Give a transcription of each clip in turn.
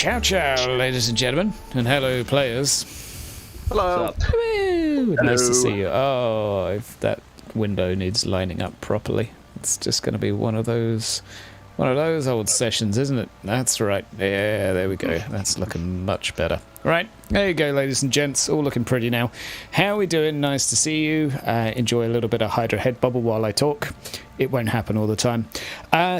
Ciao, ciao, ladies and gentlemen, and hello, players. Hello. Hello. Nice to see you. Oh, if that window needs lining up properly. It's just going to be one of those old sessions, isn't it? That's right. Yeah, there we go. That's looking much better. Right, there you go, ladies and gents. All looking pretty now. How are we doing? Nice to see you. Enjoy a little bit of Hydra head bubble while I talk. It won't happen all the time.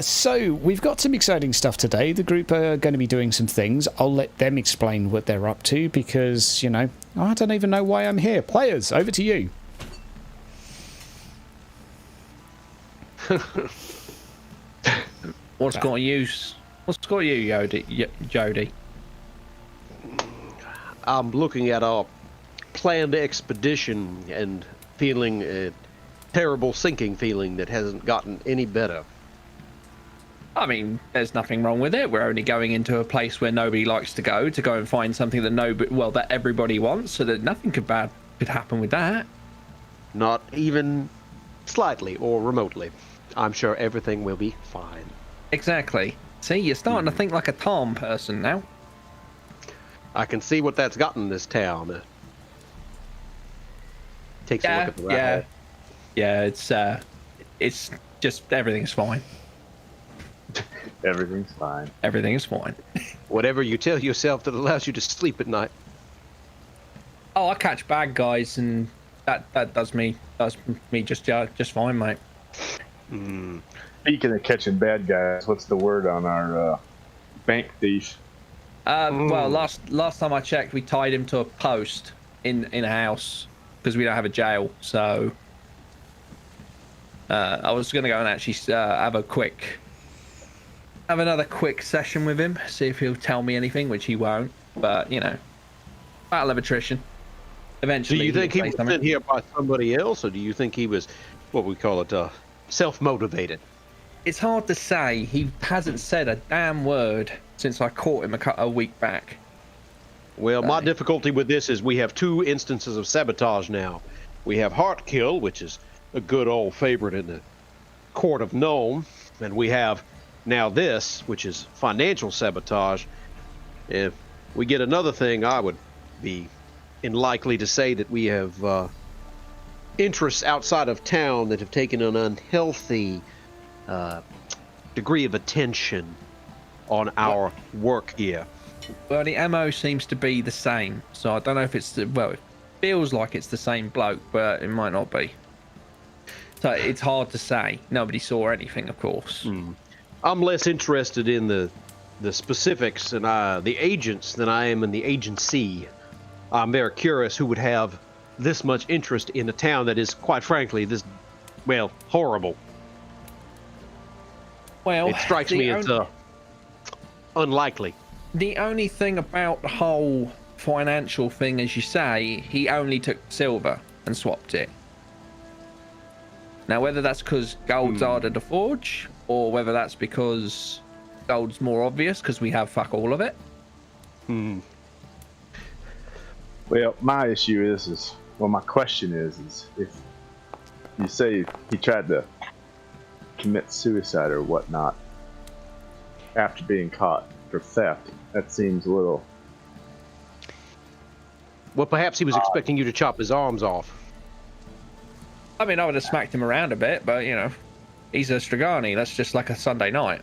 So, we've got some exciting stuff today. The group are going to be doing some things. I'll let them explain what they're up to because, you know, I don't even know why I'm here. Players, over to you. What's got you, Jody? I'm looking at our planned expedition and feeling a terrible sinking feeling that hasn't gotten any better. I mean, there's nothing wrong with it. We're only going into a place where nobody likes to go and find something that that everybody wants, so that nothing bad could happen with that. Not even slightly or remotely. I'm sure everything will be fine. Exactly. See, you're starting to think like a Tom person now. I can see what that's gotten this town. Takes a look at the rat hole. Yeah, it's just everything's fine. Everything's fine. Everything is fine. Whatever you tell yourself that allows you to sleep at night. Oh, I catch bad guys, and that does me just fine, mate. Speaking of catching bad guys, what's the word on our bank thief? Well, last time I checked, we tied him to a post in a house because we don't have a jail. So I was going to go and actually have another quick session with him, see if he'll tell me anything, which he won't. But you know, battle of attrition. Eventually, do you think he was sent here by somebody else, or do you think he was, what we call it, self-motivated? It's hard to say. He hasn't said a damn word since I caught him a week back. Well, my difficulty with this is we have two instances of sabotage now. We have heart kill, which is a good old favorite in the court of Nome, and we have now this, which is financial sabotage. If we get another thing, I would be likely to say that we have interests outside of town that have taken an unhealthy degree of attention on our work here. Well, the MO seems to be the same, so I don't know if it's it feels like it's the same bloke, but it might not be. So it's hard to say. Nobody saw anything, of course. I'm less interested in the specifics and the agents than I am in the agency. I'm very curious who would have this much interest in a town that is, quite frankly, horrible. Well, it strikes me as unlikely. The only thing about the whole financial thing, as you say, he only took silver and swapped it. Now, whether that's because gold's harder to forge, or whether that's because gold's more obvious because we have fuck all of it. Well, my issue my question is if you say he tried to commit suicide or whatnot after being caught for theft, that seems a little... Well, perhaps he was expecting you to chop his arms off. I mean, I would have smacked him around a bit, but, you know, he's a Strigani. That's just like a Sunday night.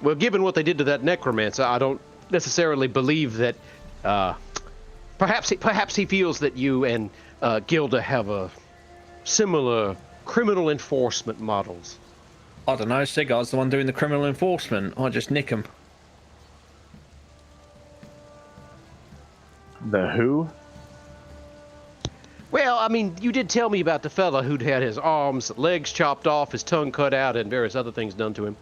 Well, given what they did to that necromancer, I don't necessarily believe that... Perhaps he feels that you and Gilda have a similar criminal enforcement models. I don't know. Sigar's the one doing the criminal enforcement. I just nick him. The who? Well, I mean, you did tell me about the fella who'd had his arms, legs chopped off, his tongue cut out, and various other things done to him.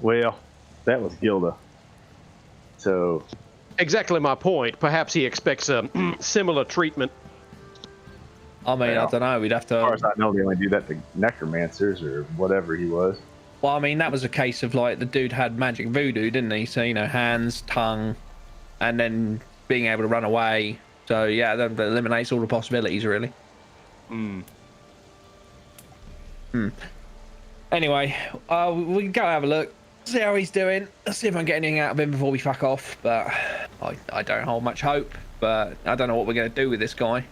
Well, that was Gilda. So... Exactly my point. Perhaps he expects a similar treatment. I mean, I don't know. We'd have to... As far as I know, they only do that to necromancers or whatever he was. Well, I mean, that was a case of, like, the dude had magic voodoo, didn't he? So, you know, hands, tongue, and then being able to run away. So, yeah, that eliminates all the possibilities, really. Anyway, we can go have a look, see how he's doing. Let's see if I can get anything out of him before we fuck off. But I don't hold much hope. But I don't know what we're going to do with this guy.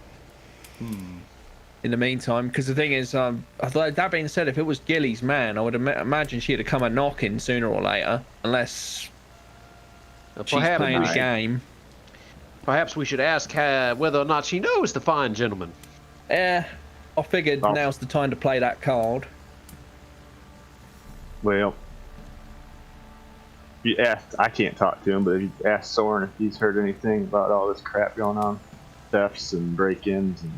In the meantime, because the thing is, that being said, if it was Gilly's man, I would imagine she'd have come a knocking sooner or later, unless she's playing the game. Perhaps we should ask her whether or not she knows the fine gentleman. Yeah, I figured now's the time to play that card. Well, you asked, I can't talk to him, but if you asked Soren if he's heard anything about all this crap going on, thefts and break-ins, and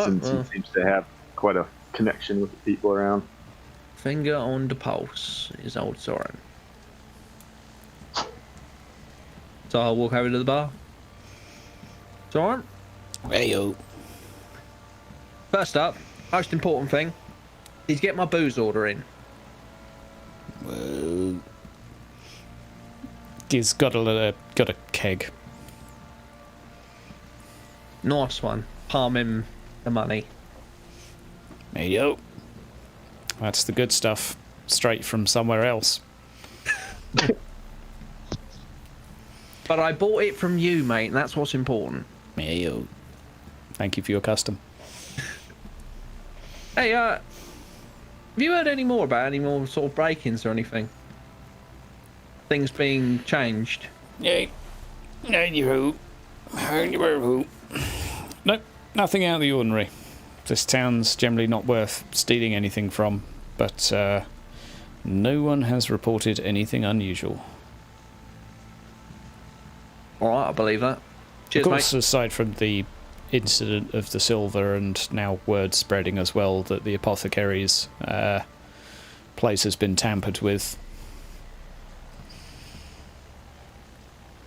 since he seems to have quite a connection with the people around. Finger on the pulse is old Soren. So I'll walk over to the bar. Soren? Hey, yo. First up, most important thing is get my booze order in. Well, he's got a keg. Nice one. Palm him the money. Hey, yo. That's the good stuff. Straight from somewhere else. But I bought it from you, mate, and that's what's important. Hey, yo. Thank you for your custom. Hey, have you heard any more about any more sort of break-ins or anything? Things being changed? Hey. Anywho. Nope. Nothing out of the ordinary. This town's generally not worth stealing anything from, but no one has reported anything unusual. Alright, I believe that. Cheers, of course, mate. aside from the incident of the silver and now word spreading as well that the apothecary's place has been tampered with.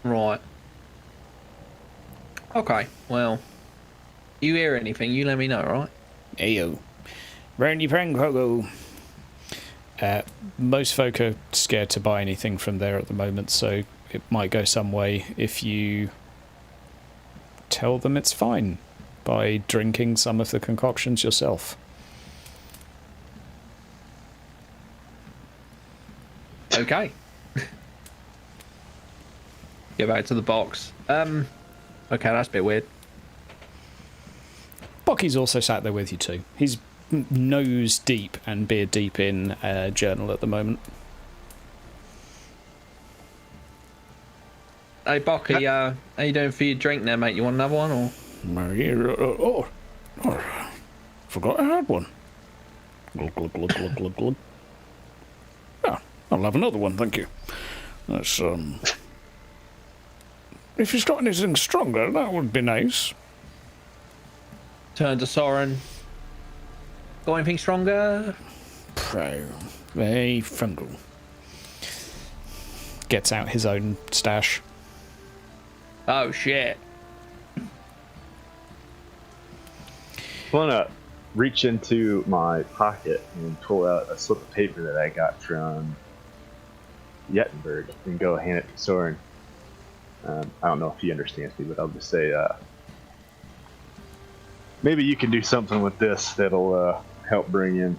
Right. Okay, well, you hear anything, you let me know, right? Ayo. Round your prank, Pogo. Most folk are scared to buy anything from there at the moment, so it might go some way if you tell them it's fine by drinking some of the concoctions yourself. Okay. Get back to the box. Okay, that's a bit weird. Bocky's also sat there with you too. He's nose deep and beard deep in a journal at the moment. Hey, Bocky, how you doing for your drink there, mate? You want another one, or? Forgot I had one. Glug, glug, glug, glug, glug, glug. Yeah, I'll have another one, thank you. That's, if you've got anything stronger, that would be nice. Turn to Soren. Got anything stronger? Very fungal. Gets out his own stash. Oh, shit. I want to reach into my pocket and pull out a slip of paper that I got from Yettenberg and go hand it to Soren. I don't know if he understands me, but I'll just say, maybe you can do something with this that'll help bring in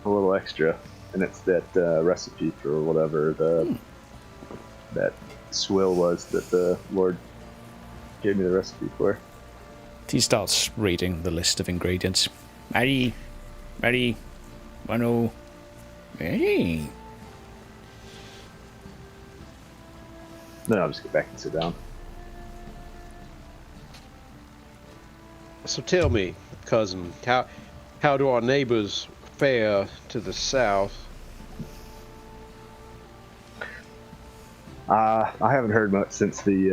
a little extra. And it's that recipe for whatever that swill was that the Lord gave me the recipe for. He starts reading the list of ingredients. Ready, bueno, ready. Then I'll just get back and sit down. So tell me, cousin, how do our neighbors fare to the south? I haven't heard much since we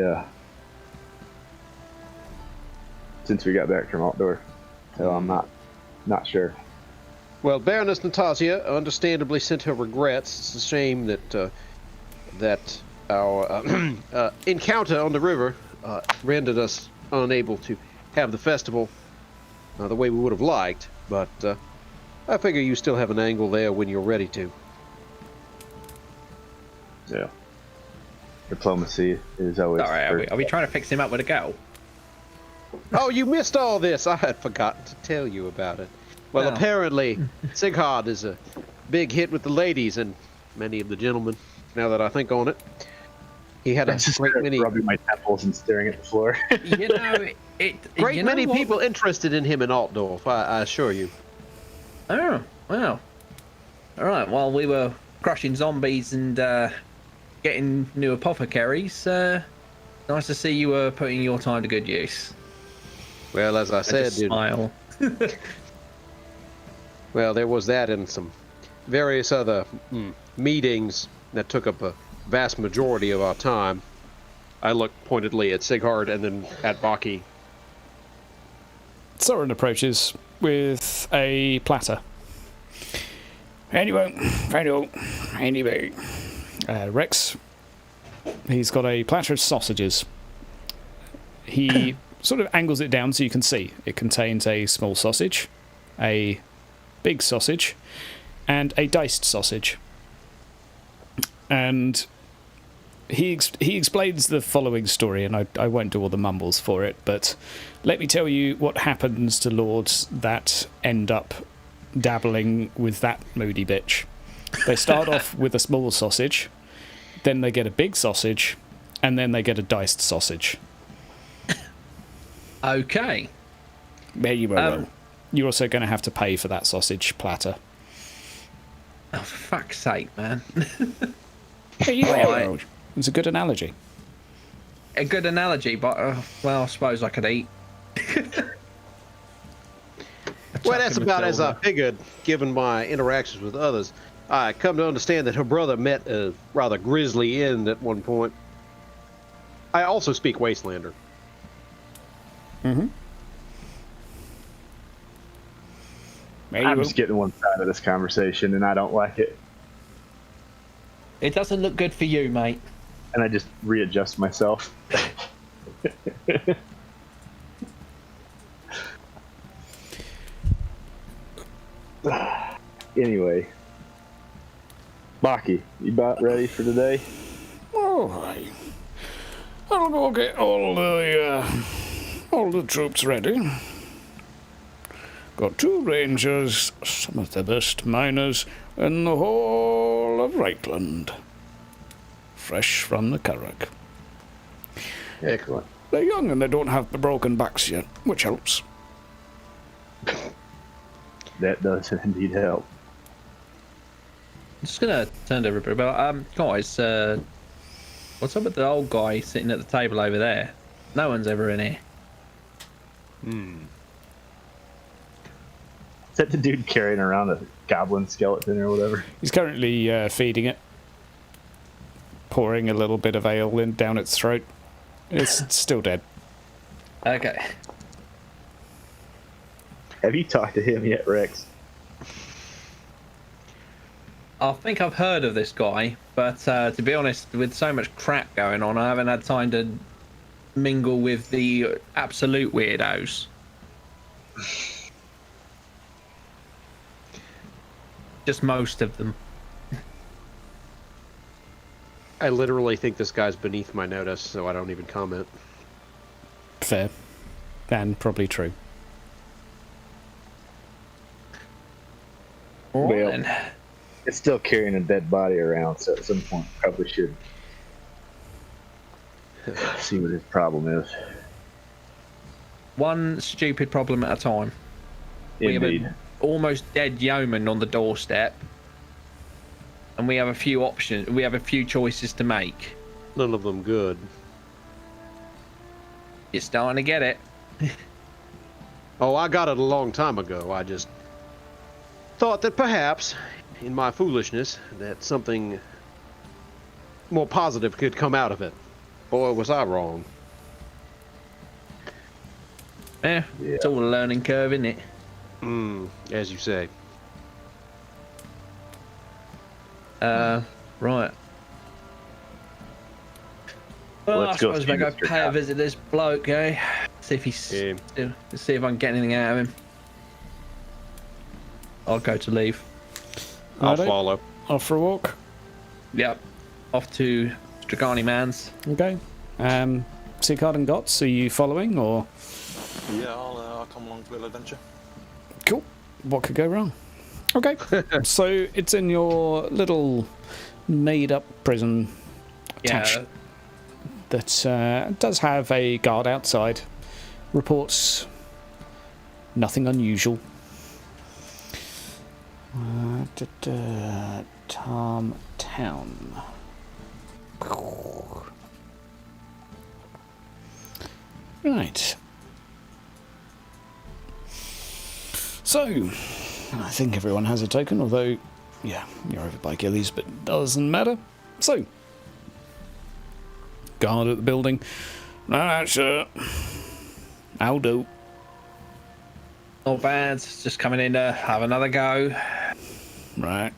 got back from outdoor, so I'm not sure. Well, Baroness Nastasia understandably sent her regrets. It's a shame that that our encounter on the river rendered us unable to have the festival the way we would have liked. But I figure you still have an angle there when you're ready to. Yeah. Diplomacy is always. Sorry, are we trying to fix him up with a girl? Oh, you missed all this. I had forgotten to tell you about it. Well, Well. apparently, Sighard is a big hit with the ladies and many of the gentlemen, now that I think on it. He had a Just great many, rubbing my temples and staring at the floor. You know, great many people interested in him in Altdorf, I assure you. Oh, wow. All right, while we were crushing zombies and getting new apothecaries, nice to see you were putting your time to good use. Well, as I said, Just smile. well, there was that and some various other meetings that took up a vast majority of our time. I looked pointedly at Sighard and then at Baki. Soren approaches with a platter. Anyway, Rex, he's got a platter of sausages. He sort of angles it down so you can see. It contains a small sausage, a big sausage, and a diced sausage. And he explains the following story, and I won't do all the mumbles for it, but let me tell you what happens to lords that end up dabbling with that moody bitch. They start off with a small sausage, then they get a big sausage, and then they get a diced sausage. Okay. There you go. You're also going to have to pay for that sausage platter. Oh, for fuck's sake, man. Right. It's a good analogy. A good analogy, but, well, I suppose I could eat. Well, that's about as I figured, given my interactions with others. I come to understand that her brother met a rather grisly end at one point. I also speak Wastelander. Mm-hmm. I'm just getting one side of this conversation, and I don't like it. It doesn't look good for you, mate. And I just readjust myself. Anyway, Baki, you about ready for today? All right. I'll go get all the troops ready. Got 2 rangers, some of the best miners in the whole of Reichland. Fresh from the Carrack. Excellent. They're young and they don't have the broken backs yet, which helps. That does indeed help. I'm just gonna turn to everybody about, guys, what's up with the old guy sitting at the table over there? No one's ever in here. Is that the dude carrying around a goblin skeleton or whatever? He's currently feeding it, pouring a little bit of ale in down its throat. It's still dead. Okay. Have you talked to him yet, Rex? I think I've heard of this guy, but to be honest, with so much crap going on, I haven't had time to mingle with the absolute weirdos. Just most of them. I literally think this guy's beneath my notice, so I don't even comment. Fair. And probably true. Well, And it's still carrying a dead body around, so at some point probably should see what his problem is. one stupid problem at a time. We Indeed. have an almost dead yeoman on the doorstep, and we have a few options. We have a few choices to make. None of them good. You're starting to get it. Oh, I got it a long time ago. I just thought that perhaps, in my foolishness, that something more positive could come out of it. Boy, was I wrong. Yeah, it's all a learning curve, isn't it? As you say. Right. Well, Let's I go suppose see I go Mr. pay a Cop. visit this bloke, eh? See if he's see if I can get anything out of him. I'll go to leave. I'll Righto. follow. Off for a walk. Yep. Off to Stragani Man's. Okay. Seacard and Gots, are you following or? Yeah, I'll come along for the adventure. Cool. what could go wrong? Okay, so it's in your little made-up prison attached that does have a guard outside. Reports nothing unusual. Tom Town. Right. So, I think everyone has a token, although, yeah, you're over by Gillies, but doesn't matter. So, guard at the building. No, sure. I'll do. Not bad. Just coming in to have another go. Right.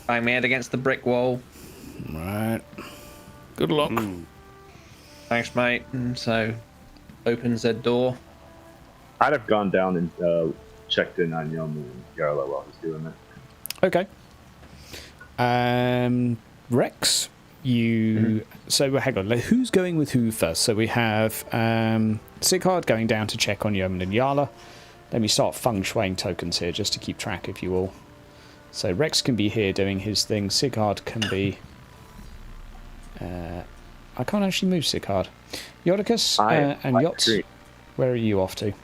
Bang my head against the brick wall. Right. Good luck. Thanks, mate. And so, opens the door. I'd have gone down and checked in on Yomi and Yarla while he's doing it. Okay. Rex, you... So, hang on. Who's going with who first? So, we have Sigurd going down to check on Yeoman and Yarla. Let me start feng shuiing tokens here just to keep track of you all. So, Rex can be here doing his thing. Sigurd can be... I can't actually move Sigurd. Yodicus and Yachts, where are you off to?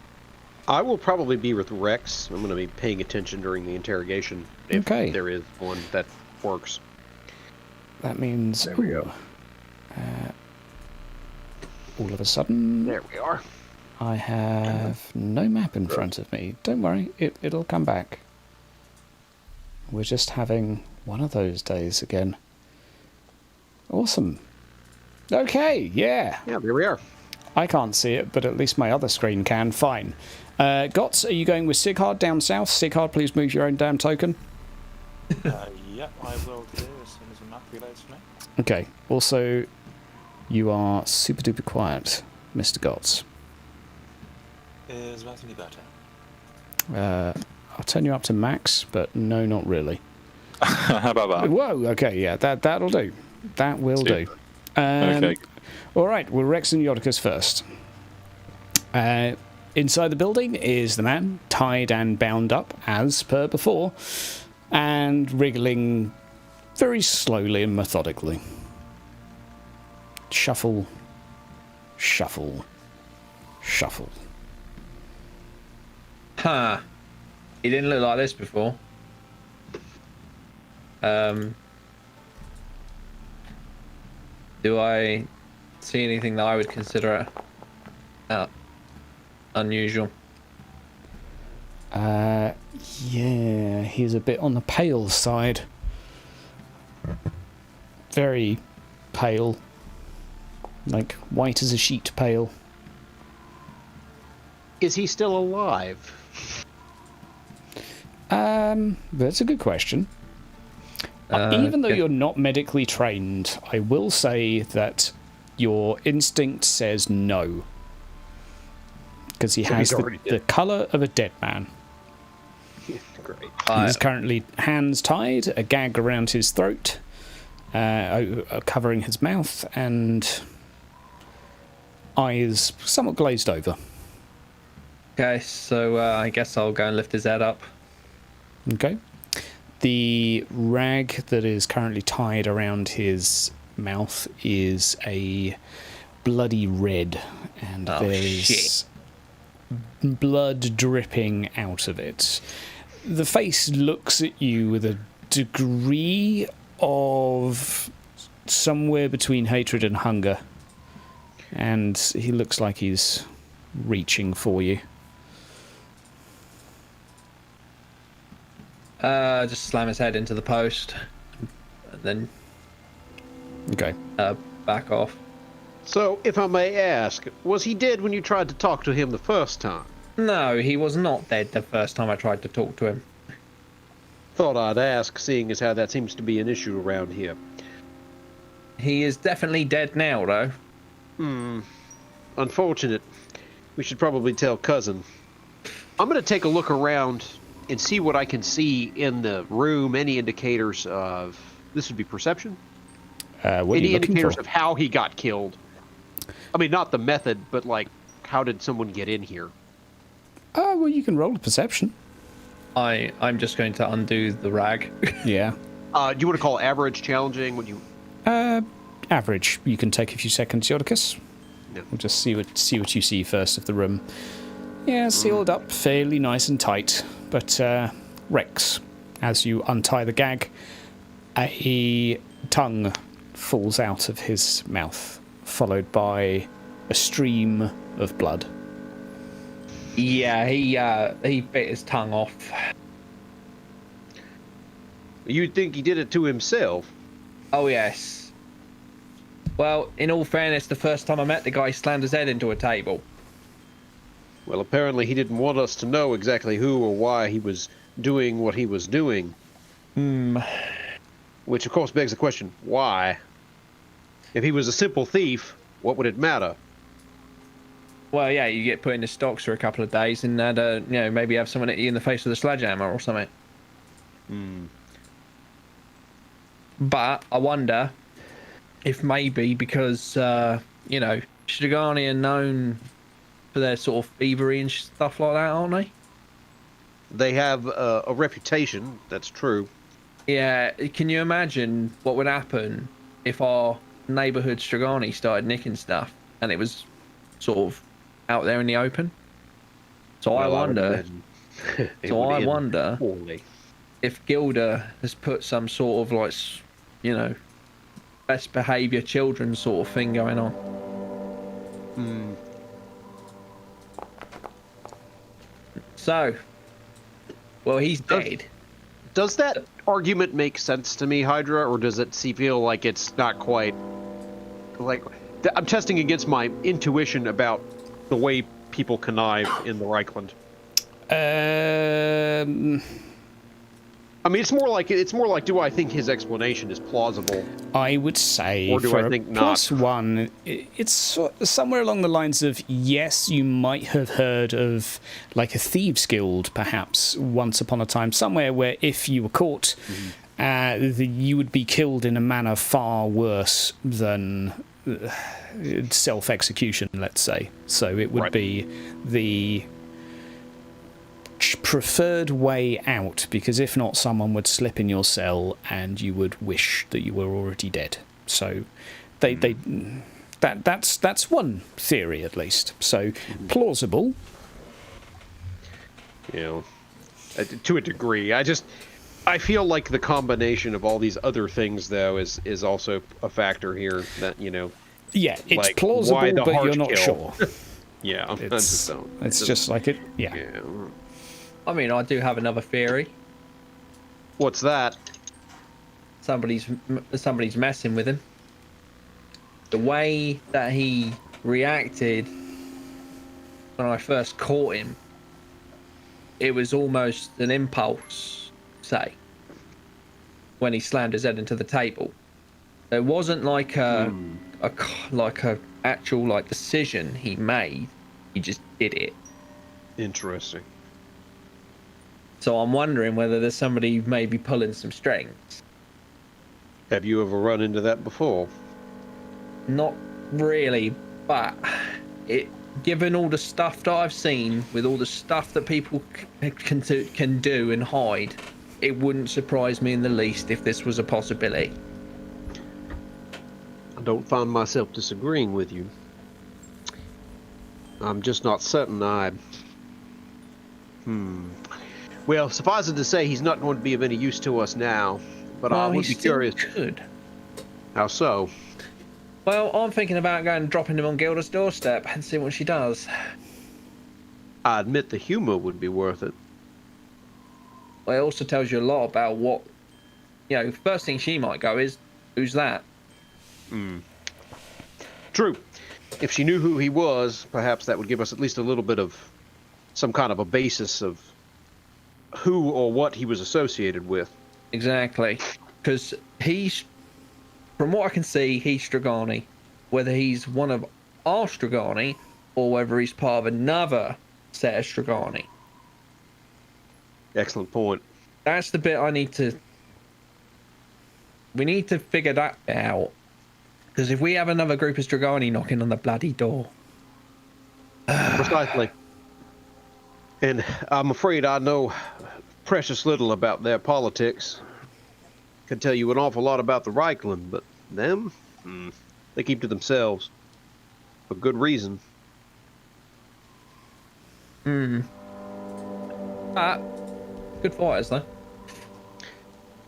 I will probably be with Rex. I'm going to be paying attention during the interrogation if there is one that works. That means... There we go. All of a sudden... There we are. I have no map in front of me. Don't worry, it'll come back. We're just having one of those days again. Awesome. Okay, yeah. Yeah, there we are. I can't see it, but at least my other screen can. Fine. Gots, are you going with Sigurd down south? Sigurd, please move your own damn token. Yep, I will do as soon as the map reloads for me. Okay. Also, you are super duper quiet, Mr. Gots. Is that any better? I'll turn you up to max, but no, not really. How about that? Whoa, okay, yeah, that'll do. That will do. Okay. All right, well, Rex and Yodicus first. Inside the building is the man, tied and bound up, as per before, and wriggling very slowly and methodically. Shuffle, shuffle, shuffle. Huh. He didn't look like this before. Do I see anything that I would consider unusual? Yeah, he's a bit on the pale side. Very pale. Like white as a sheet pale. Is he still alive? That's a good question. Even though you're not medically trained, I will say that your instinct says no. Because he has the colour of a dead man. Great. He's currently hands tied, a gag around his throat, covering his mouth, and eyes somewhat glazed over. Okay, so I guess I'll go and lift his head up. Okay. The rag that is currently tied around his mouth is a bloody red, and there's blood dripping out of it. The face looks at you with a degree of somewhere between hatred and hunger, and he looks like he's reaching for you. Just slam his head into the post, and then back off. So, if I may ask, was he dead when you tried to talk to him the first time? No, he was not dead the first time I tried to talk to him. Thought I'd ask, seeing as how that seems to be an issue around here. He is definitely dead now, though. Unfortunate. We should probably tell Cousin. I'm going to take a look around and see what I can see in the room. Any indicators of... This would be perception? Any indicators of how he got killed? I mean, not the method, but, like, how did someone get in here? Well, you can roll a perception. I'm just going to undo the rag. Yeah. Do you want to call average challenging? Would you? Average. You can take a few seconds, Yodicus. Yeah. We'll just see what you see first of the room. Yeah, sealed up, fairly nice and tight. But Rex, as you untie the gag, a tongue falls out of his mouth, followed by a stream of blood. Yeah, he bit his tongue off. You'd think he did it to himself. Oh yes. Well, in all fairness, the first time I met the guy, he slammed his head into a table. Well, apparently he didn't want us to know exactly who or why he was doing what he was doing. Which, of course, begs the question, why? If he was a simple thief, what would it matter? Well, yeah, you get put in the stocks for a couple of days and maybe have someone hit you in the face with a sledgehammer or something. But I wonder if maybe because, Strigani are known for their sort of thievery and stuff like that, aren't they? They have a reputation, that's true. Yeah, can you imagine what would happen if our neighbourhood Strigani started nicking stuff and it was sort of out there in the open? So Well, I wonder poorly. if Gilda has put some sort of like, best behaviour children sort of thing going on. So, well, he's dead. Does that argument make sense to me, Hydra, or does it feel like it's not quite... Like, I'm testing against my intuition about the way people connive in the Reichland. I mean, it's more like, do I think his explanation is plausible? I would say, or do for I think a not? plus one, it's somewhere along the lines of, yes, you might have heard of like a thieves' guild, perhaps, once upon a time, somewhere where if you were caught, you would be killed in a manner far worse than self-execution, let's say. So it would be the preferred way out, because if not, someone would slip in your cell and you would wish that you were already dead. So that's one theory at least. So plausible. To a degree. I feel like the combination of all these other things, though, is also a factor here. That yeah, it's like, plausible, why the but heart you're not kill? sure. Yeah, It's just like it. Yeah. I mean, I do have another theory. What's that? Somebody's messing with him. The way that he reacted when I first caught him, it was almost an impulse, say, when he slammed his head into the table. It wasn't like a actual decision he made. He just did it. Interesting. So I'm wondering whether there's somebody maybe pulling some strings. Have you ever run into that before? Not really, but given all the stuff that I've seen, with all the stuff that people can do and hide, it wouldn't surprise me in the least if this was a possibility. I don't find myself disagreeing with you. I'm just not certain Well, suffice it to say, he's not going to be of any use to us now. But I would be curious. Good. How so? Well, I'm thinking about going and dropping him on Gilda's doorstep and see what she does. I admit the humor would be worth it. Well, it also tells you a lot about what... first thing she might go is, who's that? True. If she knew who he was, perhaps that would give us at least a little bit of some kind of a basis of who or what he was associated with. Exactly. Because he's... From what I can see, he's Strigani. Whether he's one of our Strigani or whether he's part of another set of Strigani. Excellent point. That's the bit I need to... We need to figure that bit out. Because if we have another group of Strigani knocking on the bloody door... Precisely. And I'm afraid I know precious little about their politics. Could tell you an awful lot about the Reichland, but them, they keep to themselves. For good reason. Good fighters, though.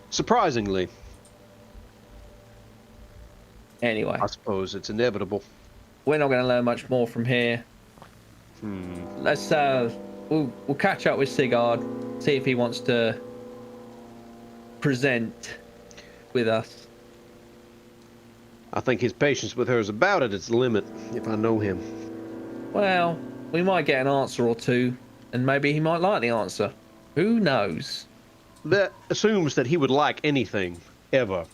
Surprisingly. Anyway, I suppose it's inevitable. we're not going to learn much more from here. Let's we'll catch up with Sigurd, see if he wants to present with us. I think his patience with her is about at its limit, if I know him. Well, we might get an answer or two, and maybe he might like the answer. Who knows? That assumes that he would like anything, ever,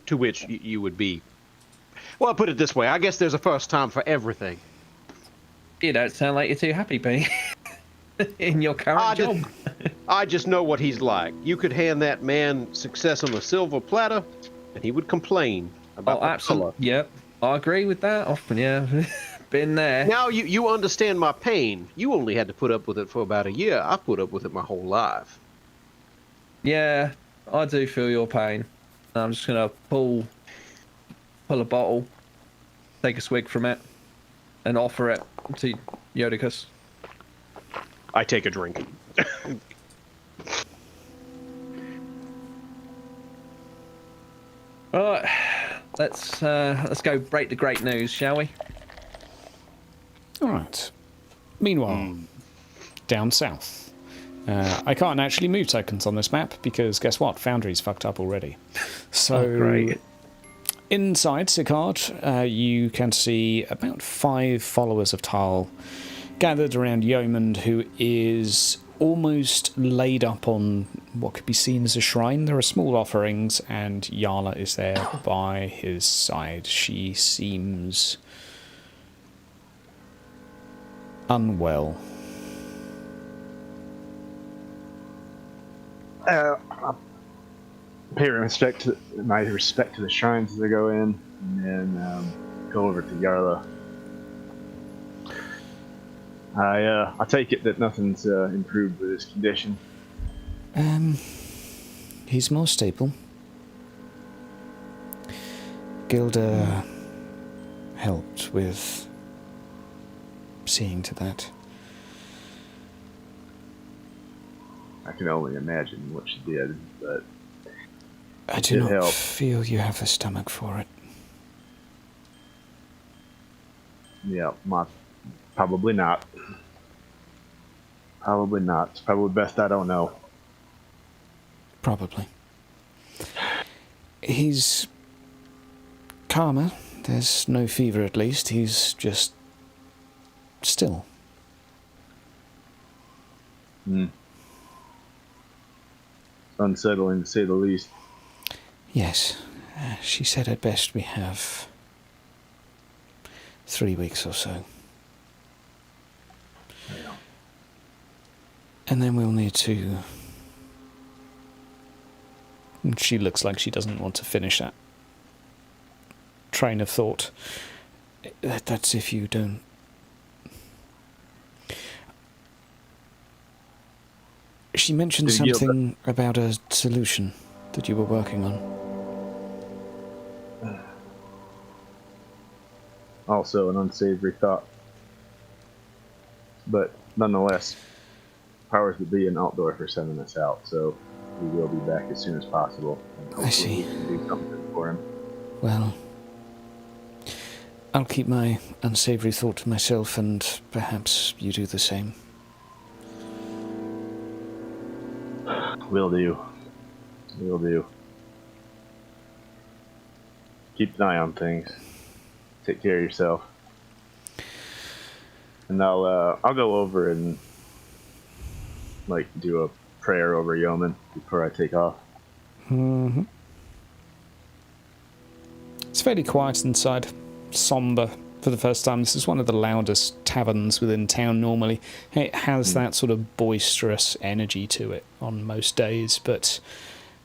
to which you would be. Well, I'll put it this way, I guess there's a first time for everything. You don't sound like you're too happy, Penny, in your current job. I just know what he's like. You could hand that man success on a silver platter, and he would complain about the absolutely. color. Yep, I agree with that. Often, yeah, been there. Now you understand my pain. You only had to put up with it for about a year. I put up with it my whole life. Yeah, I do feel your pain. I'm just gonna pull a bottle, take a swig from it, and offer it to Yodicus. I take a drink. All right, let's go break the great news, shall we? All right. Meanwhile, down south. I can't actually move tokens on this map because guess what? Foundry's fucked up already. So great. Inside Achaidh, you can see about 5 followers of Tal gathered around Yeoman, who is almost laid up on what could be seen as a shrine. There are small offerings, and Yala is there by his side. She seems unwell. Pay my respect to the shrines as I go in, and then go over to Yarla. I take it that nothing's improved with his condition. He's more stable. Gilda helped with seeing to that. I can only imagine what she did, but I do not help. feel you have a stomach for it. Yeah, probably not. Probably not. It's probably best I don't know. Probably. He's calmer. There's no fever, at least. He's just still. Unsettling, to say the least. Yes. She said at best we have 3 weeks or so. Yeah. And then we'll need to... She looks like she doesn't want to finish that train of thought. That's if you don't... She mentioned something about a solution that you were working on. Also an unsavory thought. But nonetheless, powers that be in Altdorf are sending us out, so we will be back as soon as possible. And I see. we can do something for him. Well, I'll keep my unsavory thought to myself, and perhaps you do the same. Will do. Will do. Keep an eye on things. Take care of yourself. And I'll go over and do a prayer over Yeoman before I take off. Mm-hmm. It's fairly quiet inside. Somber for the first time. This is one of the loudest taverns within town normally. It has that sort of boisterous energy to it on most days, but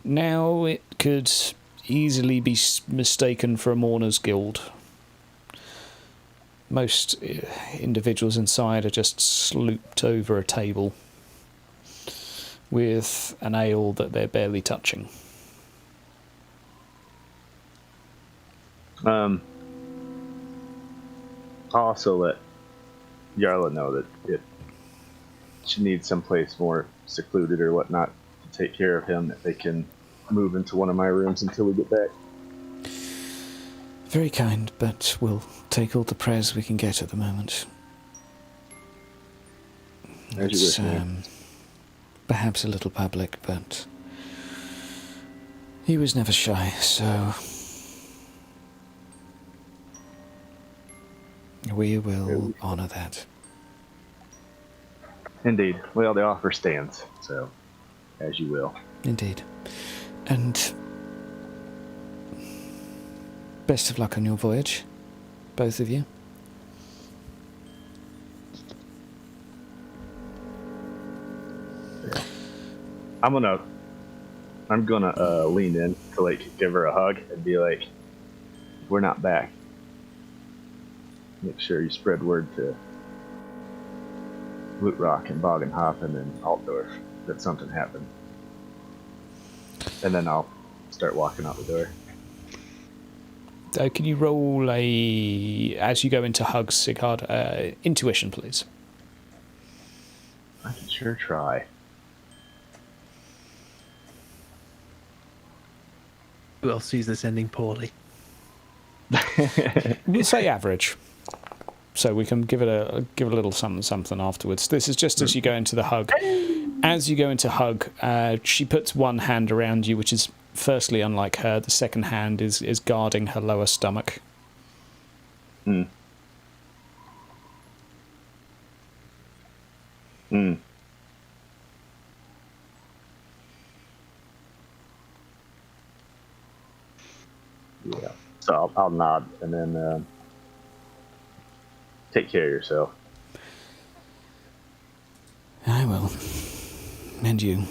now it could easily be mistaken for a mourner's guild. Most individuals inside are just slooped over a table. with an ale that they're barely touching. I'll also let Yarla know that if she needs someplace more secluded or whatnot to take care of him, that they can move into one of my rooms until we get back. Very kind, but we'll take all the prayers we can get at the moment. As you wish, man. Perhaps a little public, but he was never shy, so we will honour that. Indeed. Well, the offer stands, so as you will. Indeed. And best of luck on your voyage, both of you. I'm gonna lean in to like give her a hug and be like, "We're not back. Make sure you spread word to Loot Rock and Bogenhofen and Altdorf that something happened." And then I'll start walking out the door. Can you roll as you go into hugs, Sigurd, intuition, please? I can sure try. Who else sees this ending poorly? We'll say average, so we can give it a little something afterwards. This is just as you go into the hug. As you go into hug, she puts one hand around you, which is firstly unlike her. The second hand is guarding her lower stomach. Hmm. Hmm. Yeah. So I'll nod and then take care of yourself. I will. And you.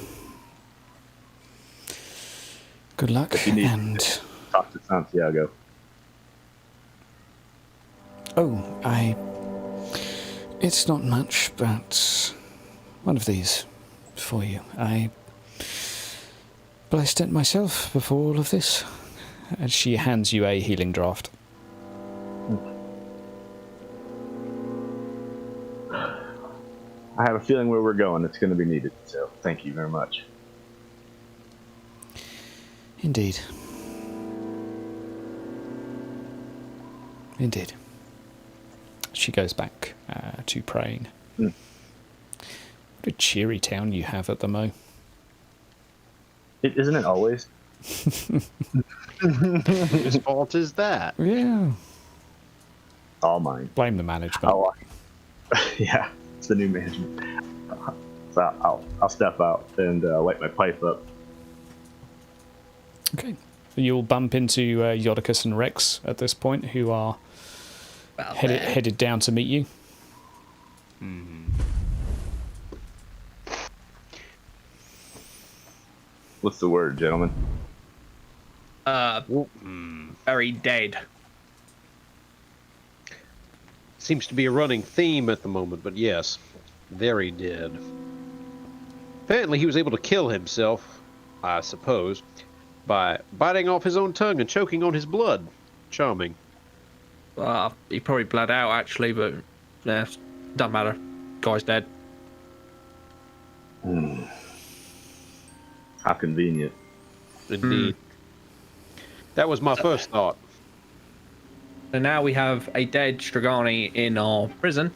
Good luck. If you need and to talk to Santiago. It's not much, but one of these for you. I blessed it myself before all of this. And she hands you a healing draft. I have a feeling where we're going, it's going to be needed, so thank you very much. Indeed. Indeed. She goes back to praying. Mm. What a cheery town you have at the Mo. Isn't it always? Whose fault is that? Yeah. All mine. Blame the management. Yeah, it's the new management. So I'll step out and light my pipe up. Okay. You'll bump into Yodicus and Rex at this point, who are headed down to meet you. What's the word, gentlemen? Very dead. Seems to be a running theme at the moment, but yes, very dead. Apparently he was able to kill himself, I suppose, by biting off his own tongue and choking on his blood. Charming. He probably bled out, actually, but yeah, doesn't matter. Guy's dead. How convenient. Indeed. That was my first thought. So now we have a dead Stragani in our prison.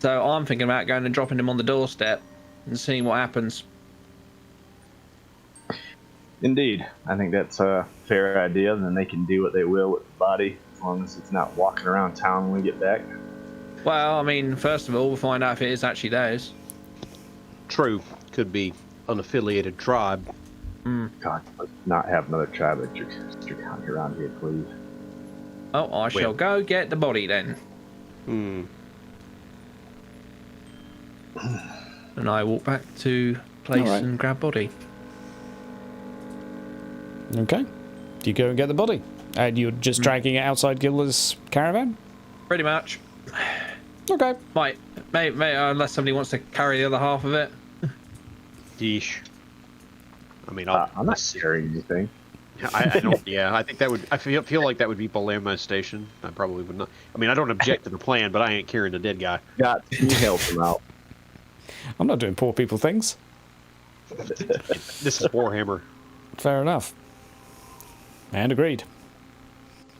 So I'm thinking about going and dropping him on the doorstep and seeing what happens. Indeed. I think that's a fair idea. Then they can do what they will with the body, as long as it's not walking around town when we get back. Well, I mean, first of all, we'll find out if it is actually theirs. True. Could be unaffiliated tribe. God, let's not have another tribe of Stragani around here, please. Oh, I shall go get the body then. And I walk back to place and grab body. Okay. Do you go and get the body? And you're just dragging it outside Gilda's caravan? Pretty much. Okay. Maybe, unless somebody wants to carry the other half of it. Yeesh. I mean, I'm not carrying anything. I don't. Yeah, I think that would. I feel like that would be below my station. I probably would not. I mean, I don't object to the plan, but I ain't carrying the dead guy. Got to help him out. I'm not doing poor people things. This is Warhammer. Fair enough. And agreed.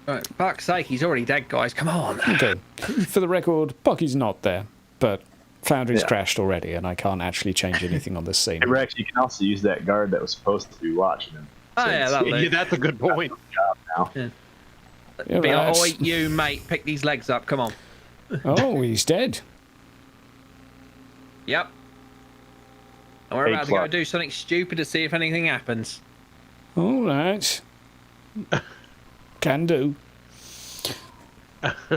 Right, fuck's sake, he's already dead, guys. Come on. Okay. For the record, Bucky's not there, but Foundry's crashed already, and I can't actually change anything on this scene. Hey, Rex, you can also use that guard that was supposed to be watching him. Oh, yeah, that'll do. That's a good point. Now. Yeah. Yeah, Be like, right. oi, you, mate, pick these legs up. Come on. Oh, he's dead. Yep. And we're Hey, about to go Clark. do something stupid to see if anything happens. All right. Can do.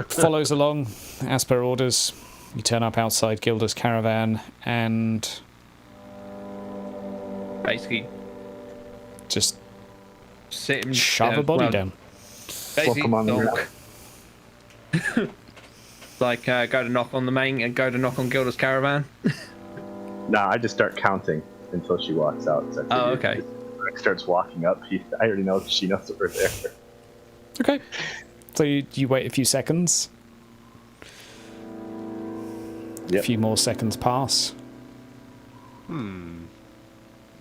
Follows along, as per orders. You turn up outside Gilda's caravan and Basically, just sit and shove a body down. Basically, Welcome on the donk. Like, go to knock on the main and go to knock on Gilda's caravan. Nah, I just start counting until she walks out. So Oh, okay. Rex starts walking up. I already know she knows that we're there. Okay. So you wait a few seconds. Yep. A few more seconds pass. All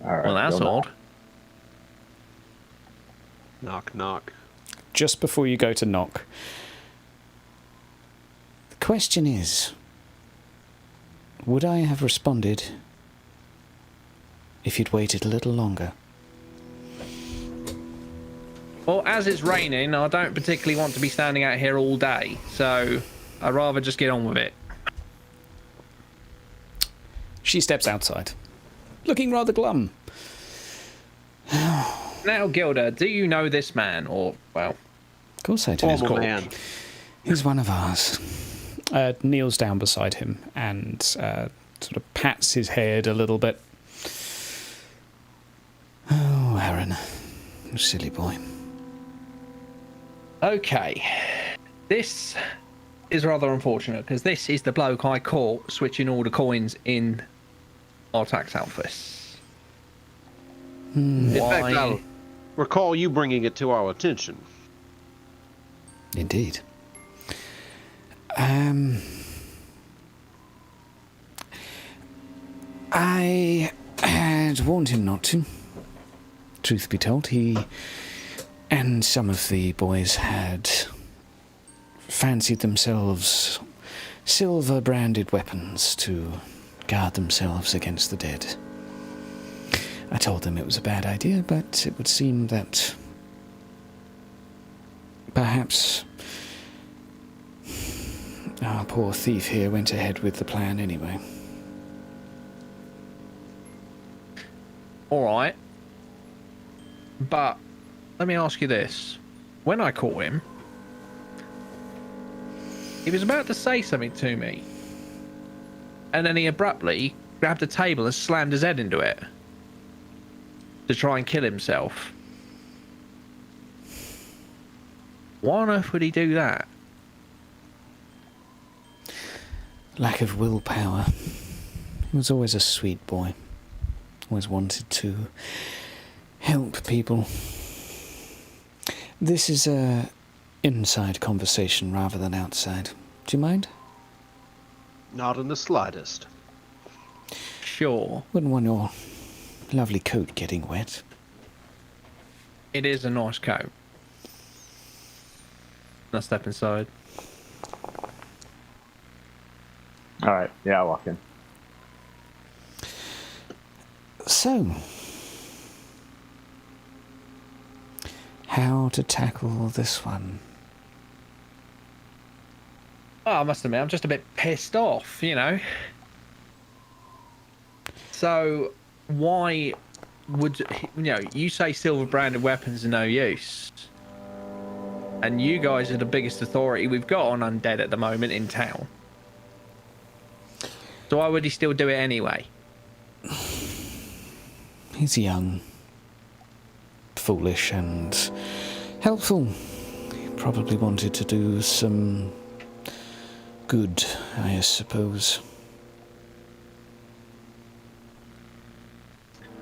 right. Well, that's go odd. Knock, knock. Just before you go to knock, the question is, would I have responded if you'd waited a little longer? Well, as it's raining, I don't particularly want to be standing out here all day, so I'd rather just get on with it. She steps outside, looking rather glum. Now, Gilda, do you know this man? Or, well, Of course I do. Formal man. He's one of ours. Kneels down beside him and sort of pats his head a little bit. Oh, Aaron, you silly boy. okay. This is rather unfortunate, because this is the bloke I caught switching all the coins in our tax office. In fact, Why? I'll recall you bringing it to our attention. Indeed. I had warned him not to. Truth be told, he and some of the boys had fancied themselves silver-branded weapons to guard themselves against the dead. I told them it was a bad idea, but it would seem that perhaps our poor thief here went ahead with the plan anyway. All right. But let me ask you this. When I caught him, he was about to say something to me. And then he abruptly grabbed a table and slammed his head into it to try and kill himself. Why on earth would he do that? Lack of willpower. He was always a sweet boy. Always wanted to help people. This is a inside conversation rather than outside. Do you mind? Not in the slightest. Sure. Wouldn't want your lovely coat getting wet. It is a nice coat. Now step inside. All right. Yeah, I'll walk in. So, how to tackle this one? Oh, I must admit, I'm just a bit pissed off, you know. So, why would, you know, you say silver branded weapons are no use. And you guys are the biggest authority we've got on undead at the moment in town. So why would he still do it anyway? He's young, foolish, and helpful. He probably wanted to do some good, I suppose.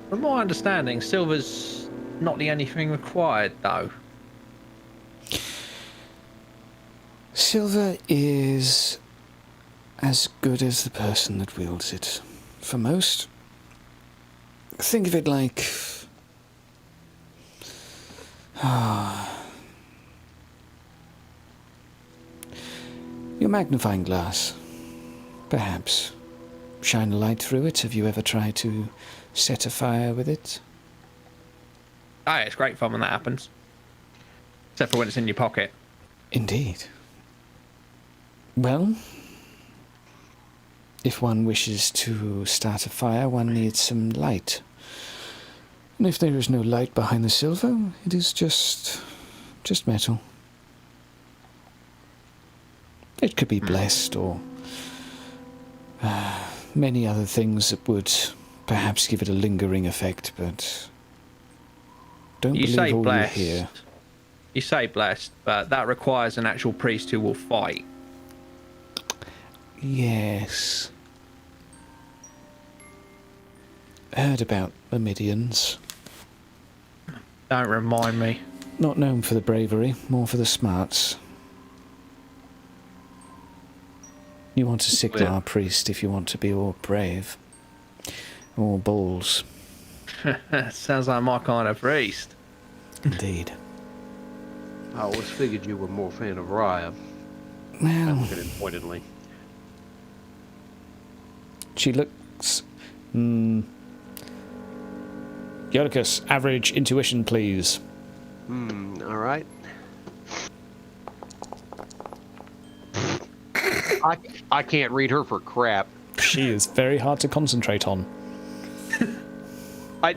From my understanding, silver's not the only thing required, though. Silver is as good as the person that wields it. For most, think of it like... your magnifying glass, perhaps. Shine a light through it. Have you ever tried to set a fire with it? Oh, it's great fun when that happens. Except for when it's in your pocket. Indeed. Well, if one wishes to start a fire, one needs some light. And if there is no light behind the silver, it is just metal. It could be blessed, or many other things that would perhaps give it a lingering effect, but don't You believe say all blessed. you hear. You say blessed, but that requires an actual priest who will fight. Yes. Heard about the Midians. Don't remind me. Not known for the bravery, more for the smarts. You want a Siglar priest if you want to be all brave. All balls. Sounds like my kind of priest. Indeed. I always figured you were more fan of Raya. Well, Look at him pointedly. she looks... Yolicus, average intuition, please. All right. I can't read her for crap. She is very hard to concentrate on. I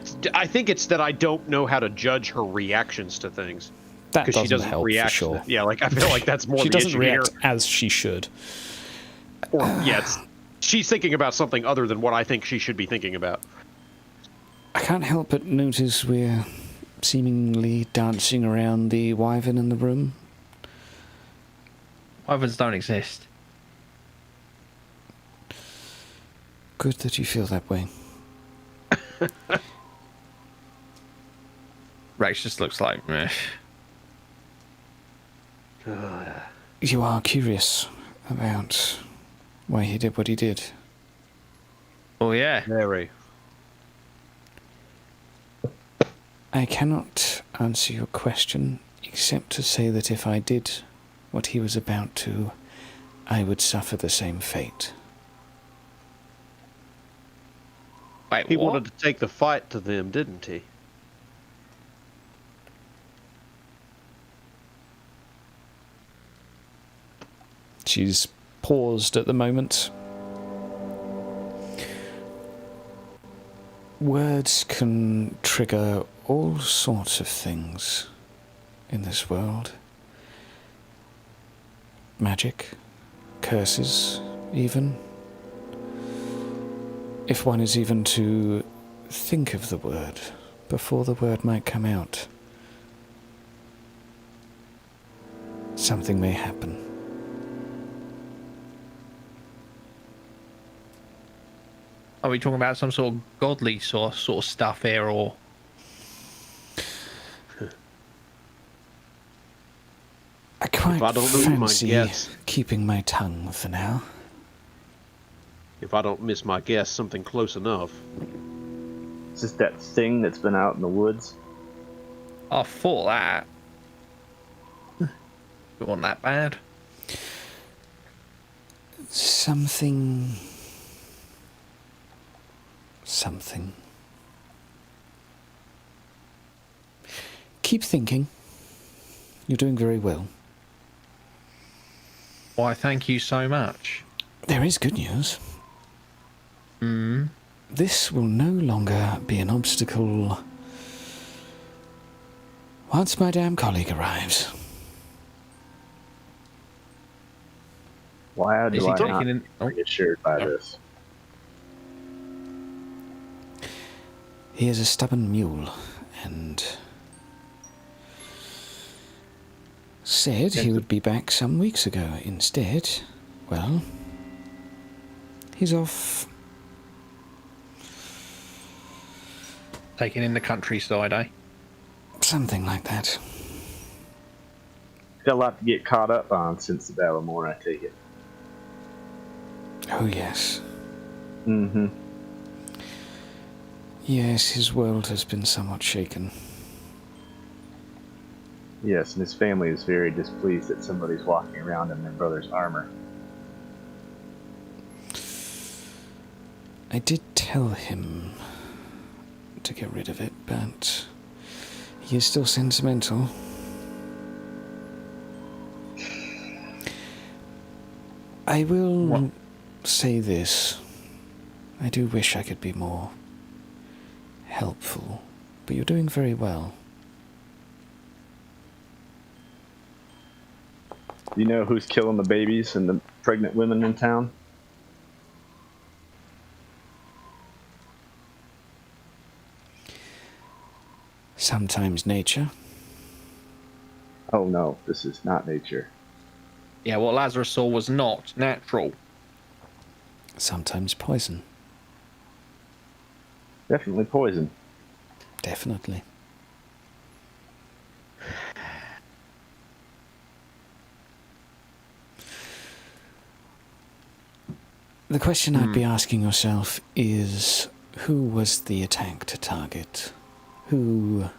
think it's that I don't know how to judge her reactions to things. That Because doesn't she doesn't help, react. for sure. Yeah, like I feel like that's more She the doesn't issue react here. as she should. Or she's thinking about something other than what I think she should be thinking about. I can't help but notice we're seemingly dancing around the wyvern in the room. Wyverns don't exist. Good that you feel that way. Rex just looks like meh. You are curious about why he did what he did. Oh yeah. Very. I cannot answer your question, except to say that if I did what he was about to, I would suffer the same fate. Wait, He what? wanted to take the fight to them, didn't he? She's paused at the moment. Words can trigger all sorts of things in this world. Magic, curses, even. If one is even to think of the word before the word might come out, something may happen. Are we talking about some sort of godly sort of stuff here, or? I quite If I don't lose my fancy guess. keeping my tongue for now. If I don't miss my guess, something close enough. It's just that thing that's been out in the woods. I thought that. It wasn't that bad. Something. Keep thinking. You're doing very well. Why, thank you so much. There is good news. This will no longer be an obstacle once my damn colleague arrives. Why Is do he I taking not in? Oh, reassured by this? He is a stubborn mule, and said he would be back some weeks ago. Instead, well, he's off Taking in the countryside, eh? Something like that. Got a lot to get caught up on since the Battle of Moor, I take it. Oh, yes. Mm-hmm. Yes, his world has been somewhat shaken. Yes, and his family is very displeased that somebody's walking around in their brother's armor. I did tell him to get rid of it, but he is still sentimental. I will say this. I do wish I could be more helpful, but you're doing very well. Do you know who's killing the babies and the pregnant women in town? Sometimes nature. Oh no, this is not nature. Yeah, what Lazarus saw was not natural. Sometimes poison. Definitely poison. Definitely. The question I'd be asking yourself is, who was the attack to target? Who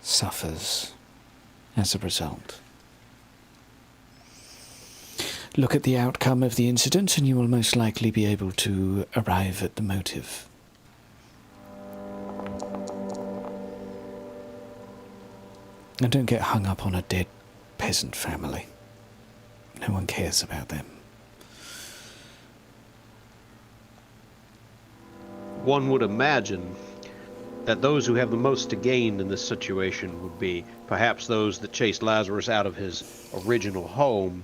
suffers as a result? Look at the outcome of the incident and you will most likely be able to arrive at the motive. And don't get hung up on a dead peasant family. No one cares about them. One would imagine that those who have the most to gain in this situation would be perhaps those that chased Lazarus out of his original home.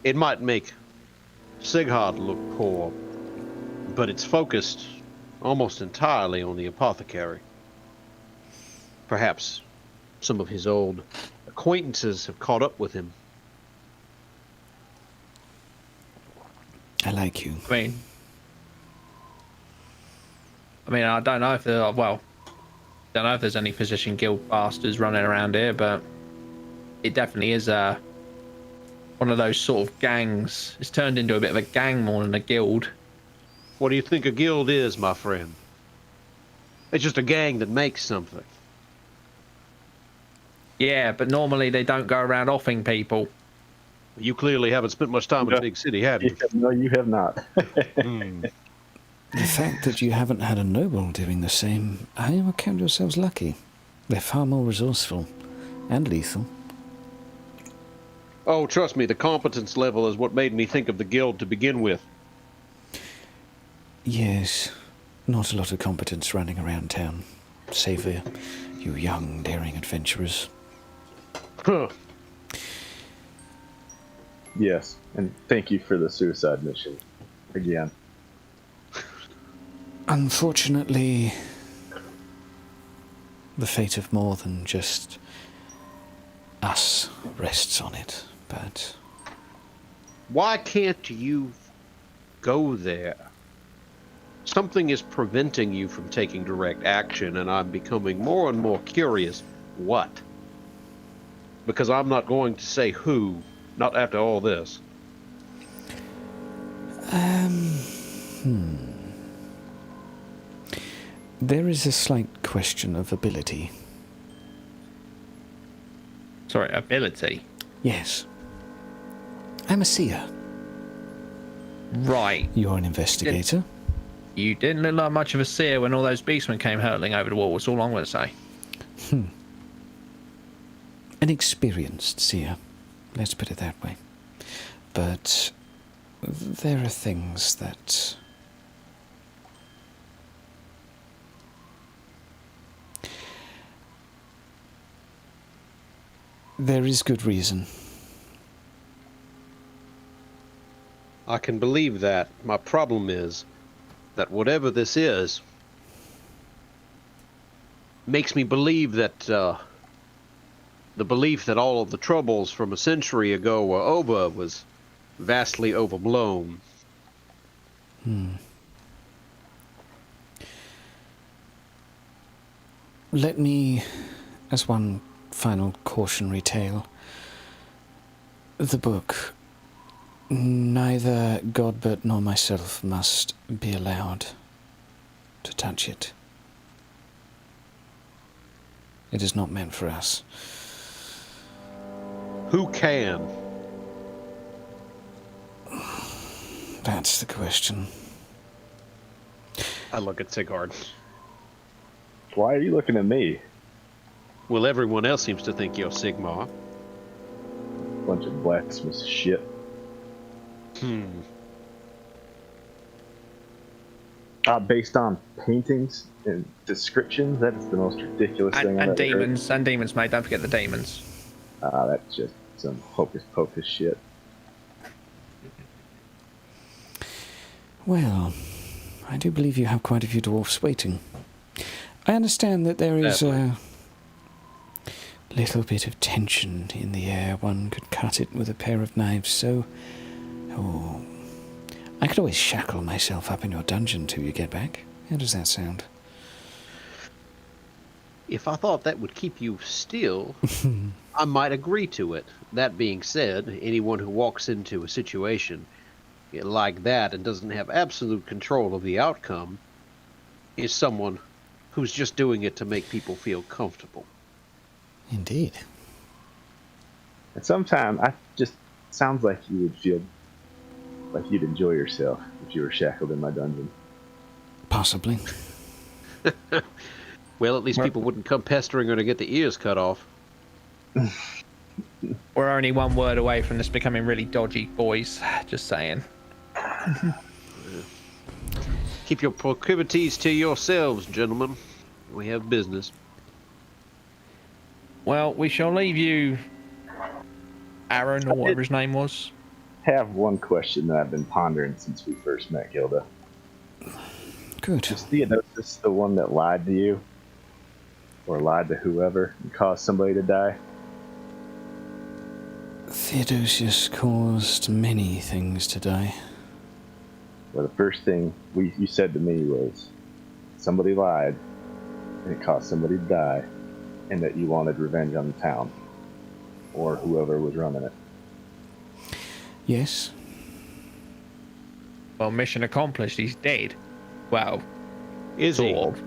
It might make Sigurd look poor, but it's focused almost entirely on the apothecary. Perhaps some of his old acquaintances have caught up with him. I like you. I mean, I don't know if there are, well, don't know if there's any physician guild bastards running around here, but it definitely is one of those sort of gangs. It's turned into a bit of a gang more than a guild. What do you think a guild is, my friend? It's just a gang that makes something. Yeah, but normally they don't go around offing people. You clearly haven't spent much time in a big city, have you? No, you have not. The fact that you haven't had a noble doing the same, I would count yourselves lucky. They're far more resourceful and lethal. Oh, trust me, the competence level is what made me think of the guild to begin with. Yes, not a lot of competence running around town, save for you young, daring adventurers. Huh. Yes, and thank you for the suicide mission again. Unfortunately, the fate of more than just us rests on it, but... Why can't you go there? Something is preventing you from taking direct action, and I'm becoming more and more curious. What? Because I'm not going to say who, not after all this. There is a slight question of ability. Sorry, ability? Yes. I'm a seer. Right. You're an investigator. You didn't look like much of a seer when all those beastmen came hurtling over the wall. That's all I'm going to say. An experienced seer. Let's put it that way. But there are things that... There is good reason. I can believe that. My problem is that whatever this is makes me believe that the belief that all of the troubles from a century ago were over was vastly overblown. let me, as one final cautionary tale, the book, neither Godbert nor myself must be allowed to touch it. It is not meant for us. Who can? That's the question. I look at Sigurd. Why are you looking at me? Well, everyone else seems to think you're Sigmar. Bunch of blasphemous shit. Based on paintings and descriptions, that is the most ridiculous thing I've And ever demons, and demons, mate. Don't forget the demons. heard. That's just some hocus pocus shit. Well, I do believe you have quite a few dwarfs waiting. I understand that there is a little bit of tension in the air. One could cut it with a pair of knives, so... Oh, I could always shackle myself up in your dungeon till you get back. How does that sound? If I thought that would keep you still, I might agree to it. That being said, anyone who walks into a situation like that and doesn't have absolute control of the outcome is someone who's just doing it to make people feel comfortable. Indeed. And sometimes I just sounds like you would feel like you'd enjoy yourself if you were shackled in my dungeon. Possibly. Well, at least people wouldn't come pestering her to get the ears cut off. We're only one word away from this becoming really dodgy, boys. Just saying. Keep your proclivities to yourselves, gentlemen. We have business. Well, we shall leave you, Aaron, or whatever his name was. Have one question that I've been pondering since we first met, Gilda. Good. Is Theodosis the one that lied to you? Or lied to whoever and caused somebody to die? Theodosius caused many things to die. Well, the first thing you said to me was somebody lied and it caused somebody to die, and that you wanted revenge on the town or whoever was running it. Yes. Well, mission accomplished. He's dead. Well, Is he? sort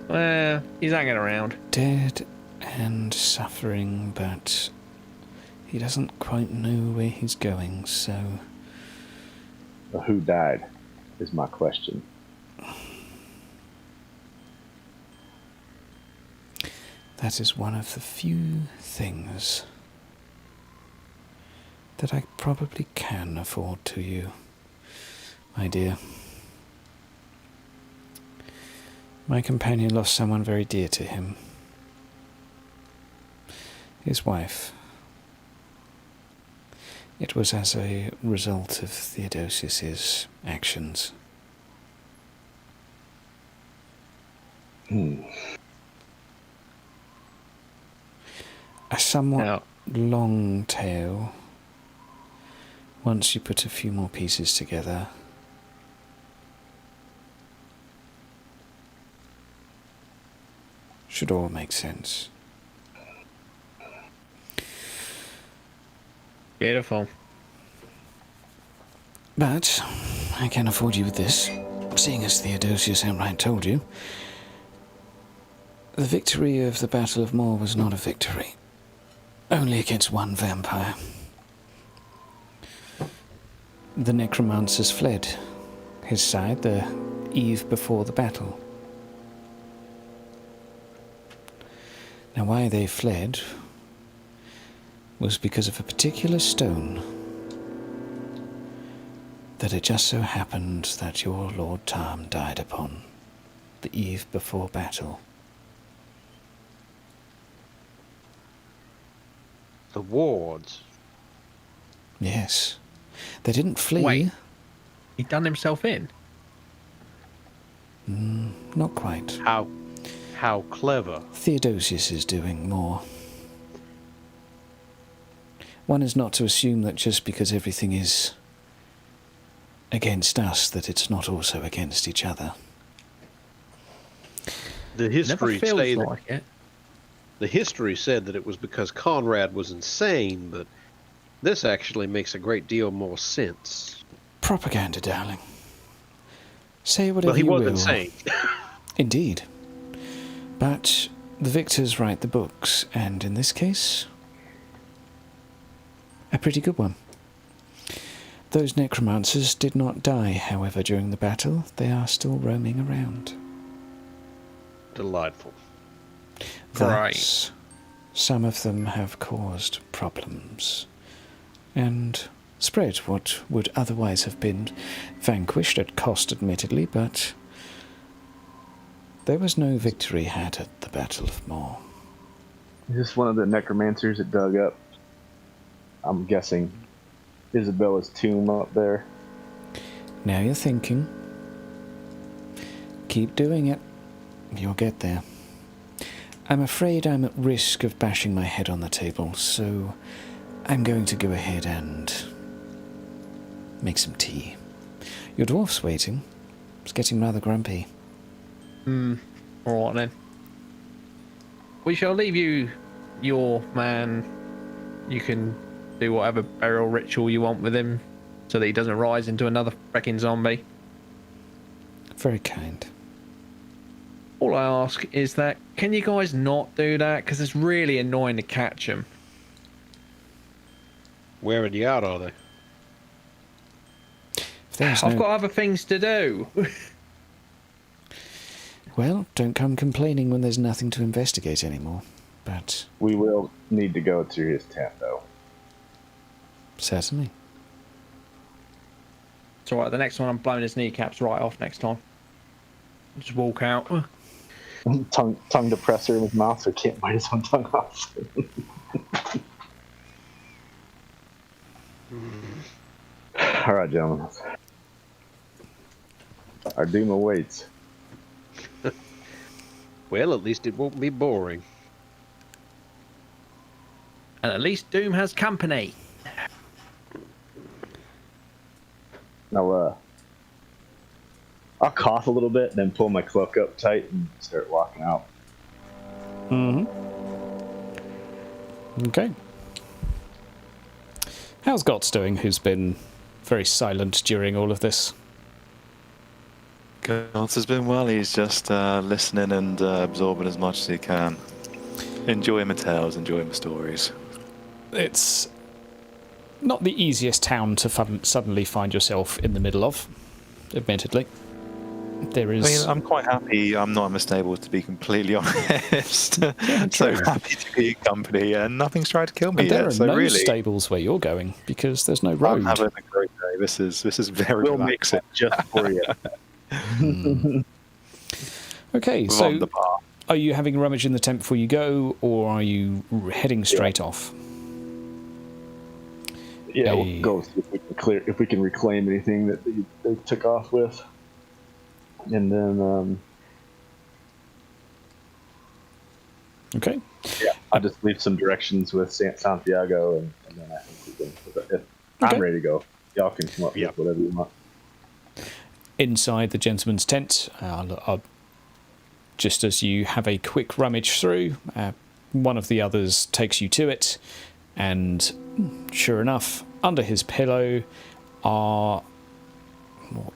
of. He's hanging around. Dead and suffering, but he doesn't quite know where he's going, so... Well, who died is my question. That is one of the few things that I probably can afford to you, my dear. My companion lost someone very dear to him. His wife. It was as a result of Theodosius's actions. A somewhat long tale. Once you put a few more pieces together, should all make sense. Beautiful. But I can afford you with this, seeing as Theodosius outright told you. The victory of the Battle of Moor was not a victory. Only against one vampire. The necromancers fled his side the eve before the battle. Now, why they fled was because of a particular stone that it just so happened that your Lord Tarm died upon the eve before battle. The wards. Yes. They didn't flee. Wait. He done himself in? Not quite. How clever. Theodosius is doing more. One is not to assume that just because everything is against us, that it's not also against each other. The Never history feels say that, like it. the history said that it was because Conrad was insane, but this actually makes a great deal more sense. Propaganda, darling. Say whatever Well, he you was will. insane. Indeed. But the victors write the books, and in this case, a pretty good one. Those necromancers did not die, however, during the battle. They are still roaming around. Delightful. Thus, some of them have caused problems, and spread what would otherwise have been vanquished at cost, admittedly, but there was no victory had at the Battle of Moor. Is this one of the necromancers that dug up, I'm guessing, Isabella's tomb up there? Now you're thinking. Keep doing it. You'll get there. I'm afraid I'm at risk of bashing my head on the table, so I'm going to go ahead and make some tea. Your dwarf's waiting. It's getting rather grumpy. Alright then. We shall leave you, your man. You can do whatever burial ritual you want with him so that he doesn't rise into another freaking zombie. Very kind. All I ask is that, can you guys not do that? Because it's really annoying to catch them. Wearing you out, are they? If there's I've no- got other things to do. Well, don't come complaining when there's nothing to investigate anymore. But We will need to go to his tent, though. certainly. It's alright, the next one I'm blowing his kneecaps right off next time. Just walk out. Tongue depressor in his mouth, so he can't bite his own tongue off. All right, gentlemen. Our doom awaits. Well, at least it won't be boring. And at least Doom has company. Now, I'll cough a little bit, then pull my cloak up tight and start walking out. Okay. How's Gots doing, who's been very silent during all of this? Gods has been well. He's just listening and absorbing as much as he can. Enjoying my tales, enjoying my stories. It's not the easiest town to suddenly find yourself in the middle of, admittedly. There is... I mean, I'm quite happy I'm not in the stables, to be completely honest. So happy to be in company, and nothing's tried to kill me and there yet. are So no really, stables where you're going, because there's no road. I'm having a great day. This is very We'll make relaxing. it just for you. Okay, On so the bar. are you having rummage in the tent before you go, or are you heading straight off? Yeah, Hey. we'll go see if we can reclaim anything that they took off with. And then, Okay. yeah, I'll just leave some directions with Santiago, and then I think we can. If I'm ready to go, y'all can come up with whatever you want. Inside the gentleman's tent, just as you have a quick rummage through, one of the others takes you to it, and sure enough, under his pillow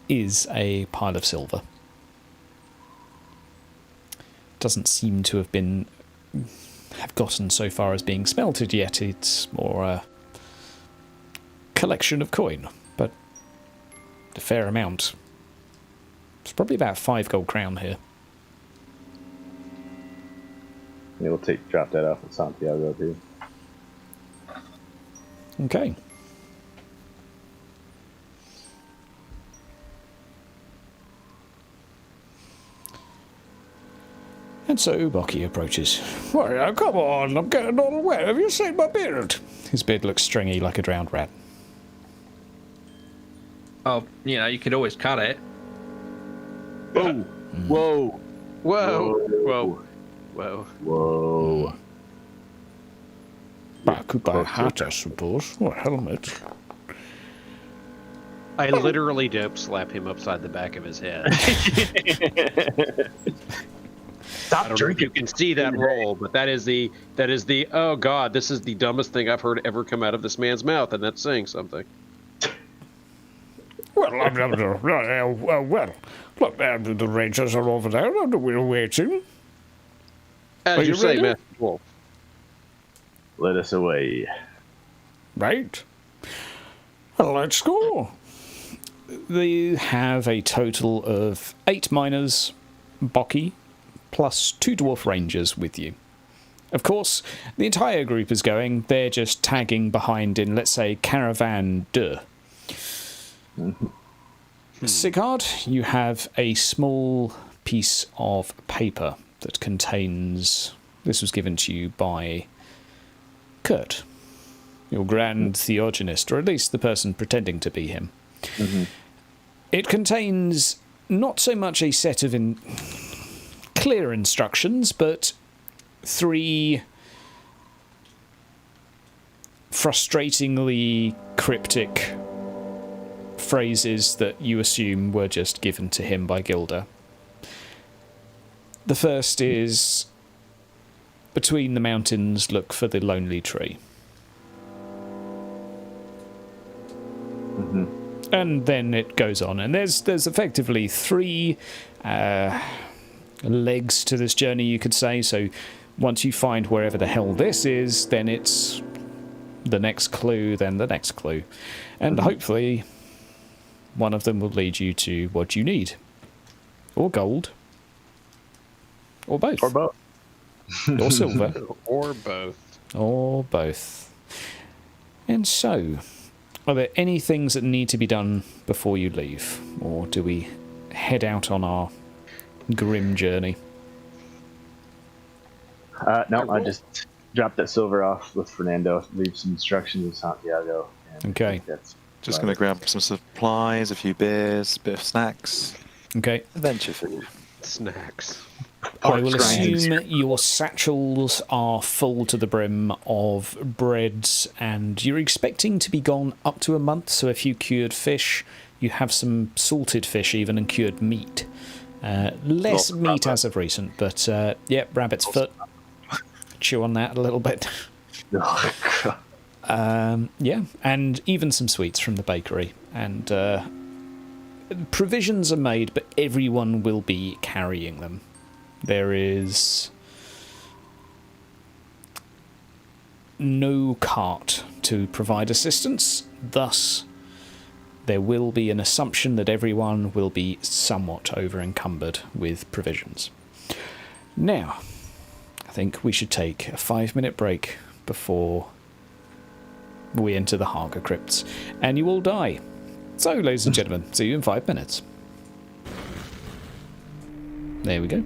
is a pile of silver. Doesn't seem to have gotten so far as being smelted yet. It's more a collection of coin, but a fair amount. It's probably about 5 gold crown here. Yeah, we'll drop that off at Santiago too. Okay. And so Bucky approaches. Well, come on, I'm getting all wet. Have you seen my beard? His beard looks stringy like a drowned rat. Oh, you could always cut it. Whoa. Whoa! Whoa. Whoa. Whoa. Whoa! I could buy a hat, I suppose, or a helmet. I literally don't slap him upside the back of his head. I don't know if you can see that roll, but that is the oh god, this is the dumbest thing I've heard ever come out of this man's mouth, and that's saying something. Well, look, the rangers are over there, and we're waiting. As you say, ready? Master Wolf. Let us away. Right. Well, let's go. They have a total of 8 miners, Bocky, plus 2 dwarf rangers with you. Of course, the entire group is going. They're just tagging behind in, let's say, caravan 2. Sigurd, you have a small piece of paper that contains... This was given to you by Kurt, your grand theogonist, or at least the person pretending to be him. It contains not so much a set of clear instructions, but 3 frustratingly cryptic phrases that you assume were just given to him by Gilda. The first is, between the mountains, look for the lonely tree. And then it goes on, and there's effectively 3 legs to this journey, you could say. So once you find wherever the hell this is, then it's the next clue, then the next clue. And hopefully one of them will lead you to what you need. Or gold. Or both. Or both. Or silver. Or both. Or both. And so, are there any things that need to be done before you leave? Or do we head out on our grim journey? No, I just dropped that silver off with Fernando, leave some instructions with Santiago. And Okay. I think that's Just going to grab some supplies, a few beers, a bit of snacks. Okay. Adventure food. Snacks. I will assume your satchels are full to the brim of breads, and you're expecting to be gone up to a month, so a few cured fish. You have some salted fish even, and cured meat. Less meat as of recent, but rabbit's foot. Chew on that a little bit. And even some sweets from the bakery. And provisions are made, but everyone will be carrying them. There is no cart to provide assistance, thus there will be an assumption that everyone will be somewhat over-encumbered with provisions. Now, I think we should take a 5-minute break before we enter the Haga crypts, and you all die. So, ladies and gentlemen, see you in 5 minutes. There we go.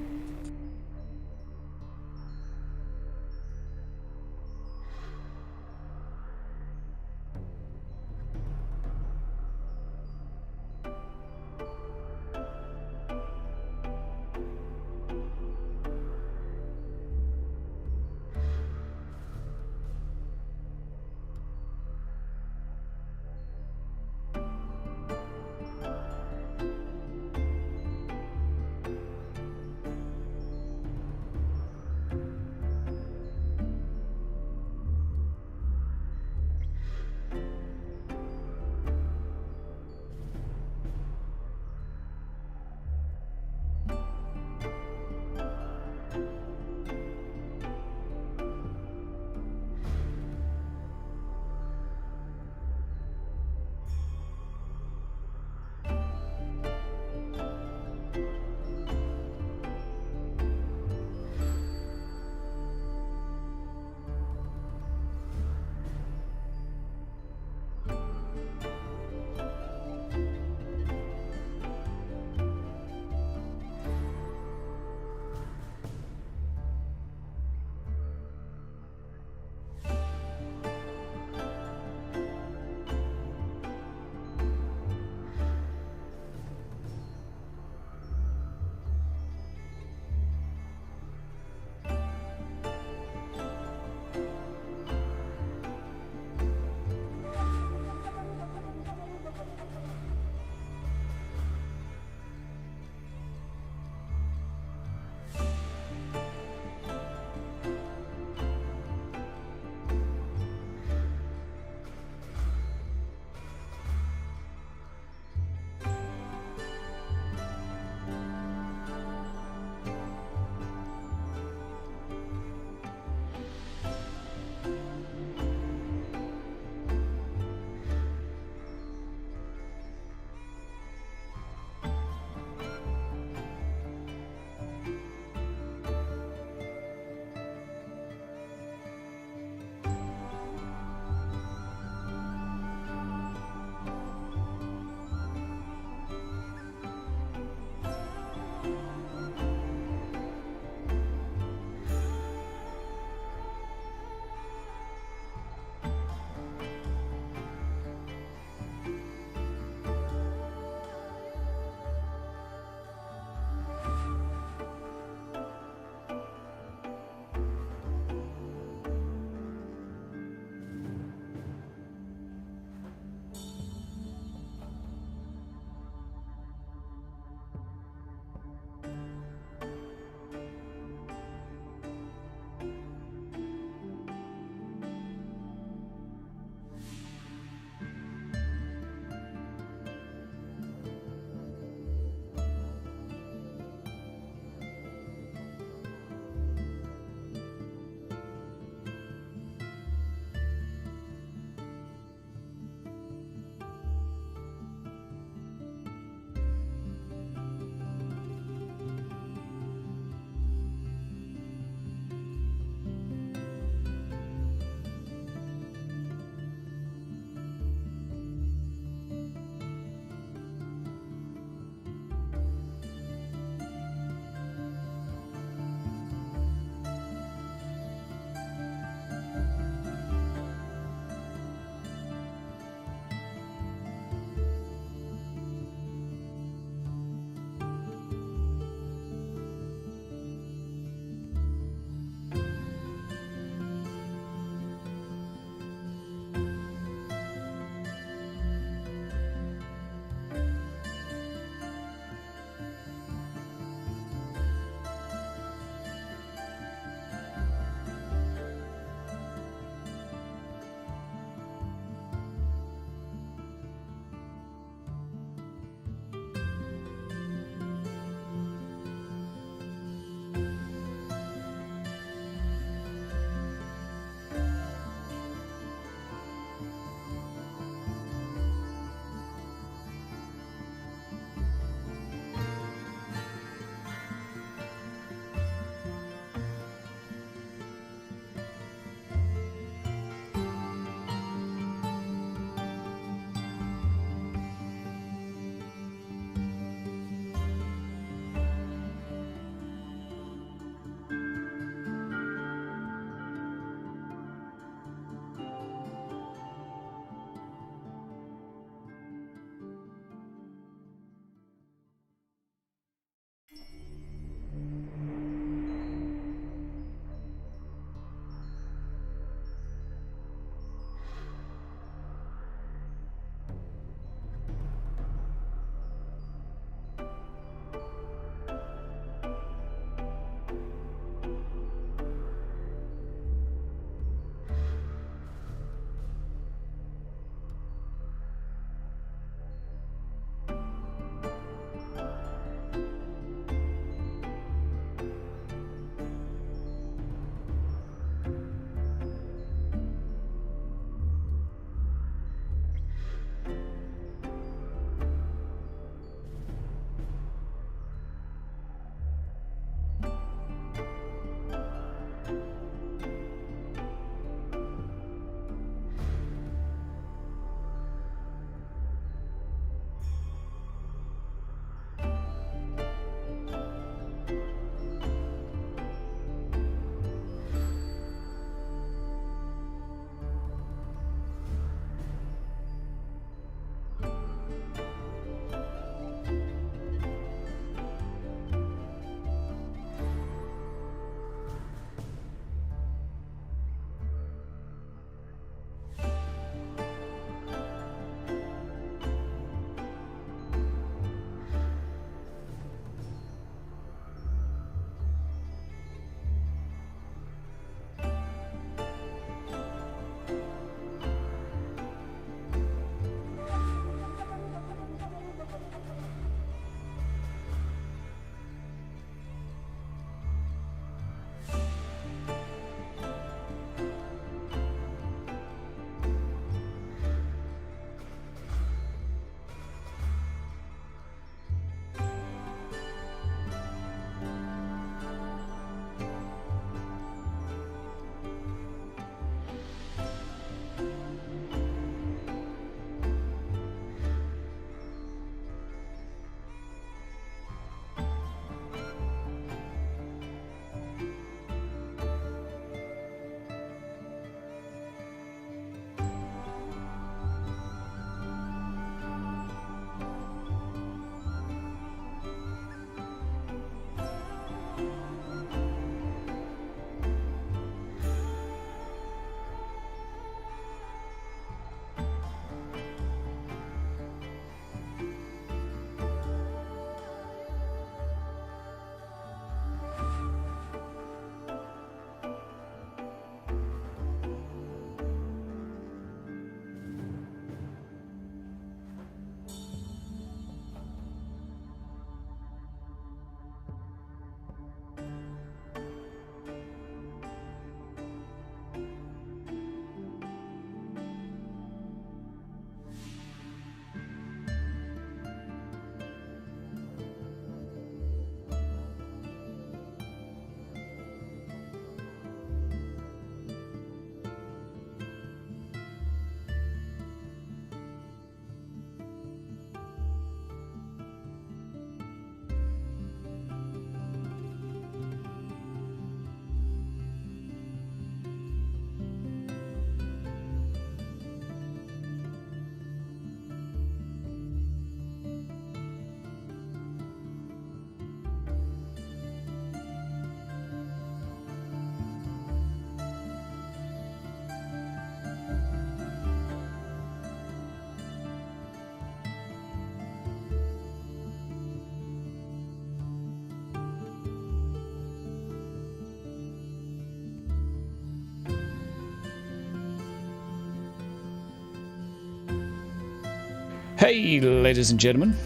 Hey, ladies and gentlemen,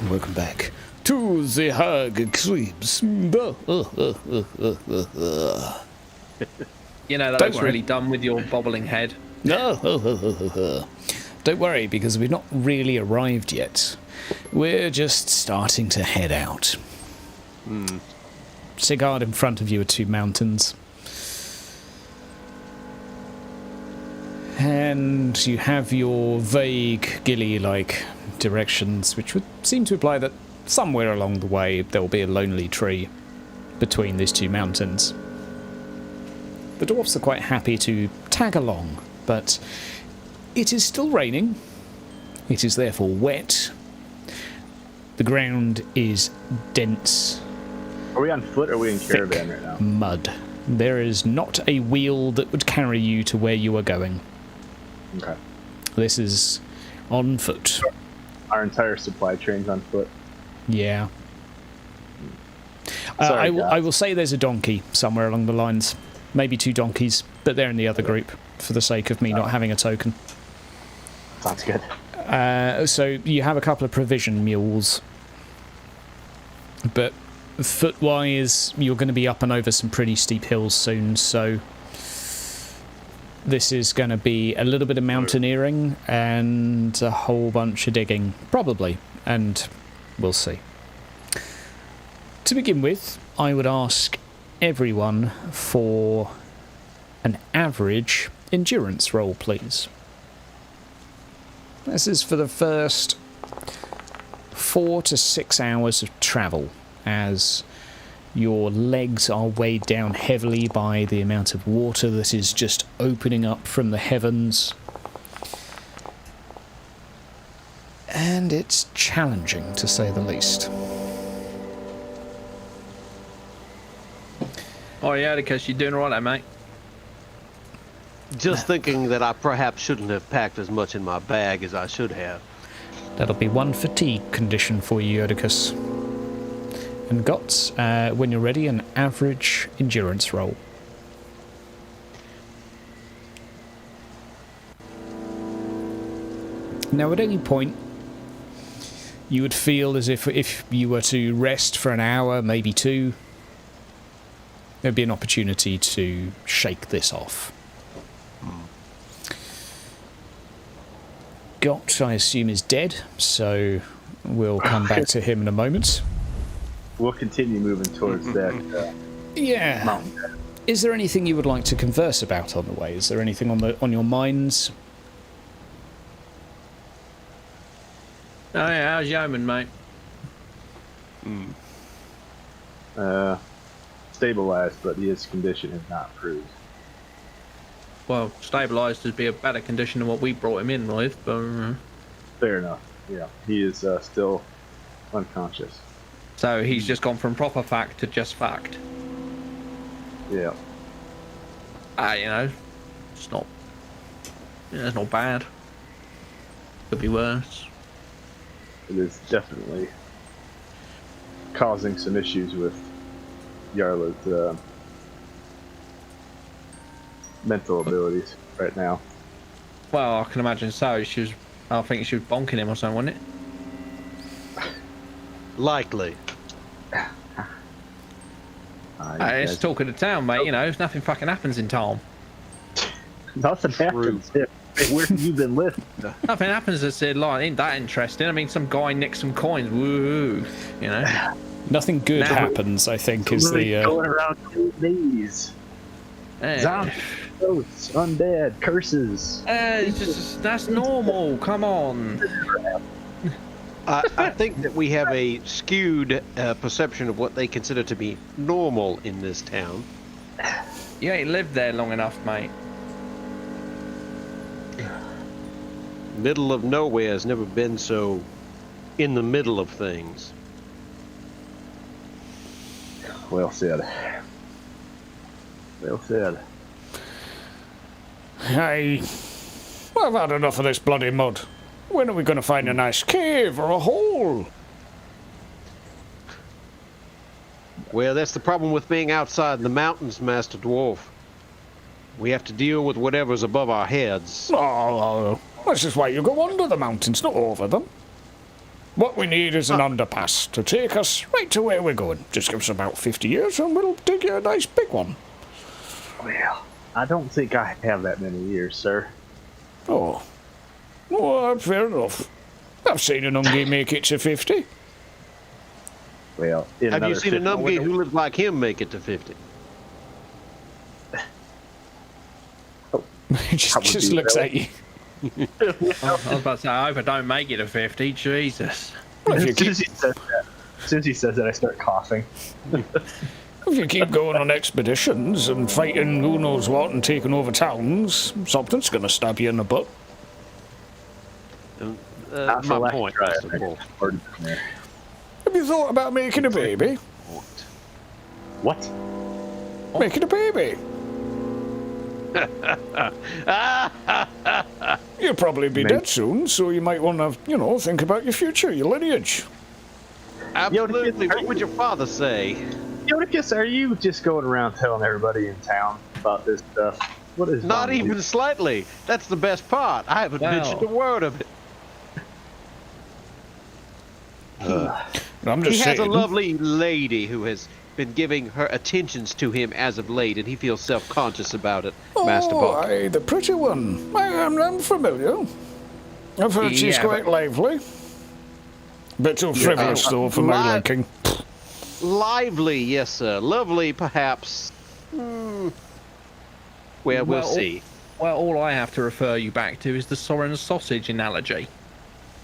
welcome back to the Hug Creeps. You know, that was really dumb with your bobbling head. No, don't worry, because we've not really arrived yet. We're just starting to head out. Sigard, in front of you are two mountains. And you have your vague, ghillie-like directions, which would seem to imply that somewhere along the way there will be a lonely tree between these two mountains. The dwarfs are quite happy to tag along, but it is still raining. It is therefore wet. The ground is dense. Are we on foot or are we in caravan right now? Mud. There is not a wheel that would carry you to where you are going. Okay. This is on foot. Our entire supply train's on foot. Yeah. Sorry, I will say there's a donkey somewhere along the lines. Maybe two donkeys, but they're in the other group for the sake of me not having a token. Sounds good. So you have a couple of provision mules. But foot-wise, you're going to be up and over some pretty steep hills soon, so this is going to be a little bit of mountaineering and a whole bunch of digging, probably, and we'll see. To begin with, I would ask everyone for an average endurance roll, please. This is for the first 4 to 6 hours of travel, as your legs are weighed down heavily by the amount of water that is just opening up from the heavens. And it's challenging, to say the least. Oh yeah, because you're doing all right there, mate. Just thinking that I perhaps shouldn't have packed as much in my bag as I should have. That'll be one fatigue condition for you, Oedicus. And Gots, when you're ready, an average endurance roll. Now, at any point, you would feel as if you were to rest for an hour, maybe two, there'd be an opportunity to shake this off. Got, I assume, is dead, so we'll come back to him in a moment. We'll continue moving towards that Yeah. mountain. Is there anything you would like to converse about on the way? Is there anything on your minds? Oh yeah, how's Yeoman, mate? Stabilized, but his condition has not improved. Well, stabilised would be a better condition than what we brought him in with, but... Fair enough. Yeah, he is still unconscious. So he's just gone from proper fact to just fact. Yeah. You know, it's not... Yeah, it's not bad. Could be worse. It is definitely causing some issues with Yarla's mental abilities right now. Well, I can imagine so. I think she was bonking him or something, wasn't it? Likely. It's talk of the town, mate. You know, nothing fucking happens in town. Nothing happens. Where have you been living? Nothing happens that's ain't that interesting. I mean, some guy nicked some coins. Woo, you know. Nothing good happens, I think, is the... going around killing these. Zombies, ghosts, undead, curses. That's normal. Come on. I think that we have a skewed perception of what they consider to be normal in this town. You ain't lived there long enough, mate. Middle of nowhere has never been so in the middle of things. Well said. Well said. Hey, I've had enough of this bloody mud. When are we going to find a nice cave or a hole? Well, that's the problem with being outside the mountains, Master Dwarf. We have to deal with whatever's above our heads. Oh, that's just why you go under the mountains, not over them. What we need is an underpass to take us right to where we're going. Just give us about 50 years and we'll dig you a nice big one. Well, I don't think I have that many years, sir. Oh. Well, fair enough. I've seen an Ungi make it to 50. Well, Have you seen an Umgi who lives like him make it to 50? He just looks at you. I was about to say, I hope I don't make it to 50. Jesus. Well, As soon as he says that, I start coughing. if you keep going on expeditions and fighting who knows what and taking over towns, something's going to stab you in the butt. My point. Have you thought about making a baby? What? Making a baby? You'll probably be dead soon, so you might want to, think about your future, your lineage. Absolutely. What would your father say? Yoticus, are you just going around telling everybody in town about this stuff? What is Not even slightly. That's the best part. I haven't mentioned a word of it. I'm just He has a saying. lovely lady who has been giving her attentions to him as of late, and he feels self-conscious about it, Master Bog. Aye, the pretty one. I'm familiar. I've heard she's quite lively. Bit too frivolous, though, for my liking. Lively, yes, sir. Lovely, perhaps. Well, we'll see. Well, all I have to refer you back to is the Soren sausage analogy.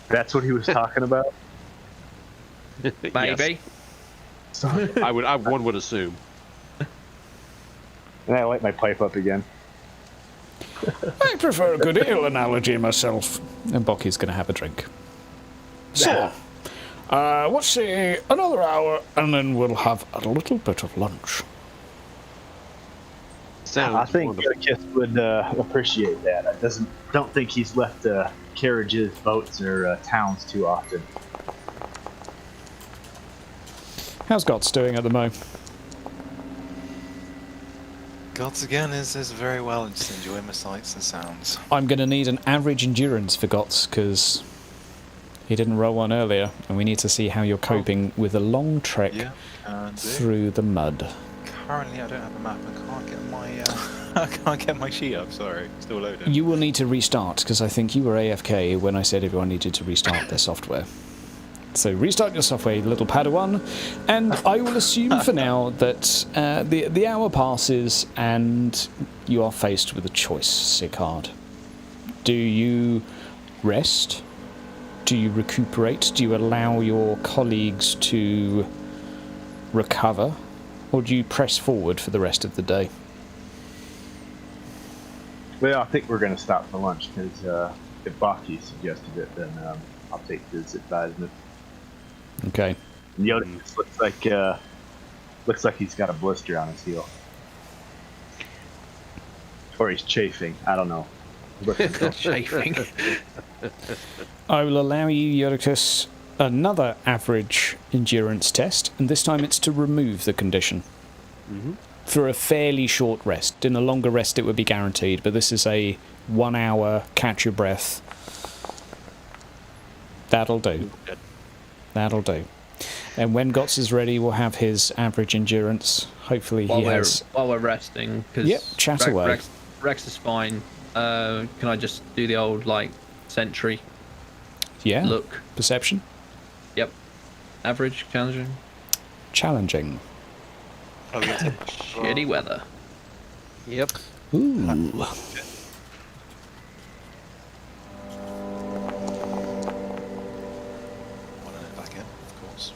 That's what he was talking about? Maybe. One would assume. And I light my pipe up again. I prefer a good ale analogy myself. And Bocky's going to have a drink. So, let's say another hour, and then we'll have a little bit of lunch. Sounds I think wonderful. Yoticus would appreciate that. I don't think he's left carriages, boats, or towns too often. How's Gots doing at the moment? Gods again is very well, just enjoying the sights and sounds. I'm going to need an average endurance for Gots, because he didn't roll one earlier, and we need to see how you're coping with a long trek through the mud. Currently, I don't have a map. I can't get my I can't get my sheet up. Sorry, still loading. You will need to restart, because I think you were AFK when I said everyone needed to restart their software. So restart your software, little Padawan, and I will assume for now that the hour passes and you are faced with a choice, Achaidh. Do you rest? Do you recuperate? Do you allow your colleagues to recover? Or do you press forward for the rest of the day? Well, I think we're going to stop for lunch, because if Baki suggested it, then I'll take his advisement. Okay. Yoticus looks like he's got a blister on his heel. Or he's chafing. I don't know. Chafing. I will allow you, Yoticus, another average endurance test, and this time it's to remove the condition. For a fairly short rest. In a longer rest it would be guaranteed, but this is a 1 hour catch your breath. That'll do. That'll do. And when Gots is ready, we'll have his average endurance. Hopefully While we're resting, because Yep, chat away. Rex is fine. Can I just do the old sentry? Yeah. Look. Perception. Yep. Average, challenging. Challenging. Oh, yeah. Shitty weather. Yep. Ooh. Back in, of course.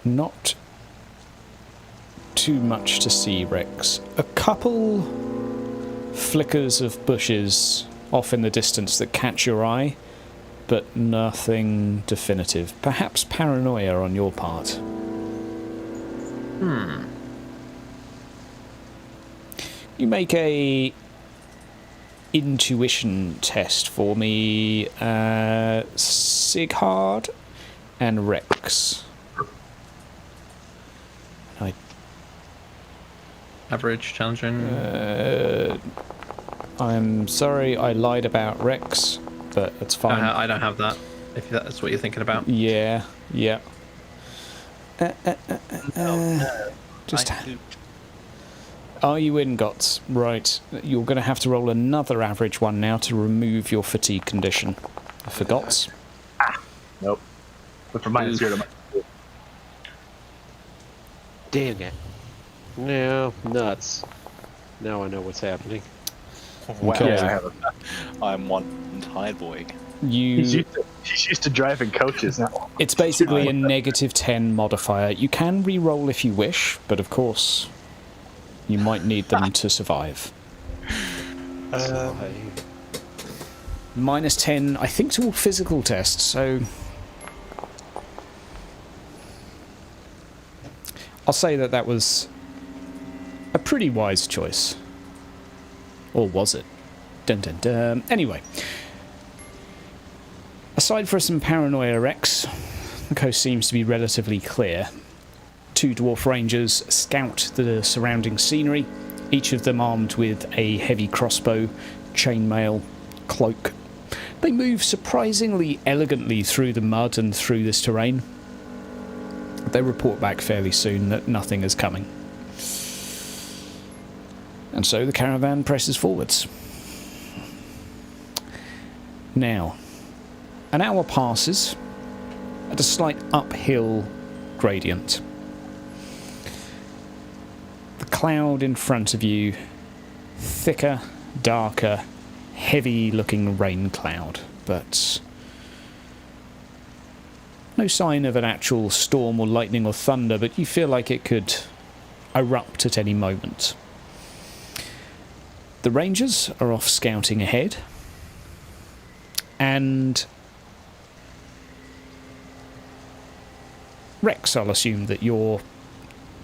Not too much to see, Rex. A couple flickers of bushes off in the distance that catch your eye, but nothing definitive. Perhaps paranoia on your part. You make a intuition test for me, Achaidh and Rex. Average, challenging. I'm sorry I lied about Rex, but it's fine. I don't have that, if that's what you're thinking about. Yeah. Just. I do. Are you in, Gots? Right. You're going to have to roll another average one now to remove your fatigue condition. For Gots. Nope. But for mine, it's here to Dang it. No, nuts. Now I know what's happening. Wow. Okay. Yeah, I have a, I'm one tired boy. he's used to driving coaches now. It's basically a -10 modifier. You can re-roll if you wish, but of course, you might need them to survive. -10, I think, to all physical tests, so... I'll say that was a pretty wise choice. Or was it? Dun dun dun. Anyway. Aside from some paranoia Rex, the coast seems to be relatively clear. 2 dwarf rangers scout the surrounding scenery, each of them armed with a heavy crossbow, chainmail, cloak. They move surprisingly elegantly through the mud and through this terrain. They report back fairly soon that nothing is coming. And so the caravan presses forwards. Now, an hour passes at a slight uphill gradient. The cloud in front of you, thicker, darker, heavy-looking rain cloud, but no sign of an actual storm or lightning or thunder, but you feel like it could erupt at any moment. The rangers are off scouting ahead, and Rex, I'll assume that you're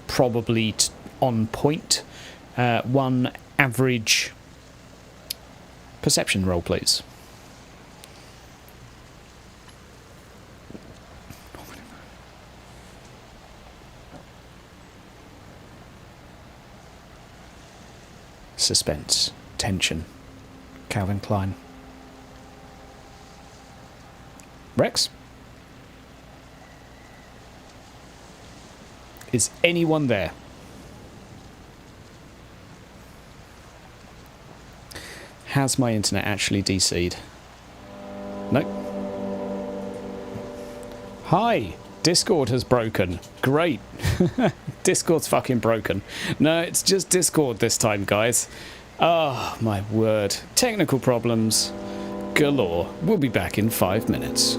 probably on point. One average perception roll, please. Suspense, tension. Calvin Klein. Rex? Is anyone there? Has my internet actually DC'd? Nope. Hi! Discord has broken. Great. Discord's fucking broken. No, it's just Discord this time, guys. Oh, my word. Technical problems galore. We'll be back in 5 minutes.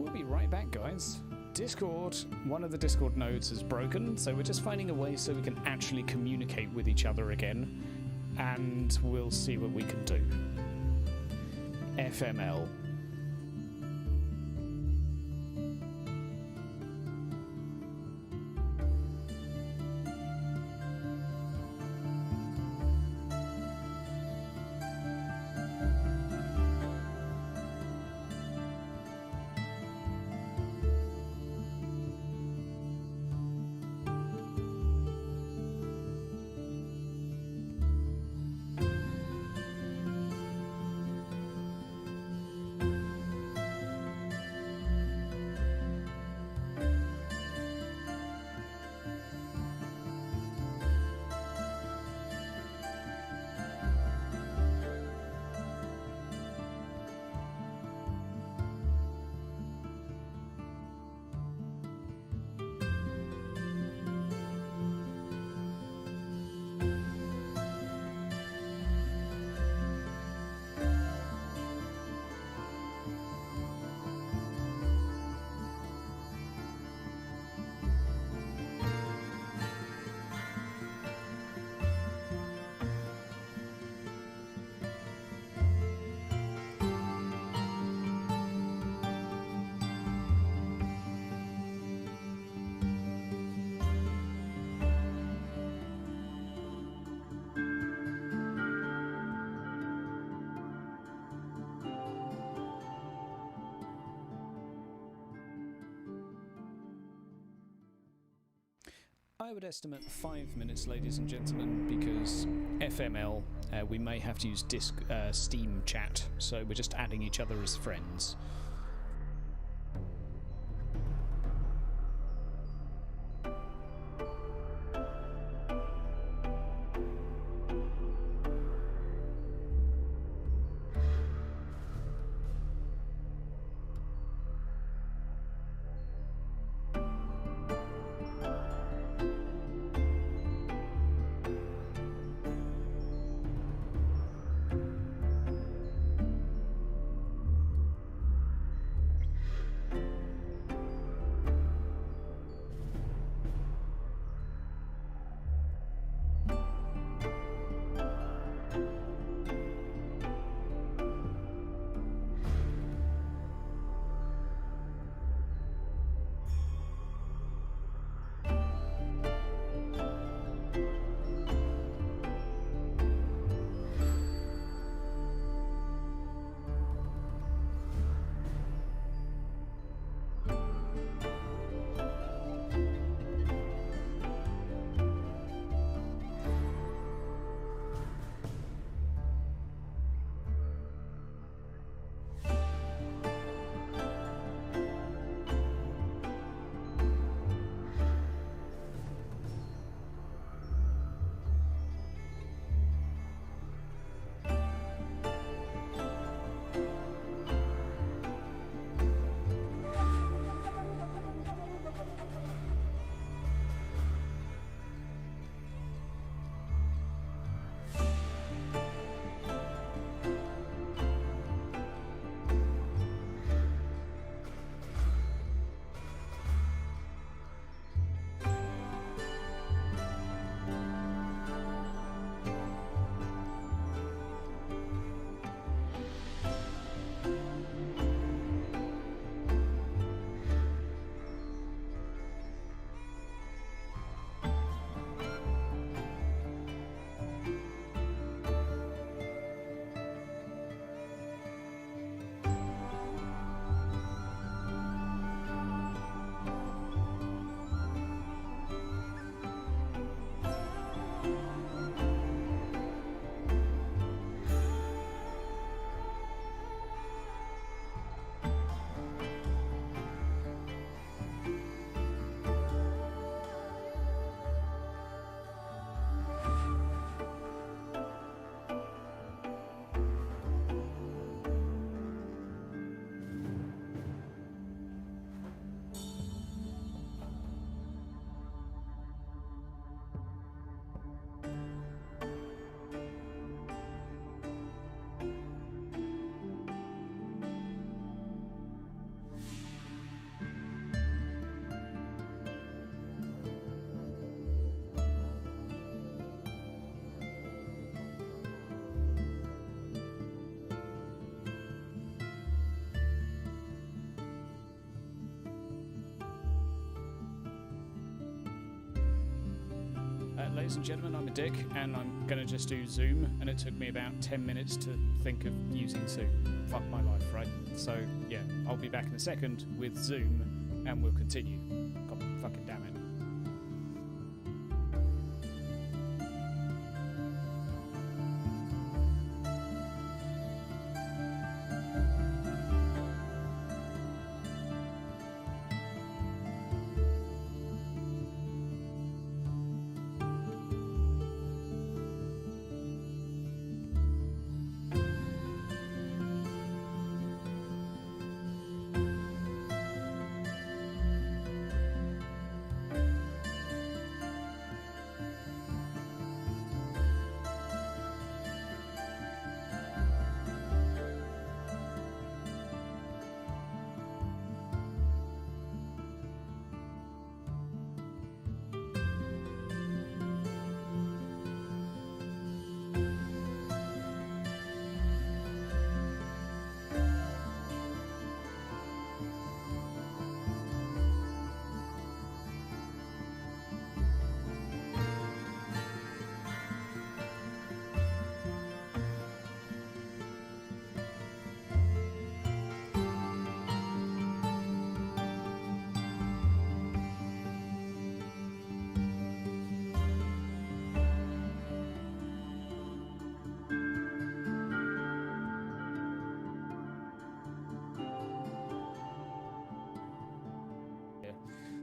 We'll be right back, guys. Discord, one of the Discord nodes has broken, so we're just finding a way so we can actually communicate with each other again, and we'll see what we can do. FML. I would estimate 5 minutes, ladies and gentlemen, because FML, we may have to use Steam chat, so we're just adding each other as friends. ladies and gentlemen, I'm a dick, and I'm going to just do Zoom, and it took me about 10 minutes to think of using Zoom. Fuck my life, right? So, yeah, I'll be back in a second with Zoom, and we'll continue. God fucking damn it.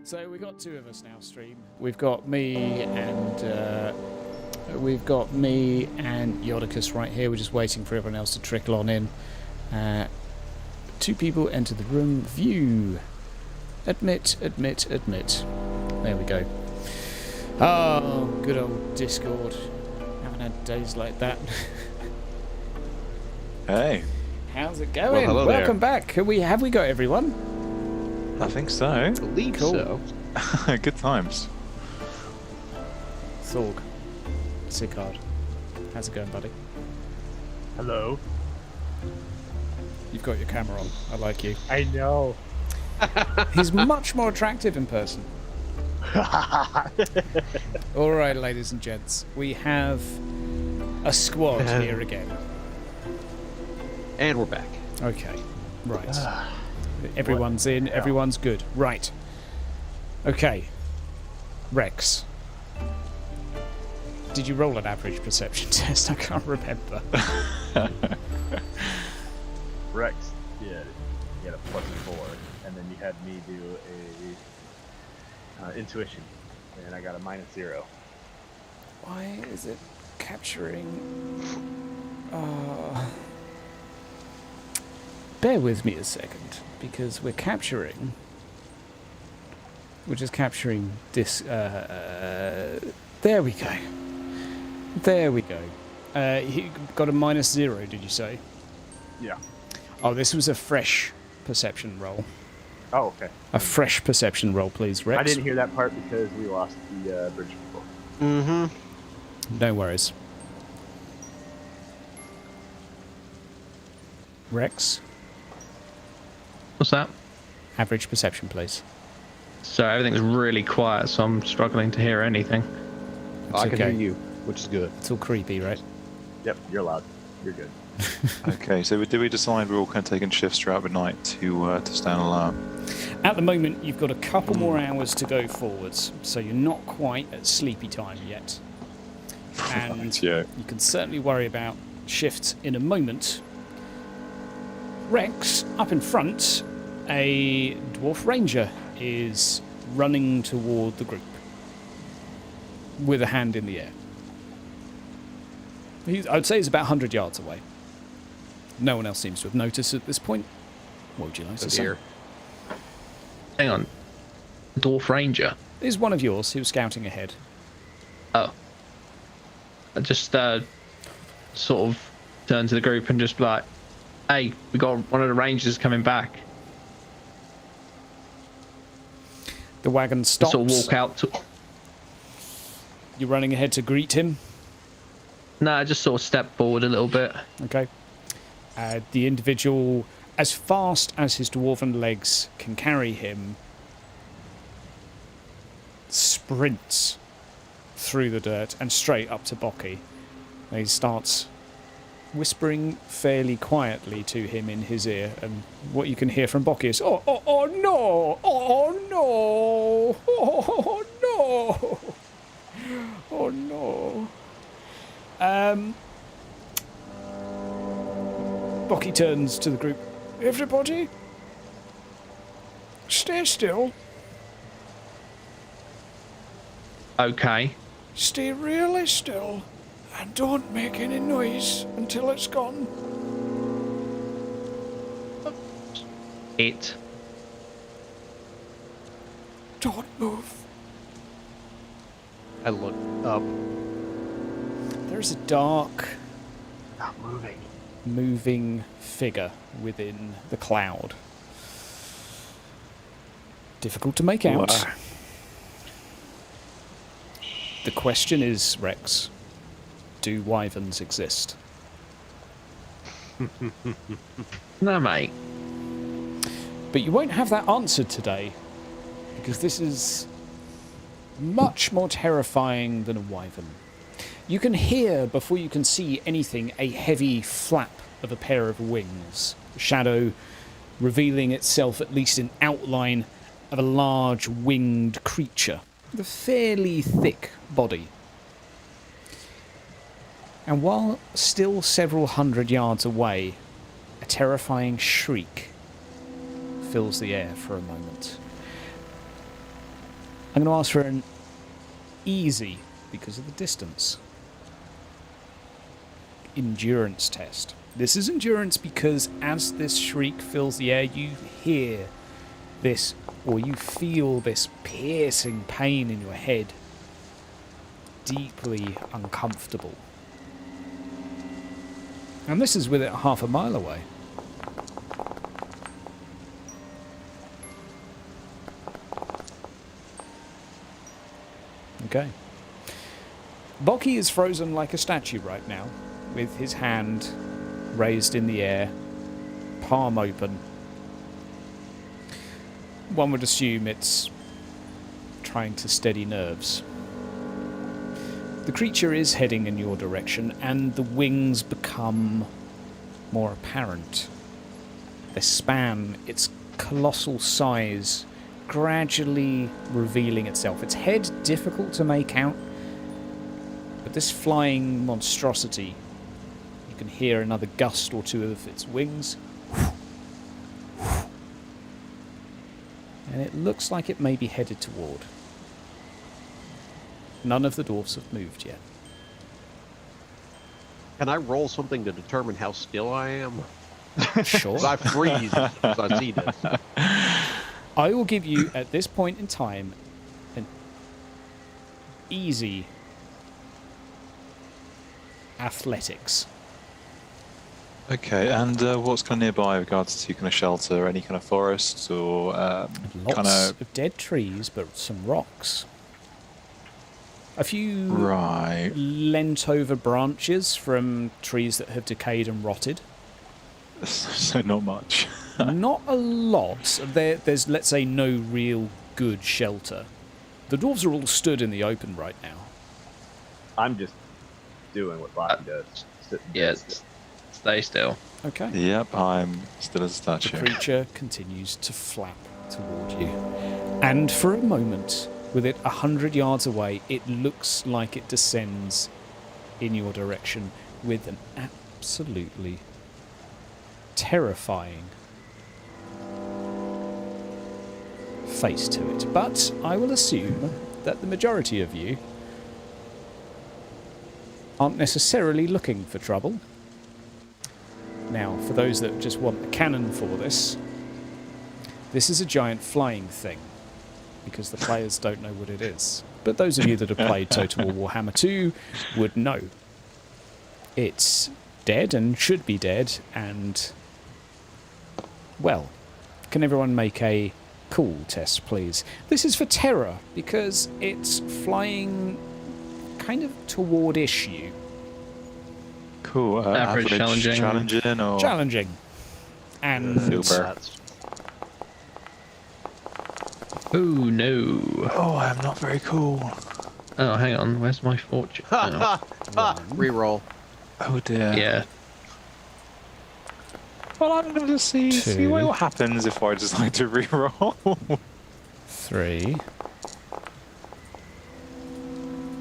So we've got two of us now stream. We've got me and Yodicus right here. We're just waiting for everyone else to trickle on in. Two people enter the room. View. Admit. There we go. Oh, good old Discord. Haven't had days like that. Hey. How's it going? Well, hello Welcome there. back. Have we got everyone? I think so. I believe so. Good times. Thorg. Sigurd. How's it going, buddy? Hello. You've got your camera on. I like you. I know. He's much more attractive in person. All right, ladies and gents. We have a squad here again. And we're back. Okay. Right. Everyone's in. Yeah. Everyone's good. Right. Okay. Rex. Did you roll an average perception test? I can't remember. Rex did. He had a +4, and then you had me do a intuition, and I got a -0. Why is it capturing? Bear with me a second, because we're just capturing this. There we go. There we go. He got a -0. Did you say? Yeah. Oh, this was a fresh perception roll. Oh, okay. A fresh perception roll, please, Rex. I didn't hear that part because we lost the bridge before. Mm-hmm. No worries. Rex? What's that? Average perception, please. So everything's really quiet, so I'm struggling to hear anything. I can okay. hear you, which is good. It's all creepy, right? Yep, you're loud. You're good. Okay, so did we decide we're all kind of taking shifts throughout the night to stay on alarm? At the moment, you've got a couple more hours to go forwards, so you're not quite at sleepy time yet. And Yeah. you can certainly worry about shifts in a moment. Rex, up in front, a dwarf ranger is running toward the group with a hand in the air. I would say he's about 100 yards away. No one else seems to have noticed at this point. What would you like to say? Hang on. Dwarf Ranger? Is one of yours who was scouting ahead. Oh. I just sort of turn to the group and just be like, hey, we got one of the rangers coming back. The wagon stops. Sort of walk out to... You're running ahead to greet him? No, I just sort of step forward a little bit. Okay. The individual, as fast as his dwarven legs can carry him, sprints through the dirt and straight up to Bocky. And he starts whispering fairly quietly to him in his ear, and what you can hear from Bocky is, oh no, oh no, oh no, oh no. Bocky turns to the group. Everybody, stay still. Okay. Stay really still. And don't make any noise until it's gone. It. Don't move. I look up. There's a dark, Not moving. moving figure within the cloud. Difficult to make out. Wow. The question is, Rex, do wyverns exist? No, mate. But you won't have that answered today, because this is much more terrifying than a wyvern. You can hear, before you can see anything, a heavy flap of a pair of wings, a shadow revealing itself, at least in outline, of a large winged creature with a fairly thick body. And while still several hundred yards away, a terrifying shriek fills the air for a moment. I'm going to ask for an easy, because of the distance, endurance test. This is endurance because as this shriek fills the air, you hear this, or you feel this piercing pain in your head. Deeply uncomfortable. And this is with it half a mile away. Okay. Bocky is frozen like a statue right now, with his hand raised in the air, palm open. One would assume it's trying to steady nerves. The creature is heading in your direction, and the wings become more apparent. They span its colossal size, gradually revealing itself. Its head difficult to make out, but this flying monstrosity, you can hear another gust or two of its wings. And it looks like it may be headed toward. None of the dwarfs have moved yet. Can I roll something to determine how still I am? Sure. 'Cause I freeze as I see this. I will give you, at this point in time, an easy athletics. Okay, and what's kind of nearby with regards to kind of shelter, any kind of forests or Lots kind of dead trees, but some rocks. A few right? leant over branches from trees that have decayed and rotted. So not much. Not a lot. There's, let's say, no real good shelter. The dwarves are all stood in the open right now. I'm just doing what Bobby does. Sitting Yeah, still. stay still. Okay. Yep, I'm still as a The statue. creature continues to flap toward you. And for a moment, with it 100 yards away, it looks like it descends in your direction with an absolutely terrifying face to it. But I will assume that the majority of you aren't necessarily looking for trouble. Now, for those that just want the cannon for this, this is a giant flying thing, because the players don't know what it is. But those of you that have played Total War Warhammer 2 would know. It's dead and should be dead, and, well, can everyone make a cool test, please? This is for terror, because it's flying kind of toward-ish you. Cool. Average, challenging. Challenging or Challenging. And Super. Oh no. Oh, I'm not very cool. Oh, hang on. Where's my fortune? Oh, Reroll. Oh dear. yeah. Well, I'm going to see what happens if I decide to reroll. 3,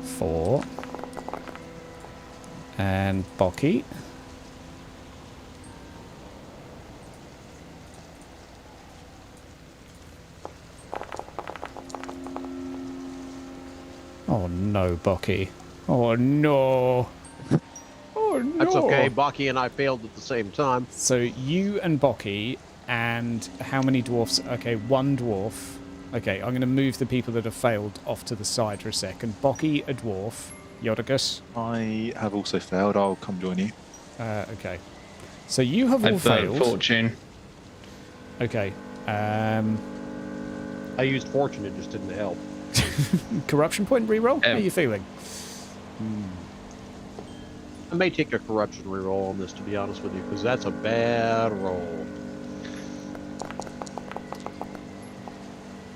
4, and Bocky. Oh no, Bocky. Oh no. Oh no. That's okay. Baki and I failed at the same time. So you and Bocky, and how many dwarfs? Okay, 1 dwarf. Okay, I'm going to move the people that have failed off to the side for a second. Bocky, a dwarf. Yodicus. I have also failed. I'll come join you. Okay. So you have all I've failed. fortune. Okay. I used fortune, it just didn't help. Corruption point reroll? How are you feeling? I may take a corruption reroll on this, to be honest with you, because that's a bad roll.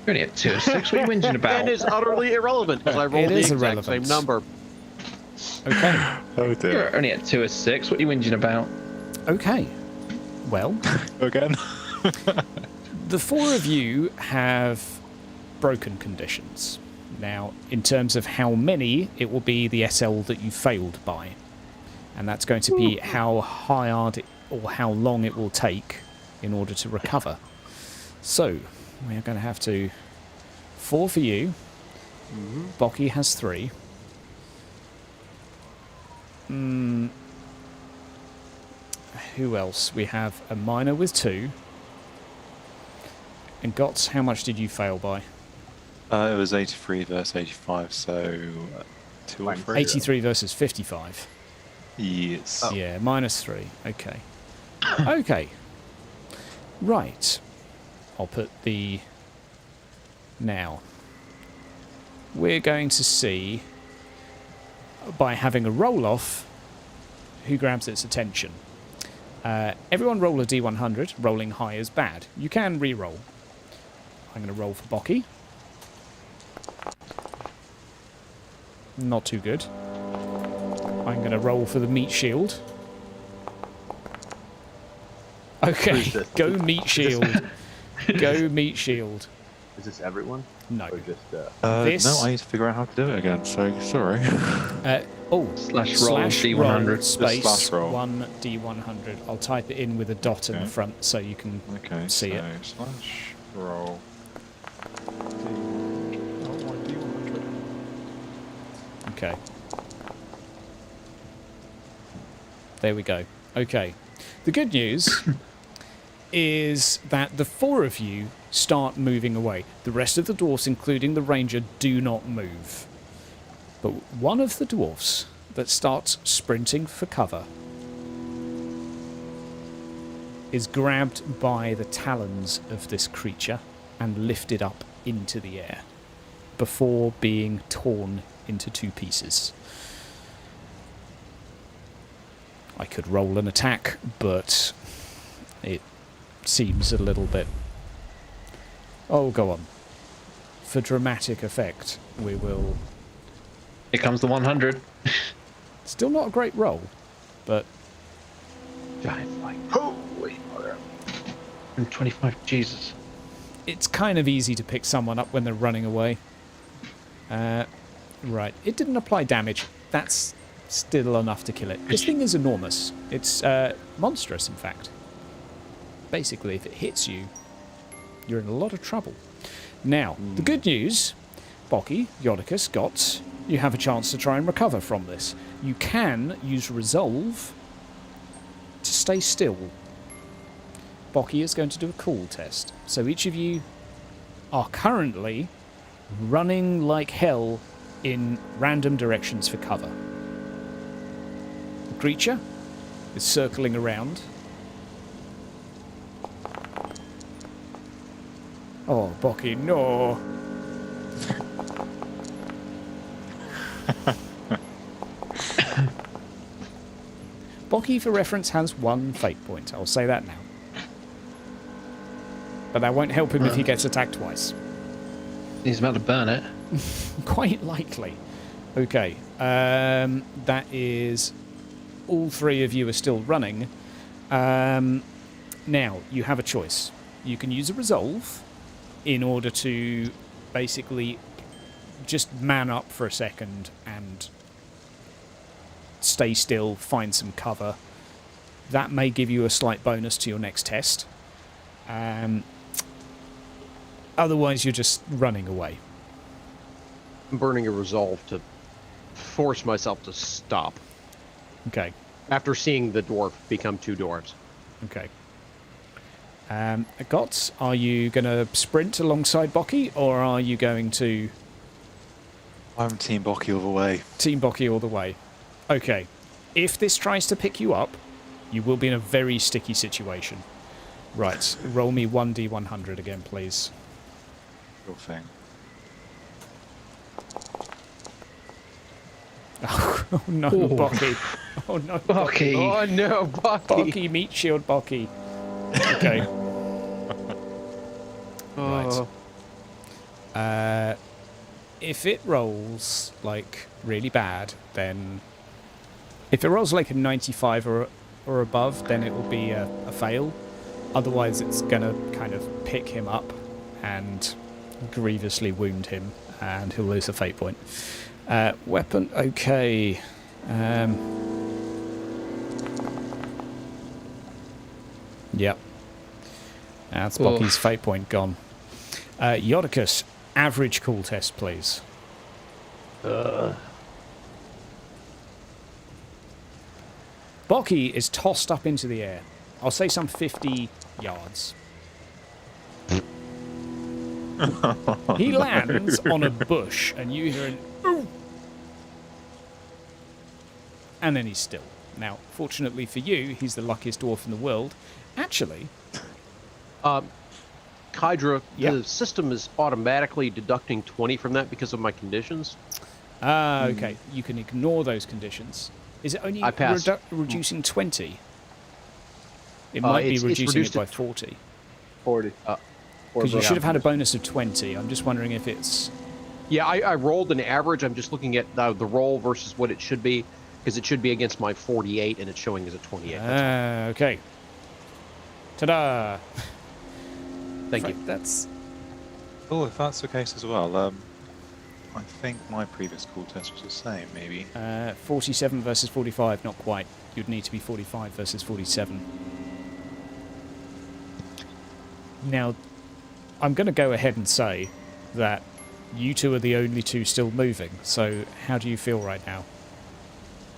You're only at 2 or 6. What are you whinging about? And it's utterly irrelevant, because I rolled It the is exact same irrelevant. number. Okay. Oh dear. You're only at 2 or 6. What are you whinging about? Okay. Well, Again? the 4 of you have broken conditions. Now, in terms of how many, it will be the SL that you failed by. And that's going to be how hard or how long it will take in order to recover. So, we are going to have to... 4 for you. Bocky has 3. Who else? We have a miner with 2. And Gots, how much did you fail by? It was 83 versus 85, so 2 or 3. 83 versus 55. Yes. Yeah, -3. Okay. Okay. Right. I'll put the... Now. We're going to see, by having a roll-off, who grabs its attention. Everyone roll a D100. Rolling high is bad. You can re-roll. I'm going to roll for Bocky. Not too good. I'm going to roll for the meat shield. Okay, go meat shield. Go meat shield. Is this everyone? No. Or just This- No, I need to figure out how to do it again, so sorry. Slash roll D100. Space Slash roll. 1 D100. I'll type it in with a dot in the Okay. front so you can Okay, see so it. slash roll. Okay. There we go. Okay. The good news is that the 4 of you start moving away. The rest of the dwarfs, including the ranger, do not move. But one of the dwarfs that starts sprinting for cover is grabbed by the talons of this creature and lifted up into the air before being torn into 2 pieces. I could roll an attack, but it seems a little bit... Oh, go on. For dramatic effect, we will... Here comes the 100. Still not a great roll, but... Giant fight. Holy mother. 125, Jesus. It's kind of easy to pick someone up when they're running away. Right, it didn't apply damage. That's still enough to kill it. This thing is enormous. It's monstrous, in fact. Basically, if it hits you, you're in a lot of trouble. Now, the good news, Bocky, Yodicus, Gots, you have a chance to try and recover from this. You can use Resolve to stay still. Bocky is going to do a cool test. So each of you are currently running like hell in random directions for cover. The creature is circling around. Oh, Bocky, no. Bocky, for reference, has 1 fate point. I'll say that now. But that won't help him if he gets attacked twice. He's about to burn it. Quite likely. Okay. That is... All three of you are still running. Now, you have a choice. You can use a resolve in order to basically just man up for a second and stay still, find some cover. That may give you a slight bonus to your next test. Otherwise, you're just running away. I'm burning a resolve to force myself to stop. Okay. After seeing the dwarf become two dwarves. Okay. Gots, are you going to sprint alongside Bocky, or are you going to... I'm Team Bocky all the way. Team Bocky all the way. Okay. If this tries to pick you up, you will be in a very sticky situation. Right. Roll me 1d100 again, please. Real thing. Oh no, Ooh. Bocky. Oh no, Bocky. Oh no, Bucky. Bocky, meat shield Bocky. Okay. Oh. Right. If it rolls, like, really bad, then... If it rolls like a 95 or above, then it will be a fail. Otherwise, it's going to kind of pick him up and grievously wound him, and he'll lose a fate point. Weapon, okay. Yep. That's Bocky's fate point gone. Yodicus, average cool test, please. Bocky is tossed up into the air. I'll say some 50 yards. He lands on a bush, and you hear an ooh, and then he's still. Now, fortunately for you, he's the luckiest dwarf in the world. Actually, Hydra, Yep. the system is automatically deducting 20 from that because of my conditions. okay, you can ignore those conditions. Is it only I pass. reducing 20? It might be it's reducing it reduced by to 40. 40. Because you should have had a bonus of 20. I'm just wondering if it's... Yeah, I rolled an average. I'm just looking at the roll versus what it should be, because it should be against my 48, and it's showing as a 28. Okay. Ta-da! Thank you. That's... Oh, if that's the case as well, I think my previous cool test was the same, maybe. 47 versus 45, not quite. You'd need to be 45 versus 47. Now, I'm going to go ahead and say that you two are the only two still moving, so how do you feel right now?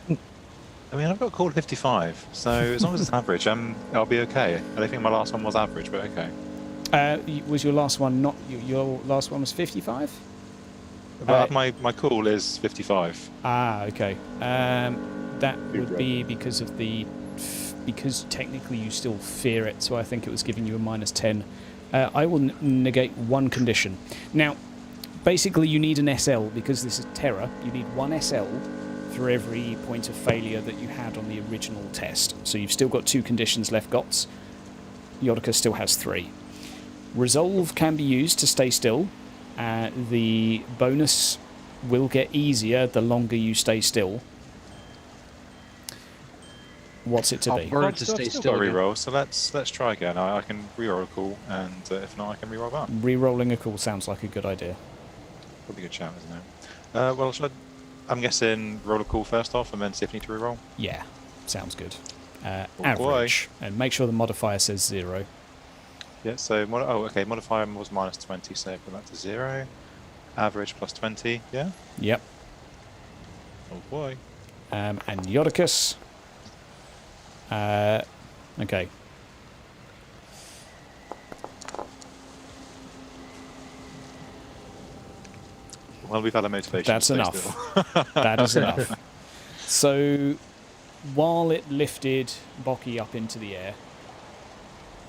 I mean, I've got called 55, so as long as it's average, I'll be okay. I don't think my last one was average, but okay. Was your last one not... Your last one was 55? But my call is 55. Ah, okay. That would be because of the... Because technically you still fear it, so I think it was giving you a minus 10. I will negate one condition. Now, basically you need an SL, because this is Terror. You need one SL for every point of failure that you had on the original test. So you've still got 2 conditions left, Gots. Yodicus still has 3. Resolve can be used to stay still. The bonus will get easier the longer you stay still. What's it to be? Burn it to stay Still still. got a again. reroll, so let's try again. I can reroll a call, and if not, I can reroll that. Re-rolling a call sounds like a good idea. Probably a good shout, isn't it? Well, I'm guessing roll a call first off, and then see if you need to reroll. Yeah, sounds good. boy. Average. And make sure the modifier says 0. Yeah, so, okay, modifier was minus 20, so put that to 0. Average plus 20, yeah? Yep. Oh boy. And Yodicus. Okay. Well, we've had a motivation. That's to stay enough. still. That is enough. So, while it lifted Bocky up into the air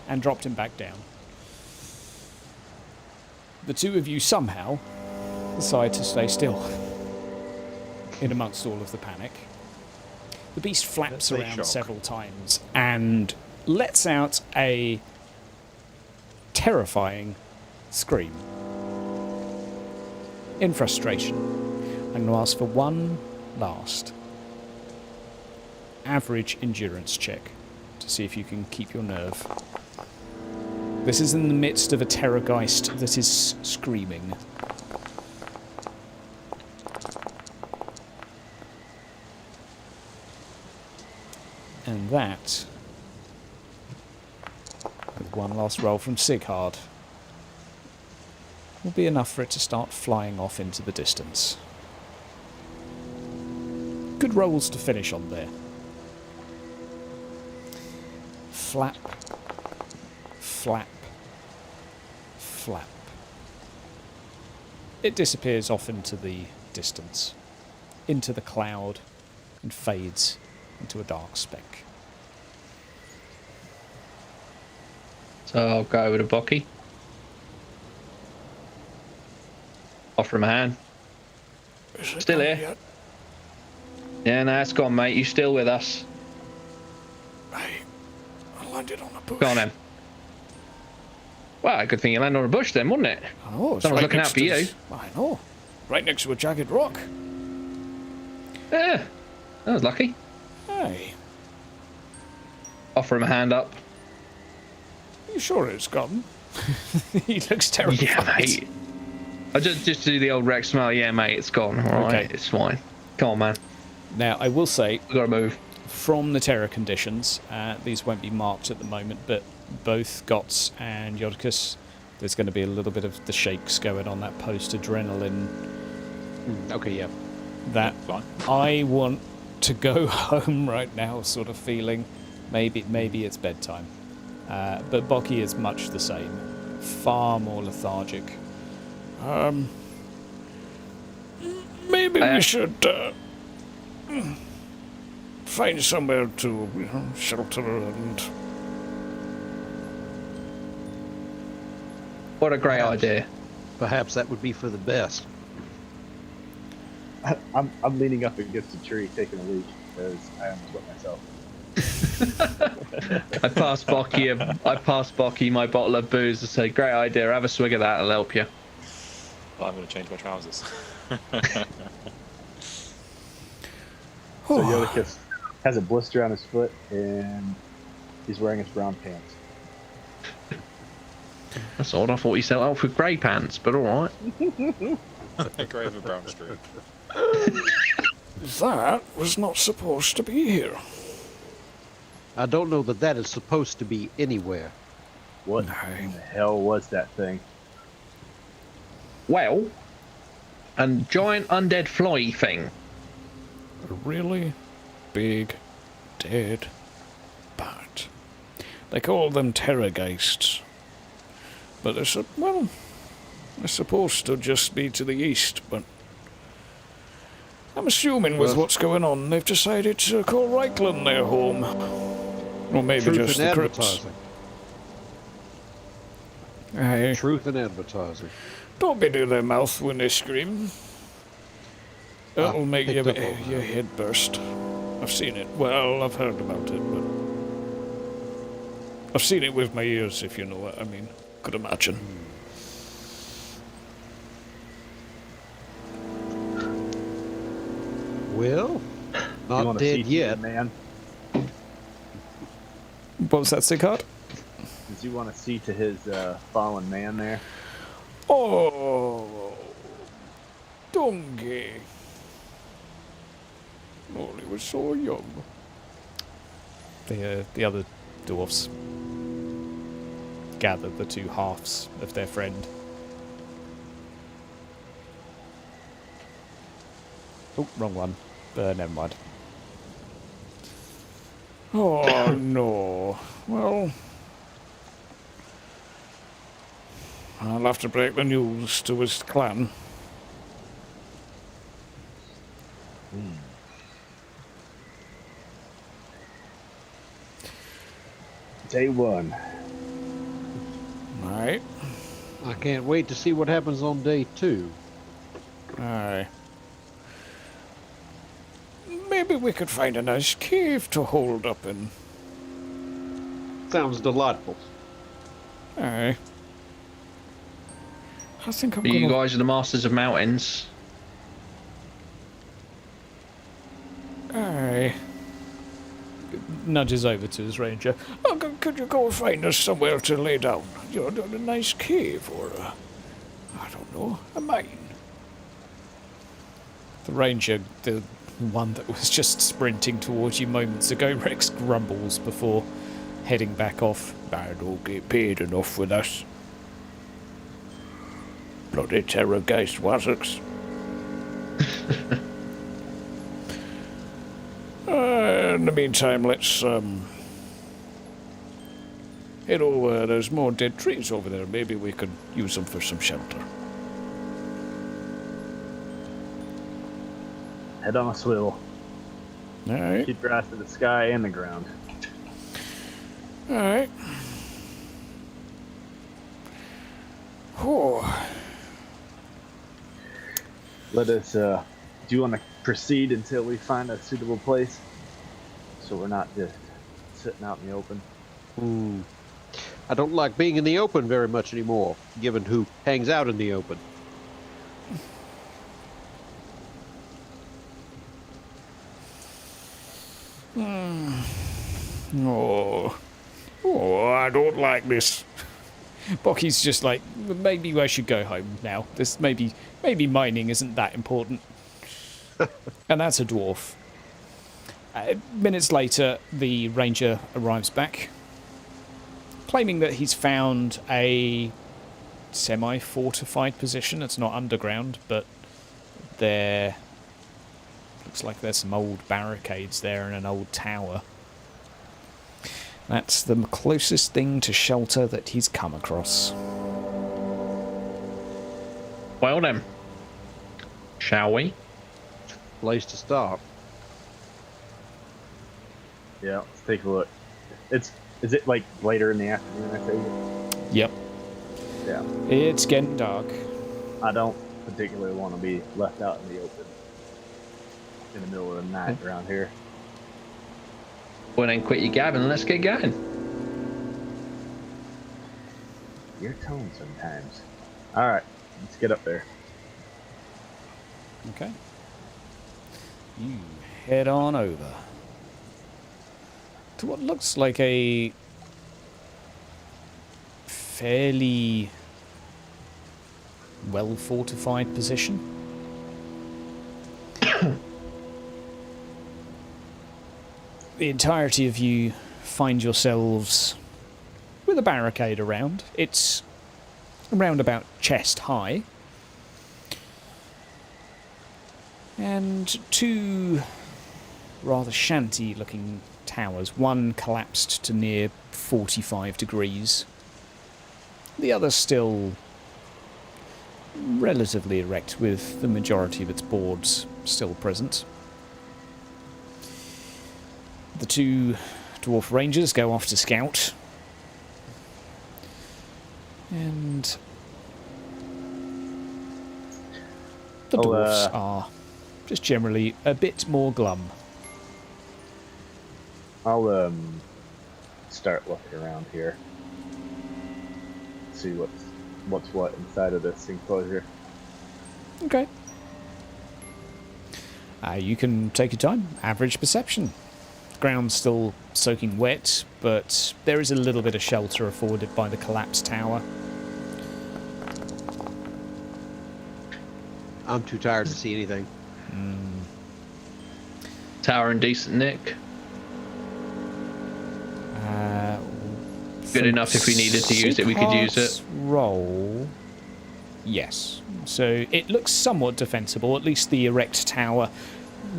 and dropped him back down, the two of you somehow decide to stay still in amongst all of the panic. The beast flaps Let's say around shock. several times and lets out a terrifying scream in frustration. I'm going to ask for one last average endurance check to see if you can keep your nerve. This is in the midst of a terrorgeist that is screaming. And that, with one last roll from Sighard, will be enough for it to start flying off into the distance. Good rolls to finish on there. Flap, flap, flap. It disappears off into the distance, into the cloud, and fades into a dark speck. So I'll go over to Bocky. Offer him a hand. Still here? Yet? Yeah, no, it's gone, mate. You still with us? Hey, I landed on a bush. Go on, then. Well, good thing you landed on a bush then, wasn't it? I know. Someone's looking out for you. I know. Right next to a jagged rock. Yeah, that was lucky. Hey. Offer him a hand up. You sure it's gone? He looks terrified. Yeah, mate. I just do the old Rex smile. Yeah, mate, it's gone. All right, Okay. it's fine. Come on, man. Now, I will say, We gotta move. from the terror conditions, these won't be marked at the moment, but both Gots and Yodicus, there's going to be a little bit of the shakes going on, that post-adrenaline. Okay, yeah. That I want to go home right now sort of feeling. Maybe it's bedtime. But Bocky is much the same. Far more lethargic. Maybe we should find somewhere to shelter and... What a great idea. Perhaps that would be for the best. I'm leaning up against a tree taking a leak because I almost wet myself. I passed Bocky my bottle of booze and said, great idea, have a swig of that, it'll help you. Well, I'm going to change my trousers. So Yodicus has a blister on his foot and he's wearing his brown pants. That's odd, I thought he set out for grey pants, but alright. A grey with a brown streak. That was not supposed to be here. I don't know that that is supposed to be anywhere. What in the hell was that thing? Well, a giant undead fly thing. A really big, dead bat. They call them terrorgeists. But they're supposed to just be to the east, but I'm assuming with what's going on, they've decided to call Reichland their home. Or maybe Truth just in the crypts. advertising. Aye. Truth in advertising. Don't be near their mouth when they scream. That'll make your picked up on that. head burst. I've seen it. Well, I've heard about it, but I've seen it with my ears, if you know what I mean. Could imagine. Well, You not wanna see dead to yet. the man? What was that, Sighard? Does he want to see to his fallen man there? Oh, donkey. Oh, he was so young. The other dwarfs gather the two halves of their friend. Oh, wrong one. Never mind. Oh, no. Well, I'll have to break the news to his clan. Day one. Aye. I can't wait to see what happens on day 2. Aye. Maybe we could find a nice cave to hold up in. Sounds delightful. Aye. I think I'm You gonna... guys are the masters of mountains. Aye. Nudges over to his ranger. Oh, could you go find us somewhere to lay down? You know, a nice cave or I don't know, a mine. The ranger, the one that was just sprinting towards you moments ago, Rex grumbles before heading back off. I don't get paid enough for this. Bloody terrorgeist Wassocks. In the meantime, let's head over. There's more dead trees over there. Maybe we could use them for some shelter. Head on a swivel. Alright. Keep your eyes to the sky and the ground. Alright. Oh. Let us, do you want to proceed until we find a suitable place? So we're not just sitting out in the open? I don't like being in the open very much anymore, given who hangs out in the open. Oh, I don't like this. Bocky's just like, maybe I should go home now. This maybe mining isn't that important. And that's a dwarf. Minutes later, the ranger arrives back, claiming that he's found a semi-fortified position. It's not underground, but there looks like there's some old barricades there and an old tower. That's the closest thing to shelter that he's come across. Well then, shall we? Place to start. Yeah, let's take a look. Is it like later in the afternoon, I think? Yep. Yeah. It's getting dark. I don't particularly want to be left out in the open in the middle of the night around here. Well then, quit your gabbing and let's get going. Your tone sometimes. Alright, let's get up there. Okay. You head on over to what looks like a fairly well-fortified position. The entirety of you find yourselves with a barricade around. It's around about chest high. And two rather shanty-looking towers. One collapsed to near 45 degrees. The other still relatively erect, with the majority of its boards still present. The two dwarf rangers go off to scout. And the dwarfs are just generally a bit more glum. I'll start looking around here. See what's what inside of this enclosure. Okay. You can take your time. Average perception. The ground's still soaking wet, but there is a little bit of shelter afforded by the collapsed tower. I'm too tired to see anything. Tower in decent nick. Good enough if we needed to use it, we could use it. Roll. Yes. So it looks somewhat defensible, at least the erect tower.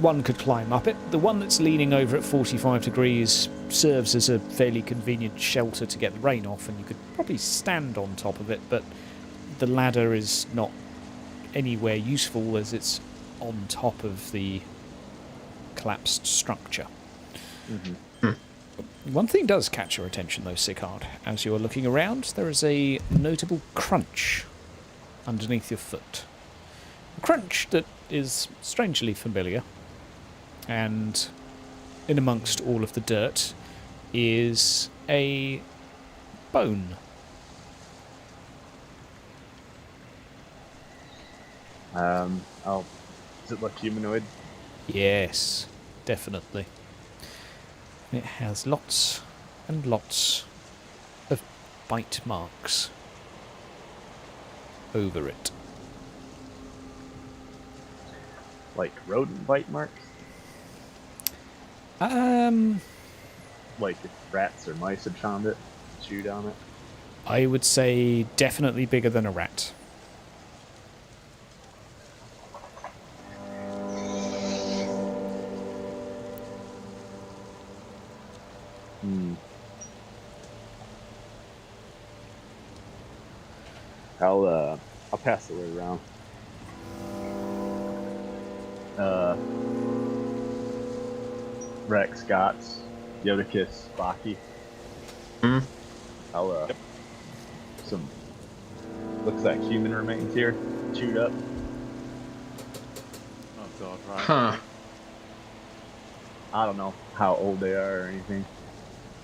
One could climb up it. The one that's leaning over at 45 degrees serves as a fairly convenient shelter to get the rain off, and you could probably stand on top of it, but the ladder is not anywhere useful as it's on top of the collapsed structure. Mm-hmm. One thing does catch your attention though, Achaidh. As you're looking around, there is a notable crunch underneath your foot. A crunch that is strangely familiar, and in amongst all of the dirt is a bone. Does it look humanoid? Yes, definitely. It has lots and lots of bite marks over it. Like rodent bite marks? Like if rats or mice had found it, chewed on it? I would say definitely bigger than a rat. I'll pass the word around. Rex, Scots, Yodicus, Baki. I'll some looks like human remains here, chewed up. Oh god, right. Huh. I don't know how old they are or anything,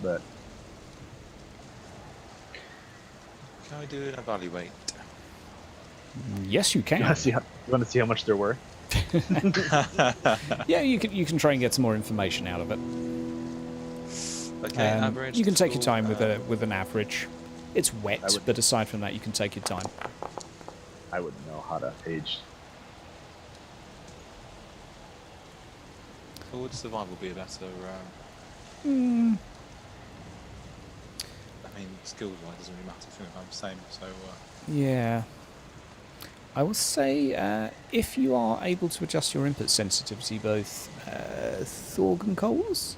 but Can I do an evaluate? Yes, you can. you want to see how much they're worth? Yeah, you can try and get some more information out of it. Okay, average. You can take your total, time with an average. It's wet, but aside from that, you can take your time. I wouldn't know how to age. Or would survival be a better? I mean, skills-wise, doesn't really matter. I think I'm the same. So. Yeah. I will say, if you are able to adjust your input sensitivity, both Thorg and Coles.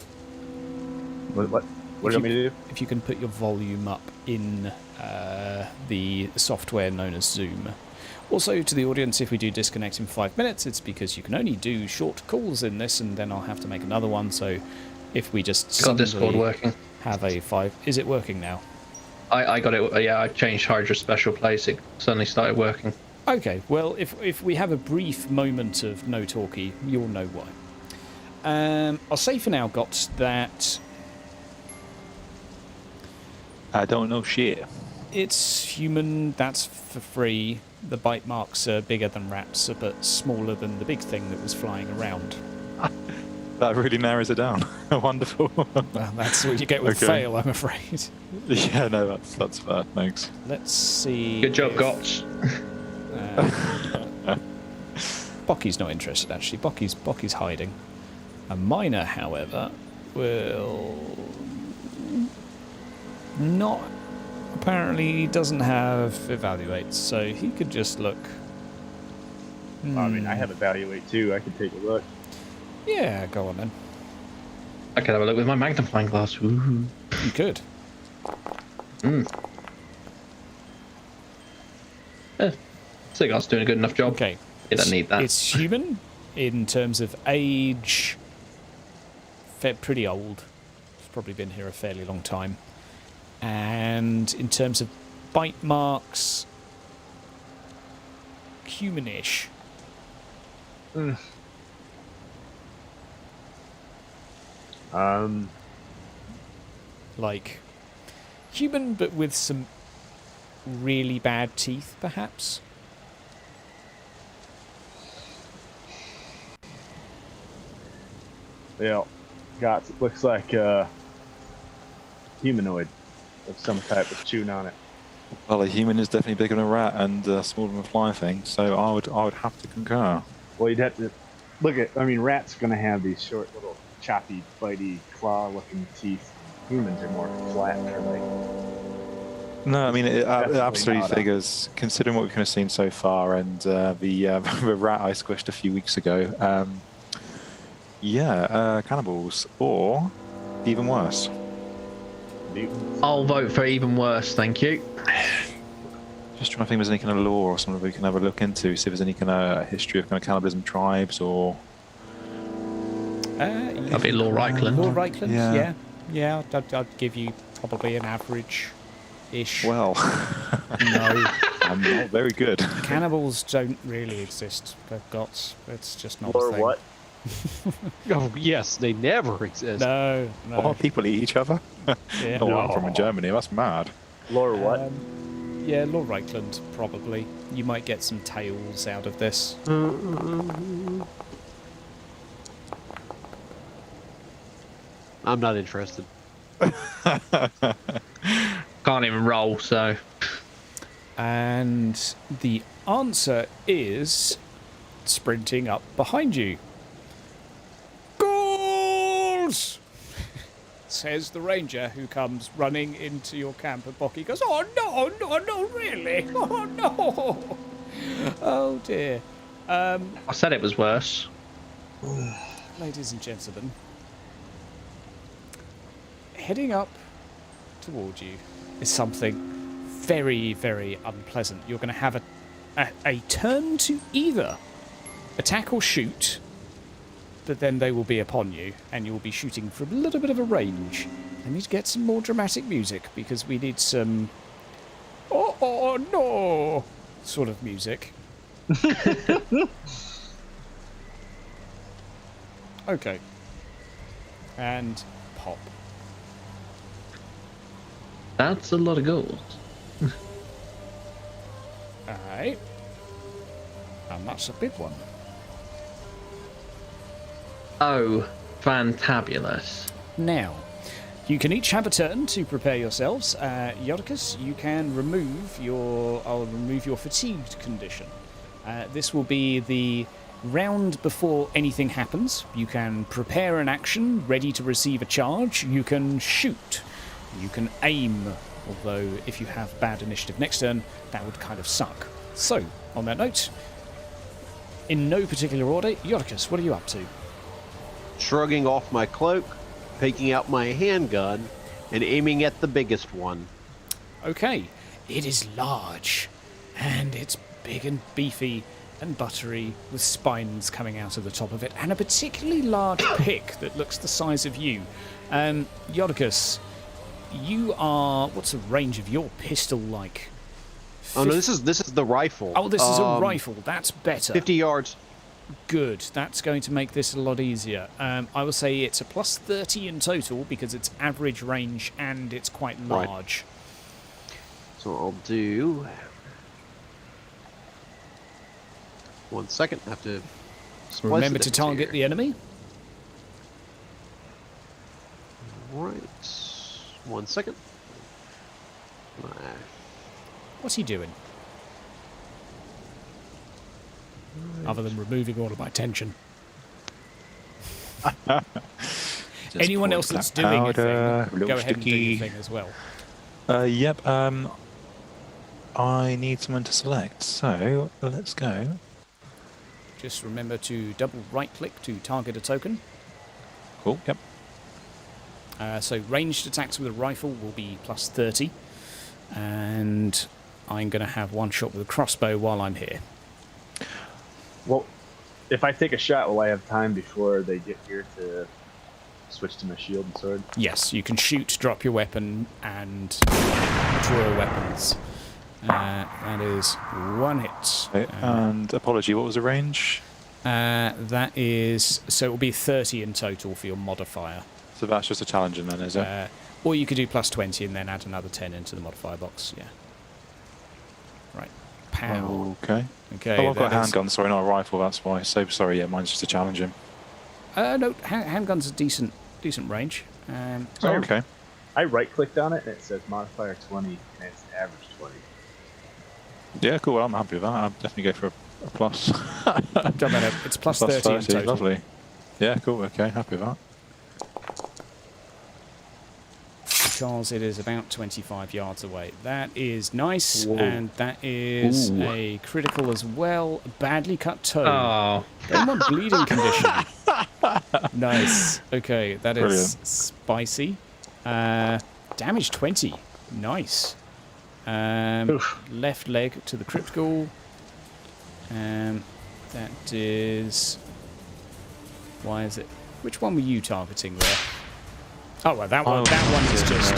What do you want me to do? If you can put your volume up in the software known as Zoom. Also, to the audience, if we do disconnect in 5 minutes, it's because you can only do short calls in this, and then I'll have to make another one. So, if we just Got Discord working. have a 5, is it working now? I got it. Yeah, I changed Hydra's special place. It suddenly started working. Okay, well, if we have a brief moment of no talkie, you'll know why. I'll say for now, Got, that I don't know shit. it's human, that's for free. The bite marks are bigger than rats, but smaller than the big thing that was flying around. That really narrows it down. Wonderful. Well, that's what you get with Okay. fail, I'm afraid. Yeah, no, that's fair. Thanks. Let's see. Good job, if, Gots. Bocky's not interested, actually. Bocky's hiding. A miner, however, will not. Apparently, doesn't have evaluates, so he could just look. I mean, I have evaluate too. I could take a look. Yeah, go on then. I could have a look with my magnifying glass. Woohoo. You could. So Gots doing a good enough job. Okay. You don't need that. It's human in terms of age. Pretty old. It's probably been here a fairly long time. And in terms of bite marks, humanish. Like human, but with some really bad teeth, perhaps. Yeah, looks like humanoid of some type with chewing on it. Well, a human is definitely bigger than a rat and smaller than a fly thing, so I would have to concur. Well, you'd have to look at. I mean, rats gonna have these short, little, choppy, bitey, claw-looking teeth. Humans are more flat. They're like. No, I mean it Definitely absolutely not figures. Considering what we've kind of seen so far, and the rat I squished a few weeks ago. Cannibals, or even worse. Mutants. I'll vote for even worse, thank you. Just trying to think if there's any kind of lore or something we can have a look into, see if there's any kind of history of kind of cannibalism tribes or. That'd be Lord Reichland. Lord Reichland, Yeah. yeah. I'd give you probably an average-ish. Well, No, I'm not very good. cannibals don't really exist. They've got. It's just not Or a thing. what? Oh, yes, they never exist. No. Oh, people eat each other? Yeah. Oh, I'm from Germany. That's mad. Lore what? Yeah, Lord Reichland, probably. You might get some tales out of this. I'm not interested. Can't even roll, so. And the answer is sprinting up behind you. Ghouls! Says the ranger who comes running into your camp at Bocky. Goes, oh no, really? Oh no! Oh dear. I said it was worse. Ladies and gentlemen, heading up towards you is something very, very unpleasant. You're going to have a turn to either attack or shoot, but then they will be upon you, and you'll be shooting from a little bit of a range. I need to get some more dramatic music, because we need some oh no sort of music. Okay. And pop. That's a lot of gold. Alright. And that's a big one. Oh, fantabulous. Now, you can each have a turn to prepare yourselves. Yodicus, you can remove your... I'll remove your fatigued condition. This will be the round before anything happens. You can prepare an action, ready to receive a charge. You can shoot. You can aim, although if you have bad initiative next turn, that would kind of suck. So, on that note, in no particular order, Yodicus, what are you up to? Shrugging off my cloak, taking out my handgun, and aiming at the biggest one. Okay, it is large, and it's big and beefy and buttery, with spines coming out of the top of it, and a particularly large pick that looks the size of you. Yodicus, you are... What's the range of your pistol like? Oh no, this is the rifle. Oh, this is a rifle. That's better. 50 yards. Good. That's going to make this a lot easier. I will say it's a plus 30 in total because it's average range and it's quite large. Right. So I'll do... 1 second. I have to... Remember to target the enemy. Right. 1 second. What's he doing? Other than removing all of my tension. Anyone else that's doing a thing, go ahead and do your thing as well. Yep. I need someone to select, so let's go. Just remember to double right-click to target a token. Cool. Yep. So ranged attacks with a rifle will be plus 30, and I'm going to have one shot with a crossbow while I'm here. Well, if I take a shot, will I have time before they get here to switch to my shield and sword? Yes, you can shoot, drop your weapon, and draw weapons. That is one hit. And apology, what was the range? That is... So it will be 30 in total for your modifier. So that's just a challenging then, is it? Or you could do plus 20 and then add another 10 into the modifier box, yeah. Right. Pow. Okay. Okay. Oh, I've got a handgun, sorry, not a rifle, that's why. So sorry, yeah, mine's just a challenging. No, handgun's a decent range. Okay. I right-clicked on it, and it says modifier 20, and it's average 20. Yeah, cool, well, I'm happy with that. I'll definitely go for a plus. Don't matter, it's plus 30 in total. Lovely. Yeah, cool, okay, happy with that. Because it is about 25 yards away. That is nice, and that is a critical as well. Badly cut toe. Oh. Don't want bleeding condition. Nice. Okay, that is Brilliant. spicy. Damage 20. Nice. Left leg to the crypt ghoul. That is... Why is it... Which one were you targeting there? Oh, well, that one is just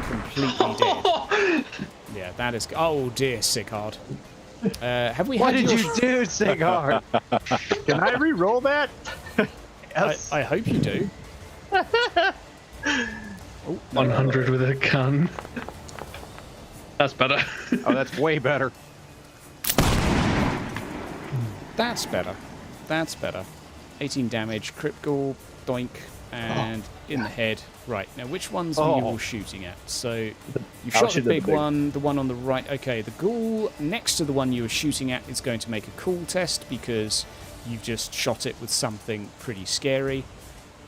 completely dead. Yeah, that is... Oh, dear, Sighard. Have we What had did you do, Sighard? Can I re-roll that? Yes. I hope you do. 100 with a gun. That's better. Oh, that's way better. That's better. That's better. 18 damage. Crypt ghoul. Doink. and in the head. Right, now which ones were you all shooting at? So you've I'll shot the shoot at the big big one, the one on the right. Okay, the ghoul next to the one you were shooting at is going to make a cool test because you've just shot it with something pretty scary.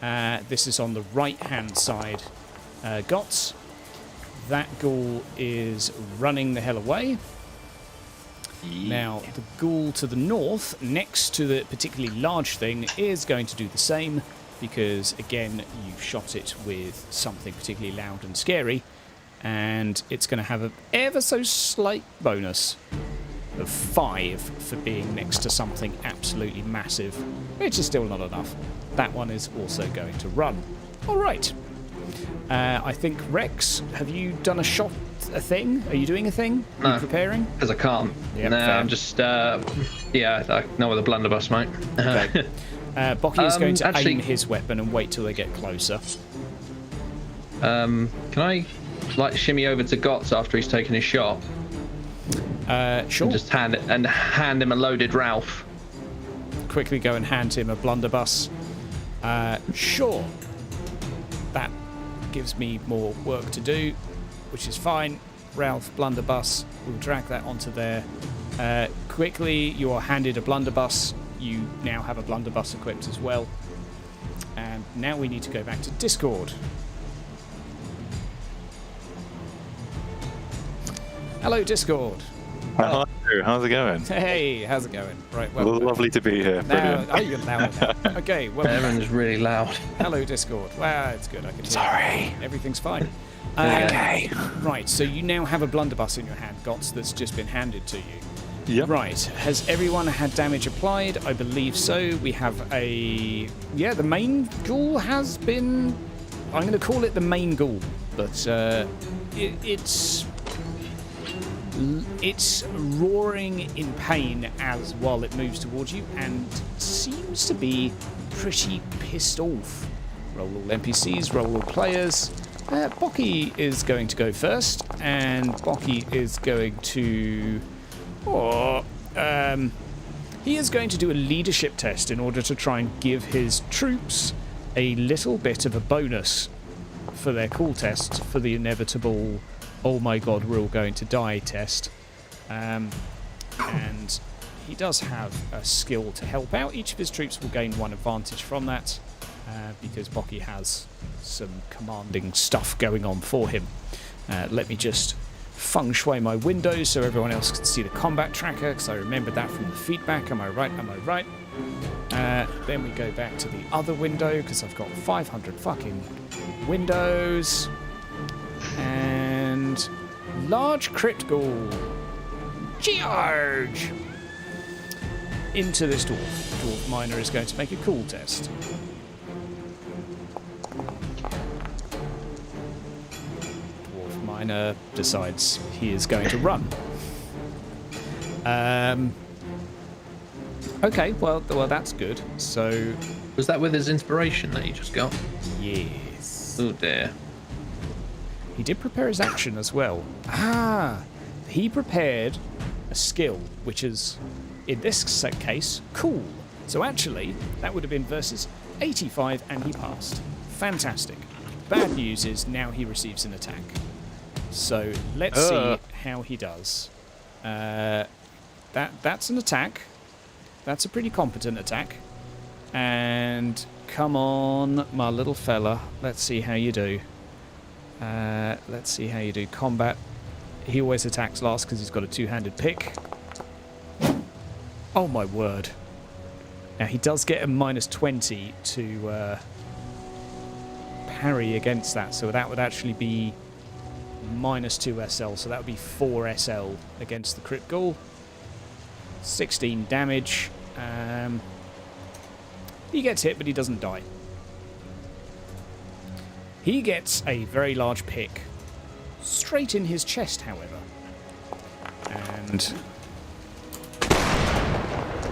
This is on the right-hand side. Gots. That ghoul is running the hell away. Now, the ghoul to the north, next to the particularly large thing, is going to do the same because, again, you've shot it with something particularly loud and scary, and it's going to have an ever so slight bonus of 5 for being next to something absolutely massive, which is still not enough. That one is also going to run. All right. I think, Rex, have you done a thing? Are you doing a thing? Are you preparing? Because I can't. Yep, no, fair. I'm just, yeah, I know with a blunderbuss, mate. Okay. Bocky is going to actually- aim his weapon and wait till they get closer. Can I, like, shimmy over to Gots after he's taken his shot? Sure. Just hand him a loaded Ralph. Quickly go and hand him a blunderbuss. Sure. That gives me more work to do, which is fine. Ralph, blunderbuss. We'll drag that onto there. Quickly, you are handed a blunderbuss. You now have a blunderbuss equipped as well. And now we need to go back to Discord. Hello, Discord. Hello, how's it going? Hey, how's it going? Right, well, Lovely to be here. now, Brilliant. oh, you're louder now. Okay, well, Everyone's really loud. hello, Discord. Well, it's good. I can hear Sorry. you. Everything's fine. Okay. Right, so you now have a blunderbuss in your hand, Gots, that's just been handed to you. Yep. Right, has everyone had damage applied? I believe so. We have a... Yeah, the main ghoul has been... I'm going to call it the main ghoul, but it's roaring in pain as while it moves towards you and seems to be pretty pissed off. Roll all NPCs, roll all players. Bocky is going to go first, and Bocky is going to... he is going to do a leadership test in order to try and give his troops a little bit of a bonus for their cool test for the inevitable oh my god, we're all going to die test. And he does have a skill to help out. Each of his troops will gain 1 advantage from that because Bocky has some commanding stuff going on for him. Let me just feng shui my windows so everyone else can see the combat tracker, because I remembered that from the feedback. Am I right? Am I right? Then we go back to the other window because I've got 500 fucking windows. And large crit ghoul. Charge! Into this dwarf. Dwarf miner is going to make a cool test. Dwarf miner decides he is going to run. Okay, well that's good. So, Was that with his inspiration that he just got? yes. Oh dear. He did prepare his action as well. Ah, he prepared a skill, which is, in this case, cool. So actually, that would have been versus 85, and he passed. Fantastic. Bad news is now he receives an attack. So let's see how he does. That's an attack. That's a pretty competent attack. And come on, my little fella. Let's see how you do. Let's see how you do. Combat. He always attacks last because he's got a two-handed pick. Oh my word. Now he does get a -20 to parry against that, so that would actually be -2 SL, so that would be 4 SL against the crit ghoul. 16 damage. He gets hit, but he doesn't die. He gets a very large pick. Straight in his chest, however. And...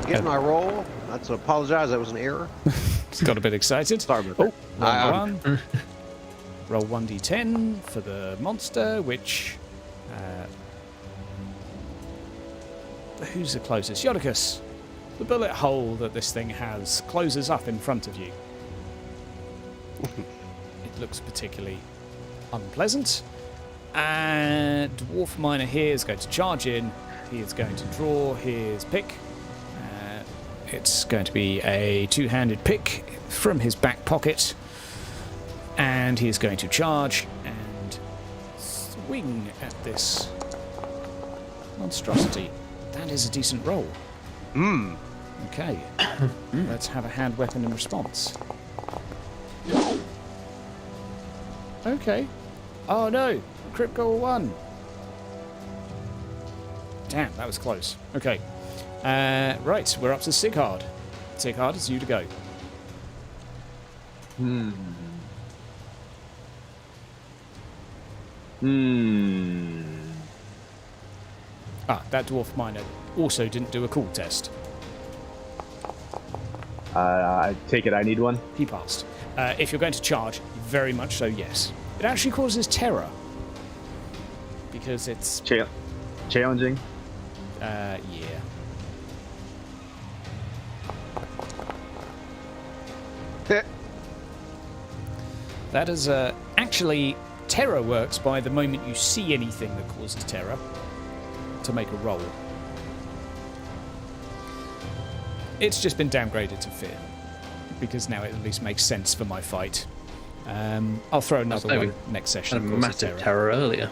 Get my roll. That's to apologize. That was an error. He's got a bit excited. Sorry about that. Roll 1. Roll 1d10 for the monster, which... who's the closest? Yodicus. The bullet hole that this thing has closes up in front of you. it looks particularly unpleasant. And Dwarf Miner here is going to charge in. He is going to draw his pick. It's going to be a two-handed pick from his back pocket. And he is going to charge and swing at this monstrosity. That is a decent roll. Okay. Let's have a hand weapon in response. Okay. Oh no! Crit goal 1. Damn, that was close. Okay. Right, we're up to Achaidh. Achaidh, it's you to go. Ah, that Dwarf Miner also didn't do a cool test. I take it I need one. He passed. If you're going to charge, very much so, yes. It actually causes terror. Because it's... Challenging. Yeah. That is, actually, terror works by the moment you see anything that causes terror to make a roll. It's just been downgraded to fear, because now it at least makes sense for my fight. I'll throw another one next session. Had a massive terror earlier.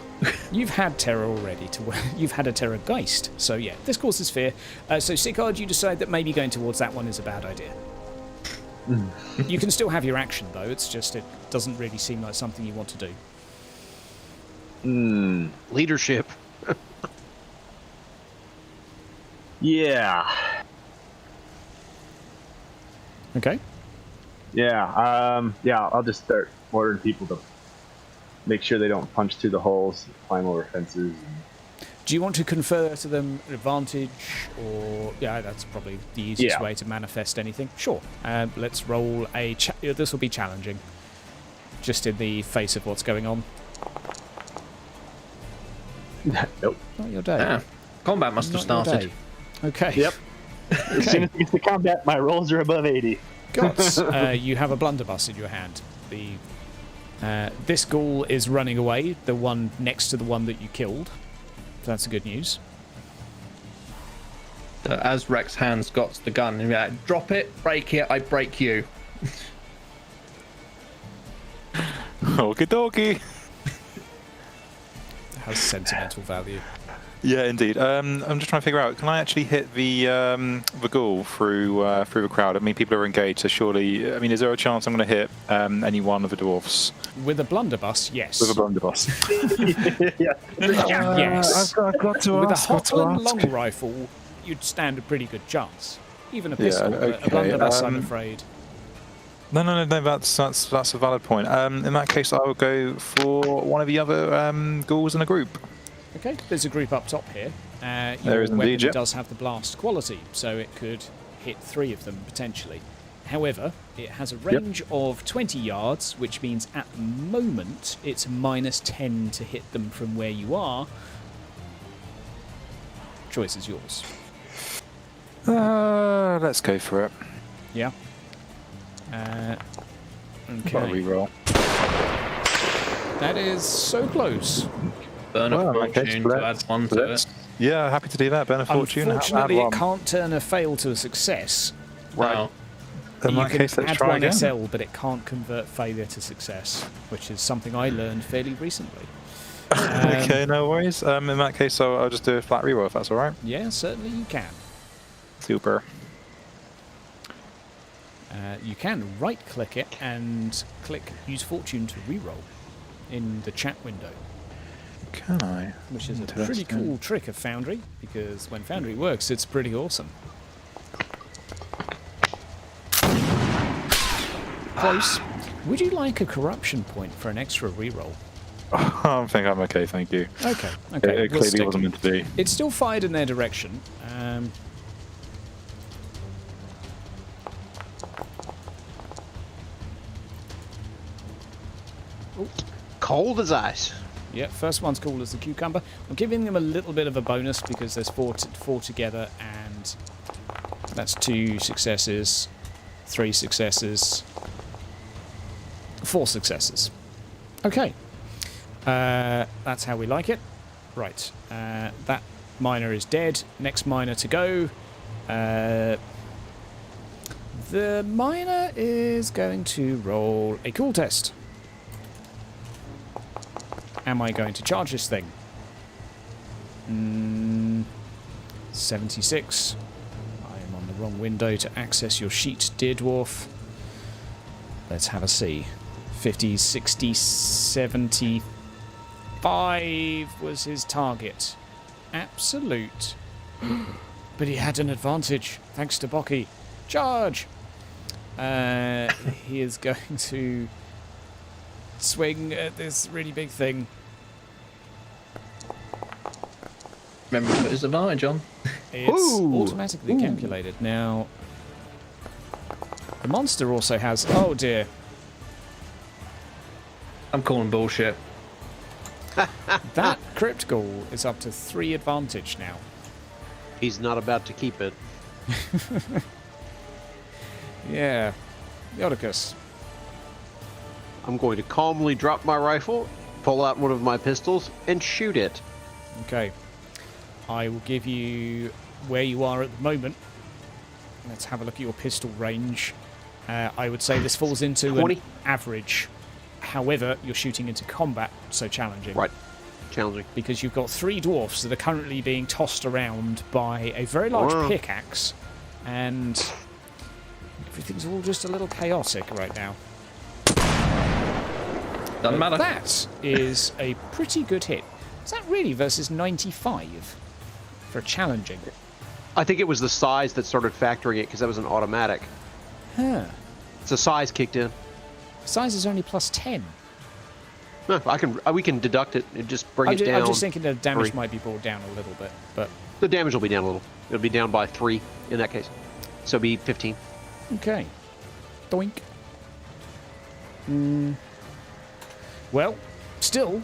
You've had terror already. You've had a terror geist. So yeah, this causes fear. So Achaidh, you decide that maybe going towards that one is a bad idea. You can still have your action though. It's just it doesn't really seem like something you want to do. Leadership. Yeah. Okay. Yeah. I'll just start ordering people to make sure they don't punch through the holes, climb over fences. Do you want to confer to them an advantage, or yeah, that's probably the easiest way to manifest anything. Sure. Let's roll a. This will be challenging, just in the face of what's going on. Nope. Not your day. Yeah. Combat must have Not your started. day. Okay. Yep. As soon as it gets to combat, my rolls are above 80. Gots, you have a blunderbuss in your hand. This ghoul is running away, the one next to the one that you killed. So that's good news. As Rex hands got the gun, he's like, drop it, break it, I break you. Okie dokie. It has sentimental value. Yeah, indeed. I'm just trying to figure out, can I actually hit the ghoul through the crowd? I mean, people are engaged, so surely... I mean, is there a chance I'm going to hit any one of the dwarfs? With a blunderbuss, yes. With a blunderbuss. Yes. I've got to With ask. a Hotland long rifle, you'd stand a pretty good chance. Even a pistol, but okay. a blunderbuss, I'm afraid. No, that's a valid point. In that case, I will go for one of the other ghouls in a group. Okay, there's a group up top here. There Your is weapon indeed, yep. does have the blast quality, so it could hit 3 of them potentially. However, it has a range of 20 yards, which means at the moment it's -10 to hit them from where you are. Choice is yours. Let's go for it. Yeah. Got a Okay. reroll. That is so close. Burn Well, of in that case, fortune to add one to it. Yeah, happy to do that. Burn of fortune. Unfortunately, add it can't turn a fail to a success. Wow. In You that can case, let's add try one again. SL, but it can't convert failure to success, which is something I learned fairly recently. Okay, no worries. In that case, I'll just do a flat reroll if that's all right. Yeah, certainly you can. Super. You can right-click it and click Use Fortune to reroll in the chat window, Can I? which is a pretty cool trick of Foundry, because when Foundry works, it's pretty awesome. Close. Would you like a corruption point for an extra reroll? I think I'm okay, thank you. Okay, It we'll clearly stick. wasn't meant to be. It's still fired in their direction. Cold as ice. Yeah, first one's cool as the cucumber. I'm giving them a little bit of a bonus because there's four together, and that's 2 successes, 3 successes, 4 successes. Okay. That's how we like it. Right. That miner is dead. Next miner to go. The miner is going to roll a cool test. Am I going to charge this thing? 76. I am on the wrong window to access your sheet, dear dwarf. Let's have a see. 50, 60, 75 was his target. Absolute. But he had an advantage, thanks to Bocky. Charge! He is going to swing at this really big thing. Remember to put his advantage on. It's automatically calculated. Now, the monster also has... Oh, dear. I'm calling bullshit. That crypt ghoul is up to 3 advantage now. He's not about to keep it. Yeah. Yodicus. I'm going to calmly drop my rifle, pull out one of my pistols, and shoot it. Okay. I will give you where you are at the moment. Let's have a look at your pistol range. I would say this falls into 20. an average. However, you're shooting into combat, so challenging. Right. Challenging. Because you've got 3 dwarfs that are currently being tossed around by a very large pickaxe, and everything's all just a little chaotic right now. Doesn't matter. That is a pretty good hit. Is that really versus 95 for challenging? I think it was the size that started factoring it because that was an automatic. Huh. So size kicked in. Size is only plus 10. No, we can deduct it and just bring it down. I'm just thinking the damage 3. might be brought down a little bit, but The damage will be down a little. It'll be down by 3 in that case. So it'll be 15. okay. Doink. Well, still,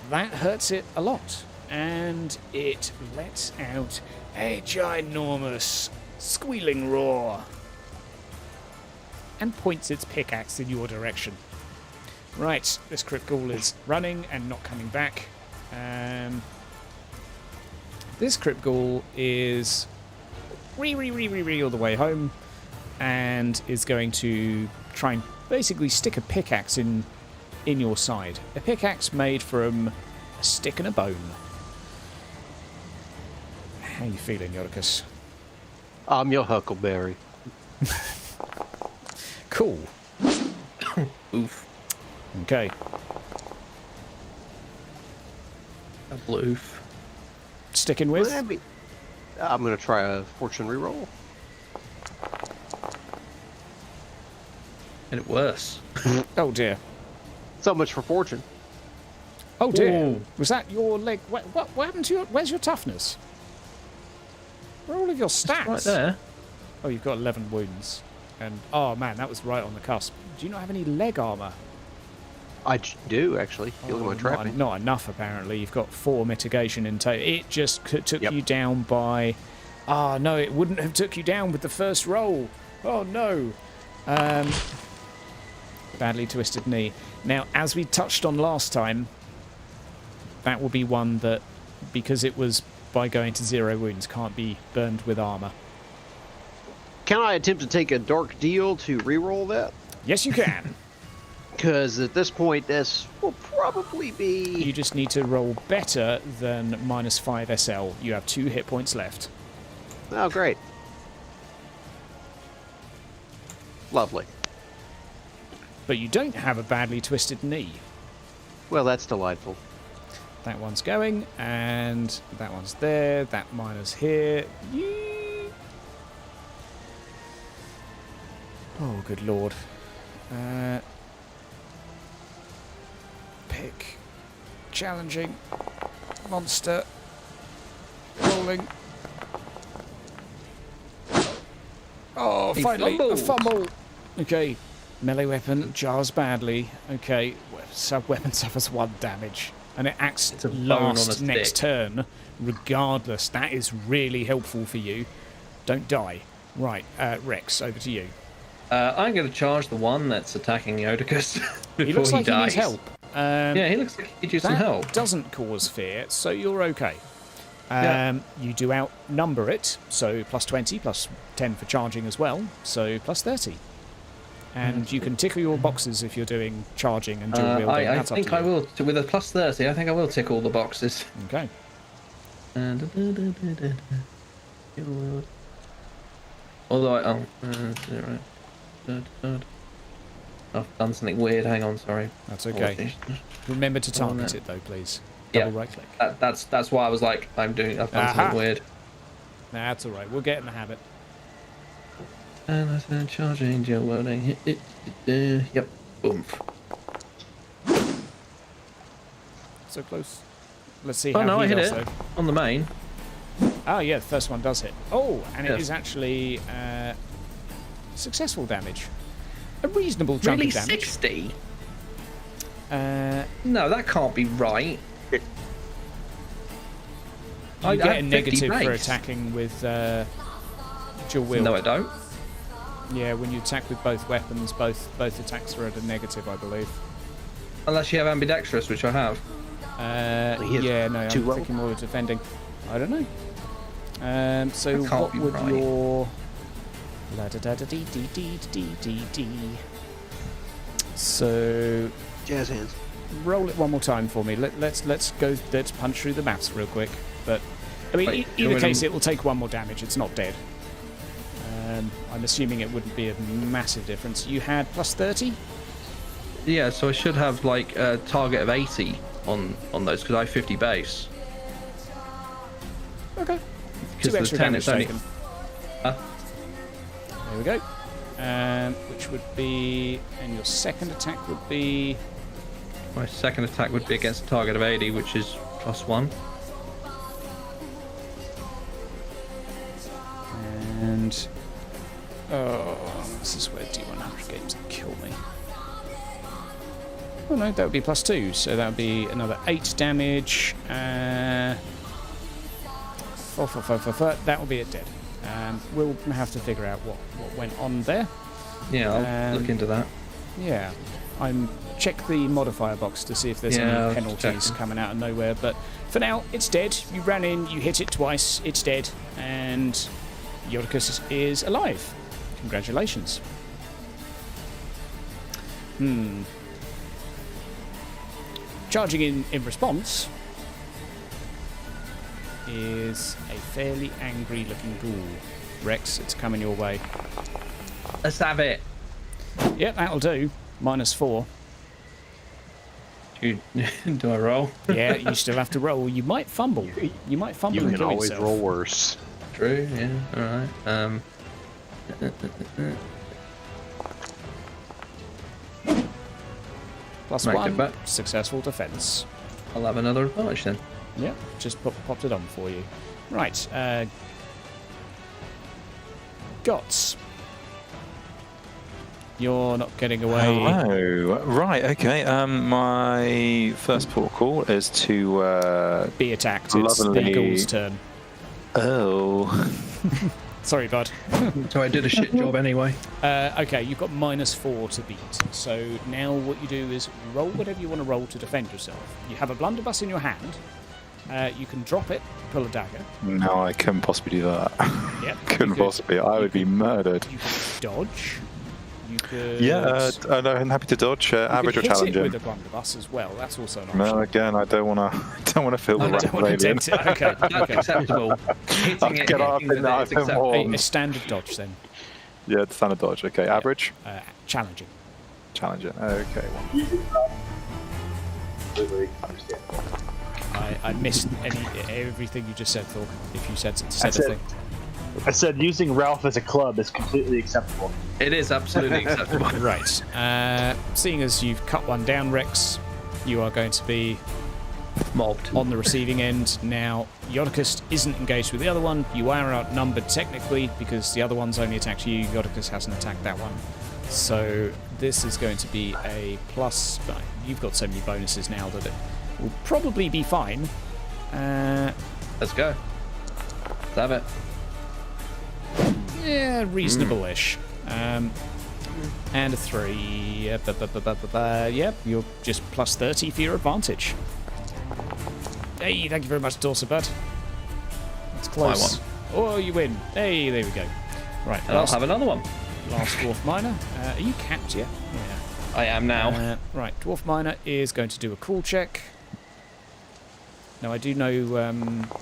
that hurts it a lot, and it lets out a ginormous squealing roar and points its pickaxe in your direction. Right, this crypt ghoul is running and not coming back. This crypt ghoul is all the way home and is going to try and basically stick a pickaxe in your side. A pickaxe made from a stick and a bone. How you feeling, Yodicus? I'm your huckleberry. Cool. Oof. Okay. Double oof. Sticking with? I'm going to try a fortune reroll. Made it worse. Oh dear. So much for fortune. Oh dear. Ooh. Was that your leg? What happened to your... Where's your toughness? Where are all of your stats? Right there. Oh, you've got 11 wounds. And, oh man, that was right on the cusp. Do you not have any leg armor? I do, actually. You look at my trapping. Not enough, apparently. You've got 4 mitigation in total. It just took you down by... Ah, no, it wouldn't have took you down with the first roll. Oh, no. Badly twisted knee. Now, as we touched on last time, that will be one that, because it was by going to 0 wounds, can't be burned with armor. Can I attempt to take a dark deal to reroll that? Yes, you can. Because at this point, this will probably be... You just need to roll better than -5 SL. You have 2 hit points left. Oh, great. Lovely. But you don't have a badly twisted knee. Well, that's delightful. That one's going, and that one's there. That miner's here. Yee. Oh, good lord. Pick. Challenging. Monster. Rolling. Oh, He finally, a fumbled. fumble. Okay. Melee weapon jars badly. Okay. Sub-weapon suffers 1 damage. And it acts It's a bone on a last next stick. turn, regardless. That is really helpful for you. Don't die. Right, Rex, over to you. I'm going to charge the one that's attacking Yodicus before He looks like he dies. needs help. Yeah, he looks like he could use some help. That doesn't cause fear, so you're okay. Yeah. You do outnumber it, so plus 20, plus 10 for charging as well, so plus 30. And you can tickle your boxes if you're doing charging and dual wielding. I That's up think to you. I will. With a plus 30, I think I will tick all the boxes. Okay. Although I've done something weird. Hang on, sorry. That's okay. Remember to target it though, please. Double right click. That's why I was like, I've done something weird. Nah, that's all right. We'll get in the habit. And I said charging, dual wielding. Yep. Boom. So close. Let's see Oh how no, he I hit does, it though. on the main. Oh yeah, the first one does hit. Oh, and it Yes. is actually successful damage. A reasonable chunk Really, of damage. 60? No, that can't be right. You get a have 50 negative for base. attacking with dual wield. No, I don't. Yeah, when you attack with both weapons, both attacks are at a negative, I believe. Unless you have ambidextrous, which I have. Yeah, no, I'm thinking more of defending. I don't know. So That can't what be would right. your la da da da dee dee dee dee dee dee. So Jazz hands. roll it one more time for me. Let's punch through the maths real quick. But I mean, Wait, either you're case, in- it will take one more damage. It's not dead. I'm assuming it wouldn't be a massive difference. You had plus 30. Yeah, so I should have like a target of 80 on those because I have 50 base. Okay. Because Two extra the 10 damage it's only. taken. Huh? There we go. Which would be, and your second attack would be. My second attack would be against a target of 80, which is +1. And this is where D100 games kill me. Oh no, that would be +2, so that would be another 8 damage. 4. That will be it dead. We'll have to figure out what went on there. Yeah, I'll look into that. Yeah, check the modifier box to see if there's Yeah, I'll any just penalties check. coming out of nowhere. But for now, it's dead. You ran in, you hit it twice, it's dead, and Yodicus is alive. Congratulations. Charging in response is a fairly angry-looking ghoul. Rex, it's coming your way. Let's have it. Yep, that'll do. -4. Do I roll? Yeah, you still have to roll. You might fumble. You might fumble You and can kill always yourself. roll worse. True, yeah, alright. Might +1, get back. successful defense. I'll have another advantage then. Yep, just popped it on for you. Right, Gots. You're not getting away. Hello. Right, okay. My first port call is to... Be attacked. It's the lovely- ghoul's turn. Oh. Sorry, bud. So I did a shit job anyway. Okay, you've got -4 to beat. So now what you do is roll whatever you want to roll to defend yourself. You have a blunderbuss in your hand. You can drop it, pull a dagger. No, I couldn't possibly do that. Yep. Couldn't possibly. I would be murdered. You could dodge. You could. Yeah, I'm happy to dodge. you Average or could hit it challenging? with a blunderbuss as well. That's also an option. No, again, I don't want to feel the I wrath don't of want to alien. tempt it. Okay. That's okay. acceptable. Hitting it, Get off hitting in with that, it is I'm acceptable. warm. A standard dodge then. Yeah, the standard dodge. Okay, average? Challenging. Challenging. Okay. I missed everything you just said, Thor. If you said a said- thing. I said using Ralph as a club is completely acceptable. It is absolutely acceptable. Right. Seeing as you've cut one down, Rex, you are going to be Mobbed. on the receiving end. Now, Yodicus isn't engaged with the other one. You are outnumbered technically because the other one's only attacked you. Yodicus hasn't attacked that one. So this is going to be a plus. You've got so many bonuses now that it will probably be fine. Let's go. Let's have it. Yeah, reasonable-ish. And a 3. Yep, you're just plus 30 for your advantage. Hey, thank you very much, Dorsabud. That's close. I Oh, you win. Hey, there we go. Right, And I'll have another one. last Dwarf Miner. Are you capped yet? Yeah. I am now. Right, Dwarf Miner is going to do a cool check. Now, I do know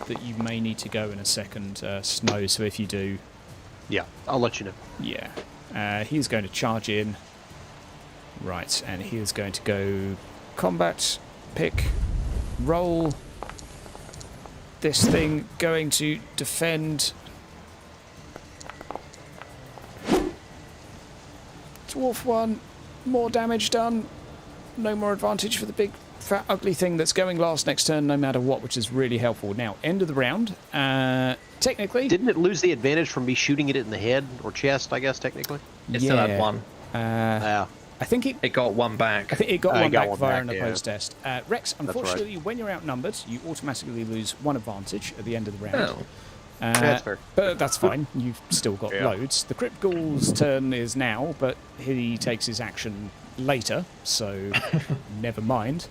that you may need to go in a second, Snow, so if you do... Yeah, I'll let you know. Yeah. He's going to charge in. Right, and he is going to go combat, pick, roll. This thing going to defend. Dwarf 1, more damage done. No more advantage for the big fat ugly thing that's going last next turn no matter what, which is really helpful. Now, end of the round. Technically... Didn't it lose the advantage from me shooting it in the head or chest, I guess, technically? It still had one. Yeah. I think It got one back. I think it got one got back one via back, an opposed test. Rex, unfortunately, when you're outnumbered, you automatically lose 1 advantage at the end of the round. Oh. That's fair. But that's fine. You've still got loads. The Crypt Ghoul's turn is now, but he takes his action later, so never mind.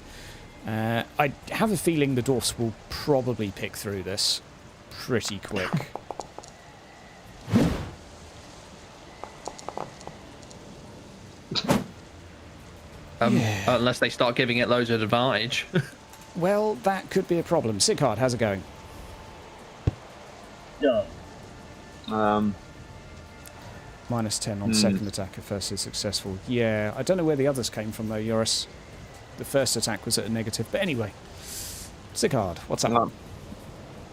I have a feeling the dwarfs will probably pick through this pretty quick. Unless they start giving it loads of advantage. Well, that could be a problem. Sighard, how's it going? Yeah. Minus 10 on second attack if first is successful. Yeah, I don't know where the others came from though, Yoris. The first attack was at a negative. But anyway, Sighard, what's up?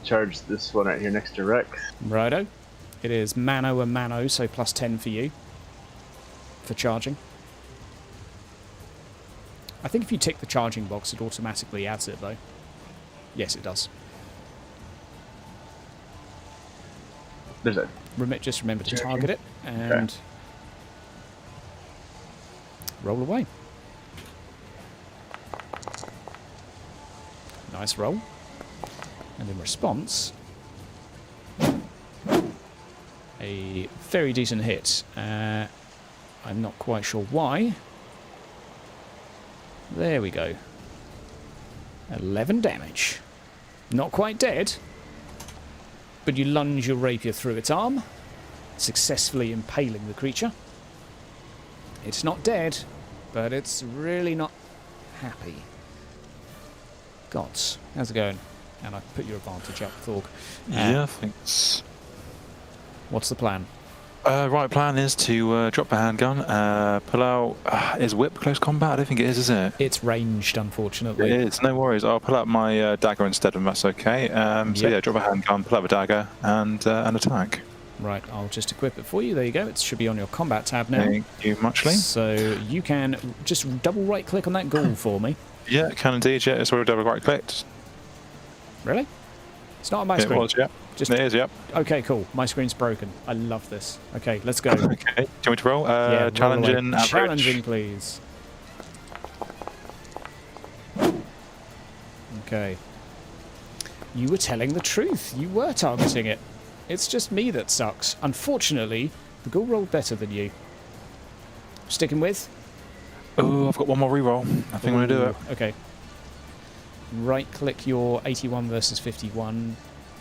Charge this one right here next to Rex. Righto. It is mano and mano, so plus 10 for you. For charging. I think if you tick the charging box, it automatically adds it though. Yes, it does. There's a... Just remember to target it and roll away. Nice roll. And in response, a very decent hit. I'm not quite sure why. There we go. 11 damage. Not quite dead, but you lunge your rapier through its arm, successfully impaling the creature. It's not dead, but it's really not happy. Gods, how's it going? And I put your advantage up, Thorg. Yeah, thanks. What's the plan? Right, plan is to drop the handgun, pull out... is whip close combat? I don't think it is it? It's ranged, unfortunately. It is, no worries. I'll pull out my dagger instead, and that's okay. So yeah, drop a handgun, pull out the dagger, and attack. Right, I'll just equip it for you. There you go. It should be on your combat tab now. Thank you muchly. So you can just double right click on that ghoul for me. Yeah, can indeed. Yeah, it's already double right clicked. Really? It's not on my screen. It was, yeah. Just, it is, yep. Okay, cool. My screen's broken. I love this. Okay, let's go. Okay. Do you want me to roll? Yeah, challenging, roll average. Challenging, please. Okay. You were telling the truth. You were targeting it. It's just me that sucks. Unfortunately, the ghoul rolled better than you. Sticking with? Oh, I've got one more reroll. I think I'm going to do it. Okay. Right-click your 81 versus 51.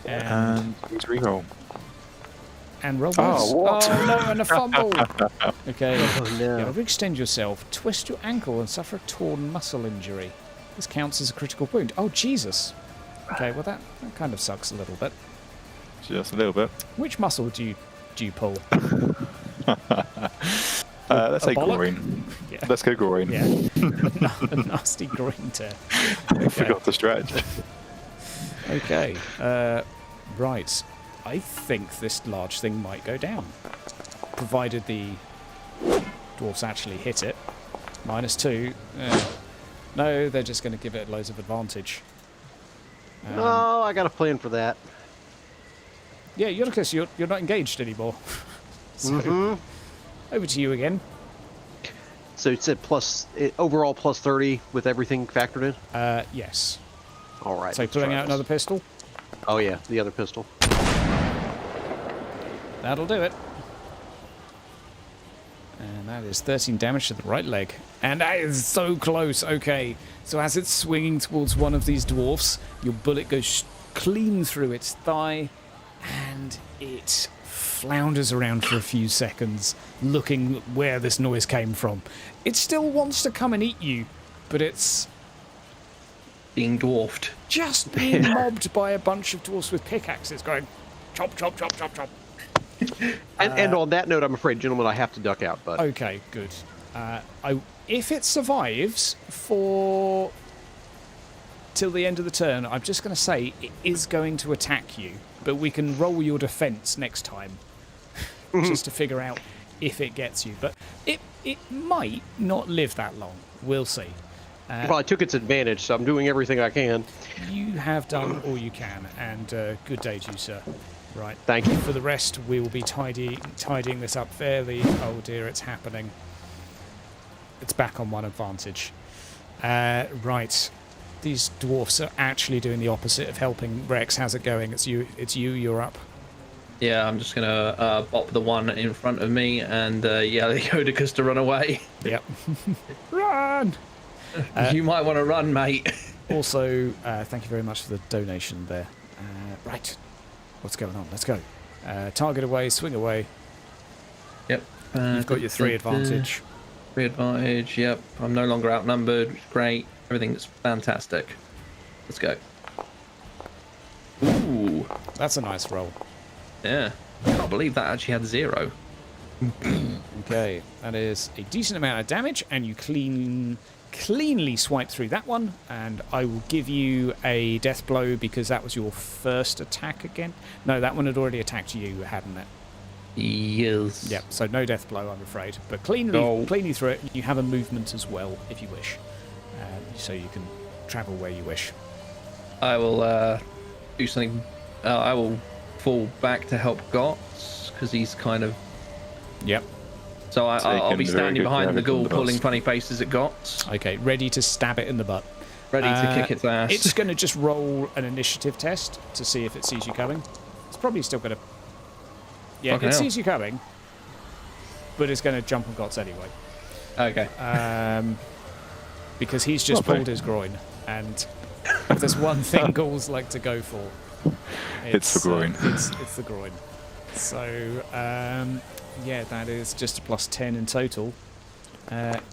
And reroll. And roll Oh, what? Oh, no, and a fumble. Okay. Oh, no. Yeah, overextend yourself. Twist your ankle and suffer a torn muscle injury. This counts as a critical wound. Oh, Jesus. Okay, well, that kind of sucks a little bit. Just a little bit. Which muscle do you pull? Let's say bollock? groin. Yeah. Let's go groin. Yeah. A nasty groin tear. I forgot to stretch. Okay. Right. I think this large thing might go down. Provided the dwarfs actually hit it. -2. No, they're just going to give it loads of advantage. No, I got a plan for that. Yeah, Eunicus, you're not engaged anymore. So, over to you again. So it said overall plus 30 with everything factored in? Yes. All right. So let's pulling try out this. another pistol. Oh, yeah, the other pistol. That'll do it. And that is 13 damage to the right leg. And that is so close. Okay, so as it's swinging towards one of these dwarfs, your bullet goes clean through its thigh, and it flounders around for a few seconds, looking where this noise came from. It still wants to come and eat you, but it's being dwarfed. just being mobbed by a bunch of dwarfs with pickaxes going chop, chop, chop, chop, chop. And on that note, I'm afraid, gentlemen, I have to duck out. But Okay, good. If it survives for till the end of the turn, I'm just going to say it is going to attack you, but we can roll your defense next time just to figure out if it gets you. But it might not live that long. We'll see. well, I took its advantage, so I'm doing everything I can. You have done all you can, and good day to you, sir. Right. Thank you. For the rest, we will be tidying this up fairly. Oh dear, it's happening. It's back on one advantage. Right. These dwarfs are actually doing the opposite of helping Rex. How's it going? It's you. You're up. Yeah, I'm just gonna bop the one in front of me and yell at Yodicus to run away. Yep. Run! You might want to run, mate. Also, thank you very much for the donation there. Right. What's going on? Let's go. Target away, swing away. Yep. You've got your 3 advantage. 3 advantage, yep. I'm no longer outnumbered, which is great. Everything's fantastic. Let's go. Ooh. That's a nice roll. Yeah. I can't believe that actually had 0. Okay, that is a decent amount of damage, and you cleanly swipe through that one, and I will give you a death blow because that was your first attack again. No, that one had already attacked you, hadn't it? Yes. Yep, so no death blow, I'm afraid. But cleanly through it, you have a movement as well, if you wish. So you can travel where you wish. I will do something. I will fall back to help Gots, because he's kind of... Yep. So I'll be standing behind the ghoul, pulling funny faces at Gots. Okay, ready to stab it in the butt. Ready to kick its ass. It's going to just roll an initiative test to see if it sees you coming. It's probably still going to... Yeah, Fucking it hell. sees you coming, but it's going to jump on Gots anyway. Okay. Because he's just pulled his groin, and if there's one thing ghouls like to go for, It's the groin. It's the groin. So, yeah, that is just a +10 in total. That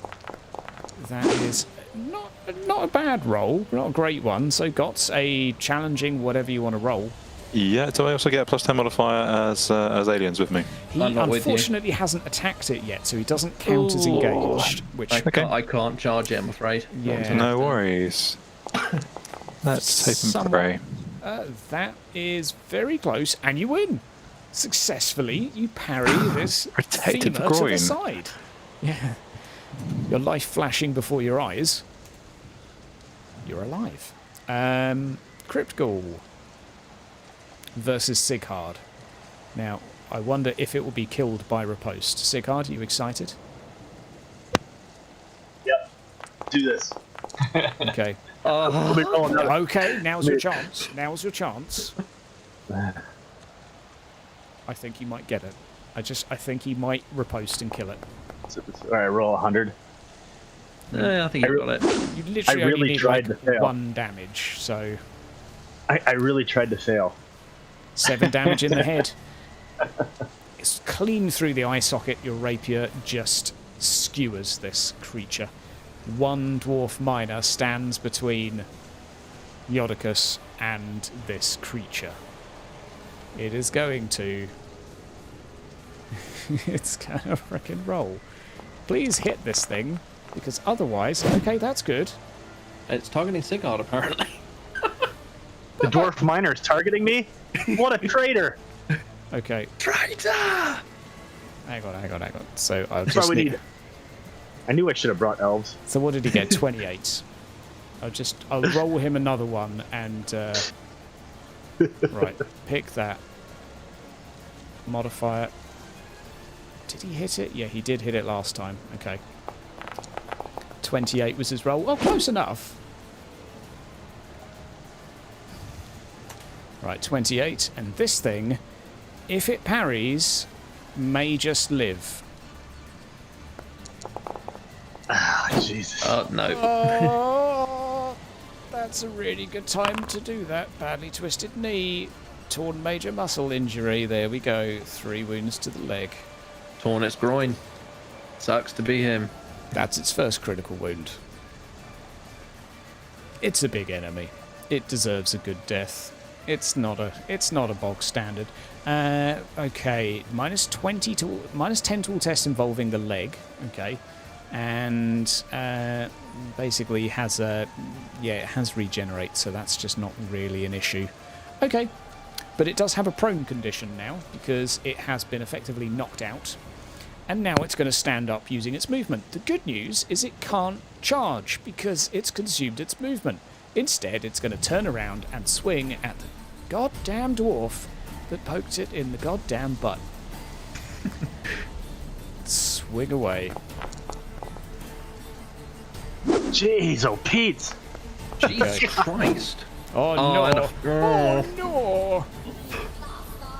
is not a bad roll, not a great one. So, Got's a challenging whatever you want to roll. Yeah, so I also get a +10 modifier as aliens with me. He I'm not with you. unfortunately hasn't attacked it yet, so he doesn't count as engaged. Which I can't charge it, I'm afraid. Yeah. No worries. Let's take them Somewhat. pray. That is very close, and you win. Successfully, you parry this Protected femur the to groin. the side. Yeah. Your life flashing before your eyes. You're alive. Crypt Ghoul versus Sighard. Now, I wonder if it will be killed by riposte. Sighard, are you excited? Yep. Do this. Okay. We'll be rolling out. Okay, now's your chance. Now's your chance. I think he might get it. I think he might riposte and kill it. All right, roll 100. I think you got it. You literally really only need tried to fail. 1 damage, so I really tried to fail. 7 damage in the head. It's clean through the eye socket. Your rapier just skewers this creature. 1 dwarf miner stands between Yodicus and this creature. It is going to... it's going to frickin' roll. Please hit this thing, because otherwise... Okay, that's good. It's targeting Sighard, apparently. The dwarf miner is targeting me? What a traitor! Okay, Traitor! hang on. So I'll That's just why we need... I knew I should have brought elves. So what did he get? 28. I'll roll him another one and right, pick that. Modifier. Did he hit it? Yeah, he did hit it last time. Okay. 28 was his roll. Oh, close enough. Right, 28, and this thing, if it parries, may just live. Jesus. Oh, no. Oh, that's a really good time to do that. Badly twisted knee, torn major muscle injury. There we go. 3 wounds to the leg. Torn its groin. Sucks to be him. That's its first critical wound. It's a big enemy. It deserves a good death. It's not a bog standard. Okay, minus 10 tool test involving the leg. Okay, and basically it has regenerate, so that's just not really an issue. Okay, but it does have a prone condition now because it has been effectively knocked out, and now it's going to stand up using its movement. The good news is it can't charge because it's consumed its movement. Instead, it's going to turn around and swing at the goddamn dwarf that poked it in the goddamn butt. Swing away. Jeez, oh Pete. Jesus Christ. Oh, Oh, no. and Oh, no.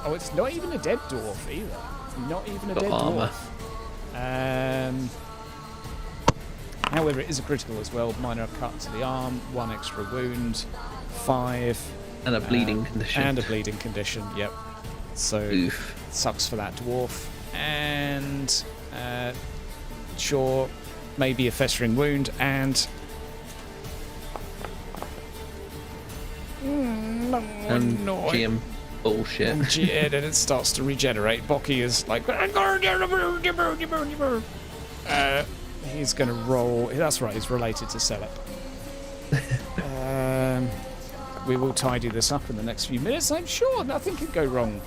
Oh, it's not even a dead dwarf either. It's not even a Got dead armor. dwarf. However, it is a critical as well. Minor cut to the arm, 1 extra wound, 5. And a bleeding condition. And a bleeding condition, yep. So, Oof. sucks for that dwarf. And, sure, maybe a festering wound, and... And GM bullshit. And it starts to regenerate. Bocky is like... he's going to roll... That's right, he's related to Celeb. We will tidy this up in the next few minutes. I'm sure nothing could go wrong.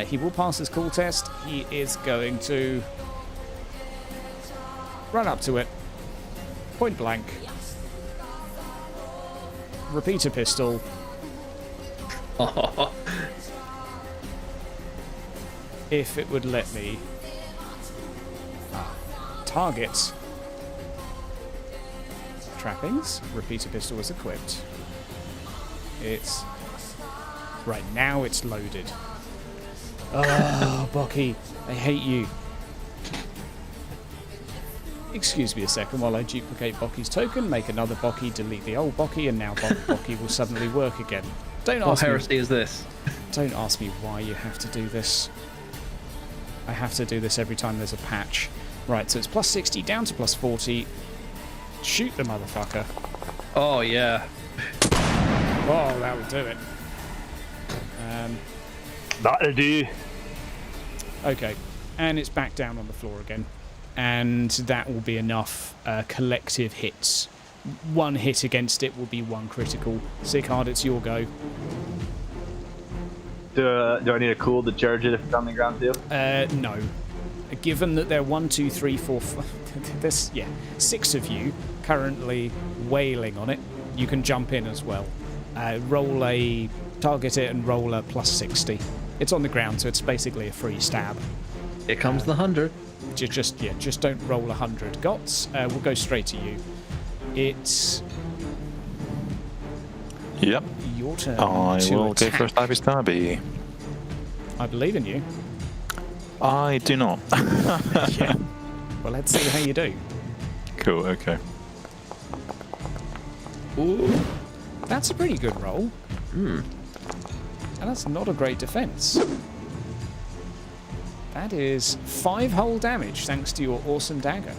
He will pass his cool test. He is going to run up to it, point blank, repeater pistol, if it would let me, target trappings. Repeater pistol is equipped. It's right now. It's loaded. Oh, Bocky, I hate you. Excuse me a second while I duplicate Bocky's token, make another Bocky, delete the old Bocky, and now Bocky will suddenly work again. Don't What ask me. heresy is this? Don't ask me why you have to do this. I have to do this every time there's a patch. Right, so it's plus 60 down to plus 40. Shoot the motherfucker. Oh, yeah. Oh, that would do it. That'll do. Okay, and it's back down on the floor again. And that will be enough collective hits. 1 hit against it will be 1 critical. Sighard, it's your go. Do I need a cool to charge it if it's on the ground too? No. Given that there are 1, 2, 3, 4, 5, there's 6 of you currently wailing on it, you can jump in as well. Target it and roll a plus 60. It's on the ground, so it's basically a free stab. Here comes the 100. Just don't roll 100. Gots, we'll go straight to you. It's Yep. your turn. I to will go attack. for a stabby stabby. I believe in you. I do not. Yeah. Well, let's see how you do. Cool, okay. Ooh. That's a pretty good roll. And that's not a great defense. That is 5 whole damage thanks to your awesome dagger.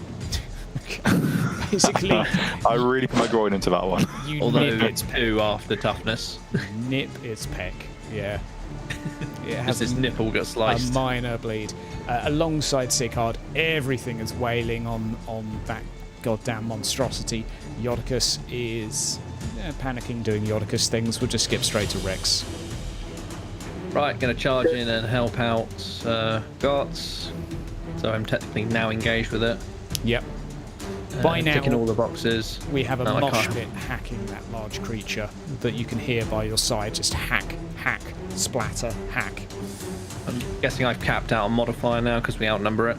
Basically, I really put my groin into that one. you Although nip it's its 2 after toughness. nip its peck. Yeah. It As has his nipple got a sliced. minor bleed. Alongside Sighard, everything is wailing on that goddamn monstrosity. Yodicus is panicking, doing Yodicus things. We'll just skip straight to Rex. Right, gonna charge in and help out Gots. So I'm technically now engaged with it. Yep. By now, ticking all the boxes. we have a No, I mosh can't. pit hacking that large creature that you can hear by your side. Just hack, hack, splatter, hack. I'm guessing I've capped out on modifier now because we outnumber it.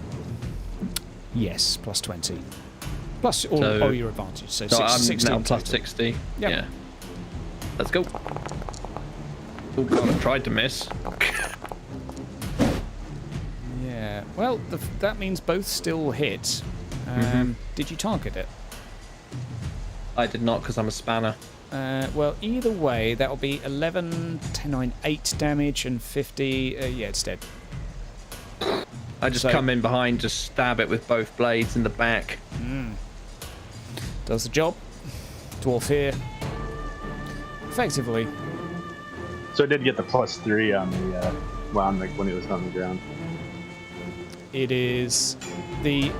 Yes, plus 20. Plus all So- your advantage. So, So I'm 16 now plus total. 60. Yep. Yeah. Let's go. Oh god, I tried to miss. Yeah. Well, that means both still hit. Did you target it? I did not because I'm a spanner. Well, either way, that'll be 11, 10, 9, 8 damage and 50. Yeah, it's dead. I just come in behind, just stab it with both blades in the back. Does the job. Dwarf here. Effectively. So it did get the +3 on the when it was on the ground. It is the...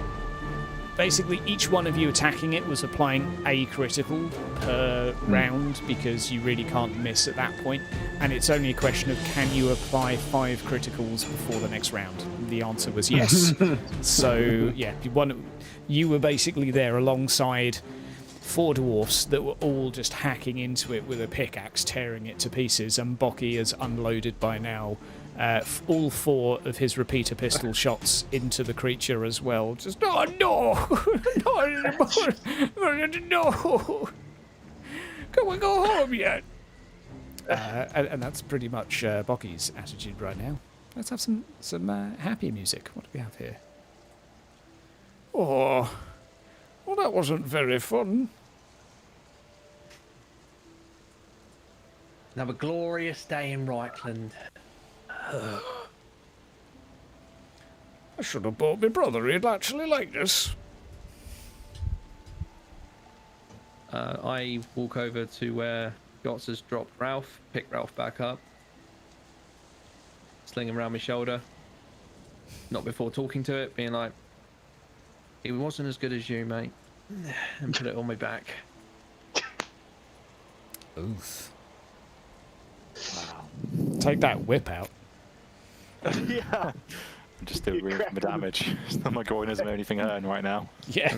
Basically, each one of you attacking it was applying a critical per round because you really can't miss at that point. And it's only a question of can you apply 5 criticals before the next round? The answer was yes. So, yeah, you were basically there alongside 4 dwarfs that were all just hacking into it with a pickaxe, tearing it to pieces, and Bocky has unloaded by now all 4 of his repeater pistol shots into the creature as well. Just, oh no! Not anymore! No! Can we go home yet? And that's pretty much Bocky's attitude right now. Let's have some happy music. What do we have here? Oh, well, that wasn't very fun. Have a glorious day in Reichland. I should have bought my brother. He'd actually like this. I walk over to where Gots has dropped Ralph, pick Ralph back up, sling him around my shoulder. Not before talking to it, being like, he wasn't as good as you, mate. And put it on my back. Oof. Wow. Take that whip out. Yeah. I'm just still reeling from the damage. My groin isn't anything hurting right now. Yeah.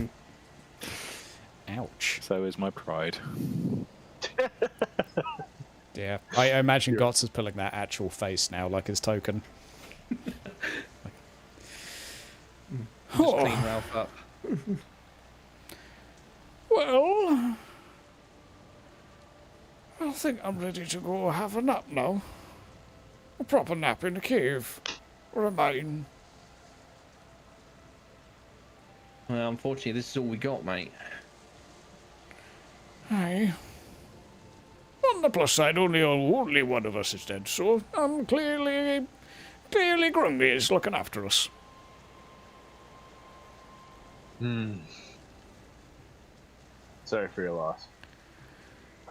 Ouch. So is my pride. Yeah. I imagine Gots is pulling that actual face now, like his token. Just clean Ralph up. Well, I think I'm ready to go have a nap now. A proper nap in the cave. Or a mine. Well, unfortunately, this is all we got, mate. Aye. On the plus side, only one of us is dead, so clearly Grungy is looking after us. Sorry for your loss.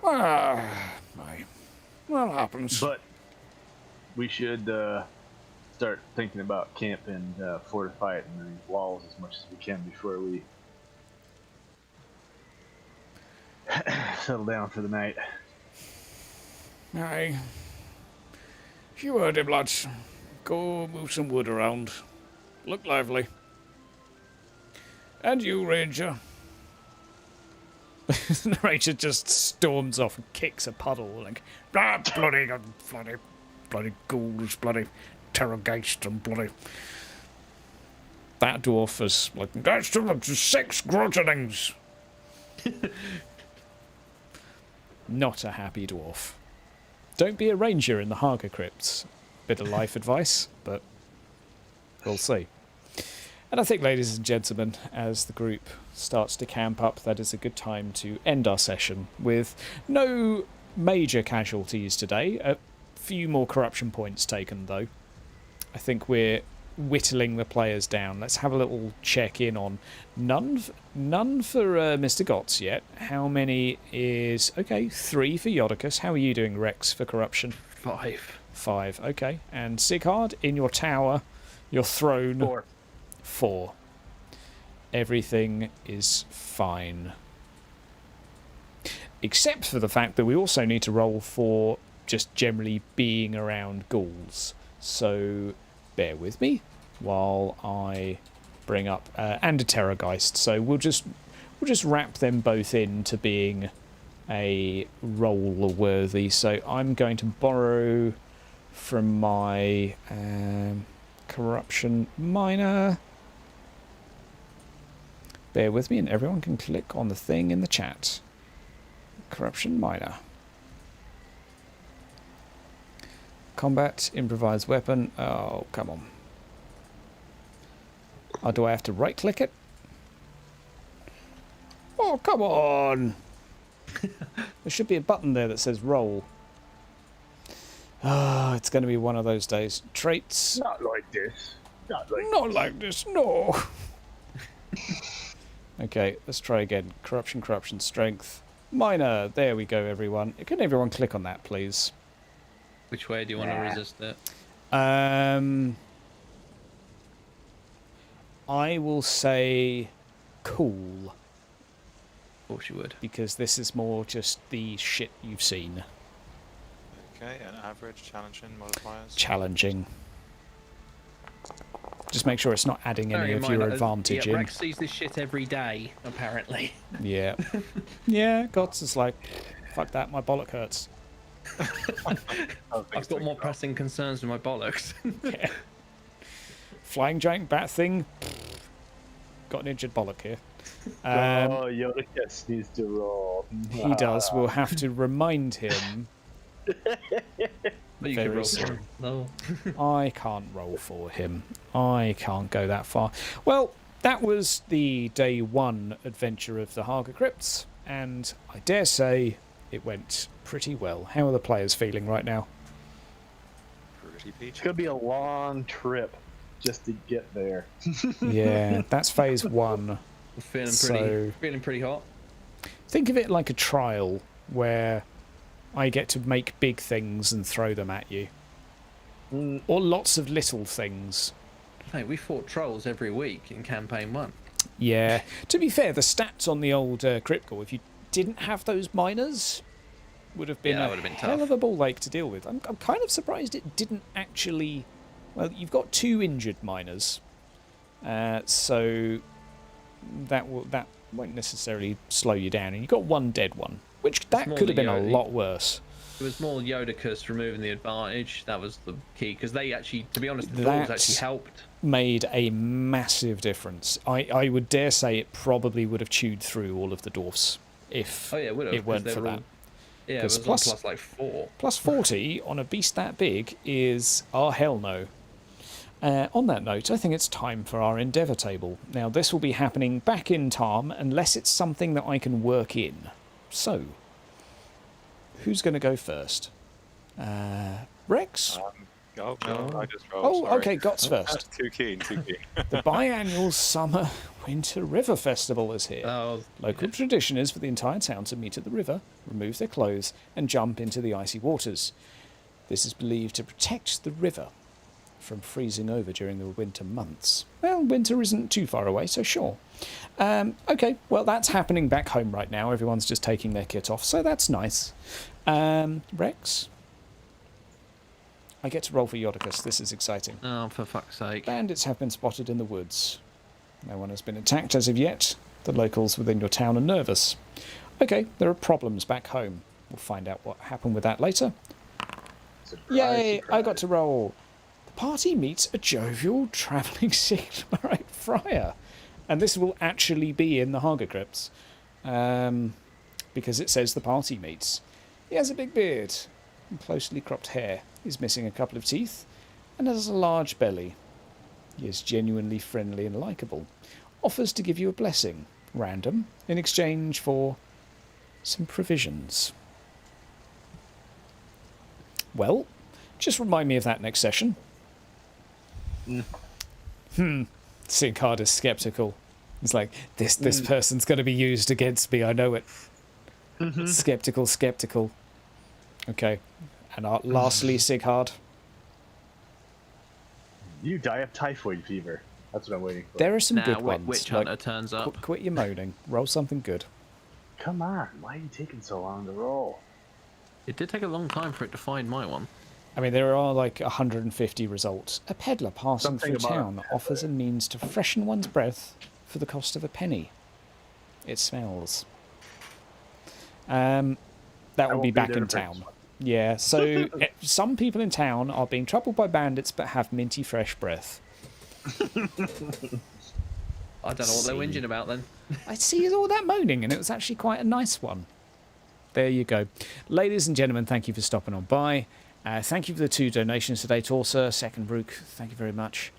Aye. That happens. But we should start thinking about camp and fortifying these walls as much as we can before we settle down for the night. Aye. You heard him, lads. Go move some wood around. Look lively. And you, Ranger. The Ranger just storms off and kicks a puddle, like, bloody ghouls, bloody Interrogating, and bloody... That dwarf is like, that's 6 grottenings. Not a happy dwarf. Don't be a ranger in the Haga crypts. Bit of life advice, but we'll see. And I think, ladies and gentlemen, as the group starts to camp up, that is a good time to end our session with no major casualties today. A few more corruption points taken, though. I think we're whittling the players down. Let's have a little check-in on none for Mr. Gotts yet. How many is... Okay, 3 for Yodicus. How are you doing, Rex, for corruption? 5. 5, okay. And Sighard, in your tower, your throne... 4. Everything is fine. Except for the fact that we also need to roll for just generally being around ghouls. So bear with me while I bring up and a Terrorgeist. So we'll just wrap them both into being a roll worthy. So I'm going to borrow from my corruption minor. Bear with me, and everyone can click on the thing in the chat. Corruption minor. Combat, improvised weapon. Oh, come on. Oh, do I have to right-click it? Oh, come on! There should be a button there that says roll. Ah, it's going to be one of those days. Traits. Not like this. Not like this, no. Okay, let's try again. Corruption, strength. Minor. There we go, everyone. Can everyone click on that, please? Which way do you want to resist it? I will say cool. Of course you would. Because this is more just the shit you've seen. Okay, and average, challenging, modifiers. Challenging. Just make sure it's not adding any of your advantage in. Rex sees this shit every day, apparently. Yeah. Yeah, Gods is like, fuck that, my bollock hurts. I've got more pressing concerns with my bollocks. Yeah. Flying giant bat thing. Got an injured bollock here. Yodicus needs to roll. He does. We'll have to remind him. But you can roll for him. No. I can't roll for him. I can't go that far. Well, that was the day one adventure of the Haga Crypts, and I dare say it went pretty well. How are the players feeling right now? Pretty peachy. It's gonna be a long trip just to get there. Yeah, that's phase one. Feeling pretty hot. Think of it like a trial where I get to make big things and throw them at you. Or lots of little things. Hey, we fought trolls every week in campaign 1. Yeah. To be fair, the stats on the old Crypt Gore, if you didn't have those miners, would have been hell of a ball ache to deal with. I'm kind of surprised it didn't actually... Well, you've got 2 injured miners. So that won't necessarily slow you down. And you've got 1 dead one. Which that could have been a lot worse. It was more Yodicus removing the advantage. That was the key. Because they actually, to be honest, the dwarves actually helped. Made a massive difference. I would dare say it probably would have chewed through all of the dwarfs if it weren't for that. Yeah, it was plus like 4. Plus 40 on a beast that big is... Oh, hell no. On that note, I think it's time for our endeavour table. Now, this will be happening back in Tarm, unless it's something that I can work in. So, who's going to go first? Rex? No, I just rolled. Oh, okay, Gots first. Too keen. The biannual Summer Winter River Festival is here. Local tradition is for the entire town to meet at the river, remove their clothes, and jump into the icy waters. This is believed to protect the river from freezing over during the winter months. Well, winter isn't too far away, so sure. Okay, well, that's happening back home right now. Everyone's just taking their kit off, so that's nice. Rex? I get to roll for Yodicus. This is exciting. Oh, for fuck's sake. Bandits have been spotted in the woods. No one has been attacked as of yet. The locals within your town are nervous. Okay, there are problems back home. We'll find out what happened with that later. Yay, I got to roll. The party meets a jovial, travelling Sigmarite friar. And this will actually be in the Haga Crypts. Because it says the party meets. He has a big beard and closely cropped hair. He's missing a couple of teeth and has a large belly. He is genuinely friendly and likeable. Offers to give you a blessing, random, in exchange for some provisions. Well, just remind me of that next session. Sighard is sceptical. It's like, this person's going to be used against me, I know it. Skeptical. Okay. And lastly, Sighard. You die of typhoid fever. That's what I'm waiting for. There are some good ones. Witch Hunter turns up. Quit your moaning. Roll something good. Come on, why are you taking so long to roll? It did take a long time for it to find my one. I mean, there are like 150 results. A peddler passing through town offers a means to freshen one's breath for the cost of a penny. It smells. That will be back in town. Yeah, so some people in town are being troubled by bandits but have minty fresh breath. I don't know what they're whinging about then. I see all that moaning, and it was actually quite a nice one. There you go. Ladies and gentlemen, thank you for stopping on by. Thank you for the 2 donations today, Torsa, Second Brook. Thank you very much.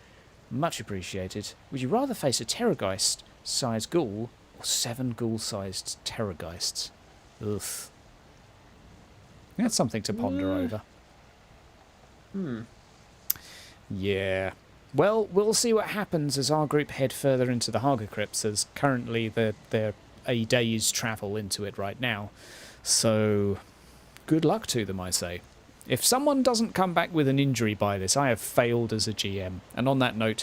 Much appreciated. Would you rather face a Terrorgeist-sized ghoul 7 ghoul-sized terrorgeists. Ugh. That's something to ponder over. Yeah. Well, we'll see what happens as our group head further into the Haga Crypts, as currently they're a day's travel into it right now. So, good luck to them, I say. If someone doesn't come back with an injury by this, I have failed as a GM. And on that note,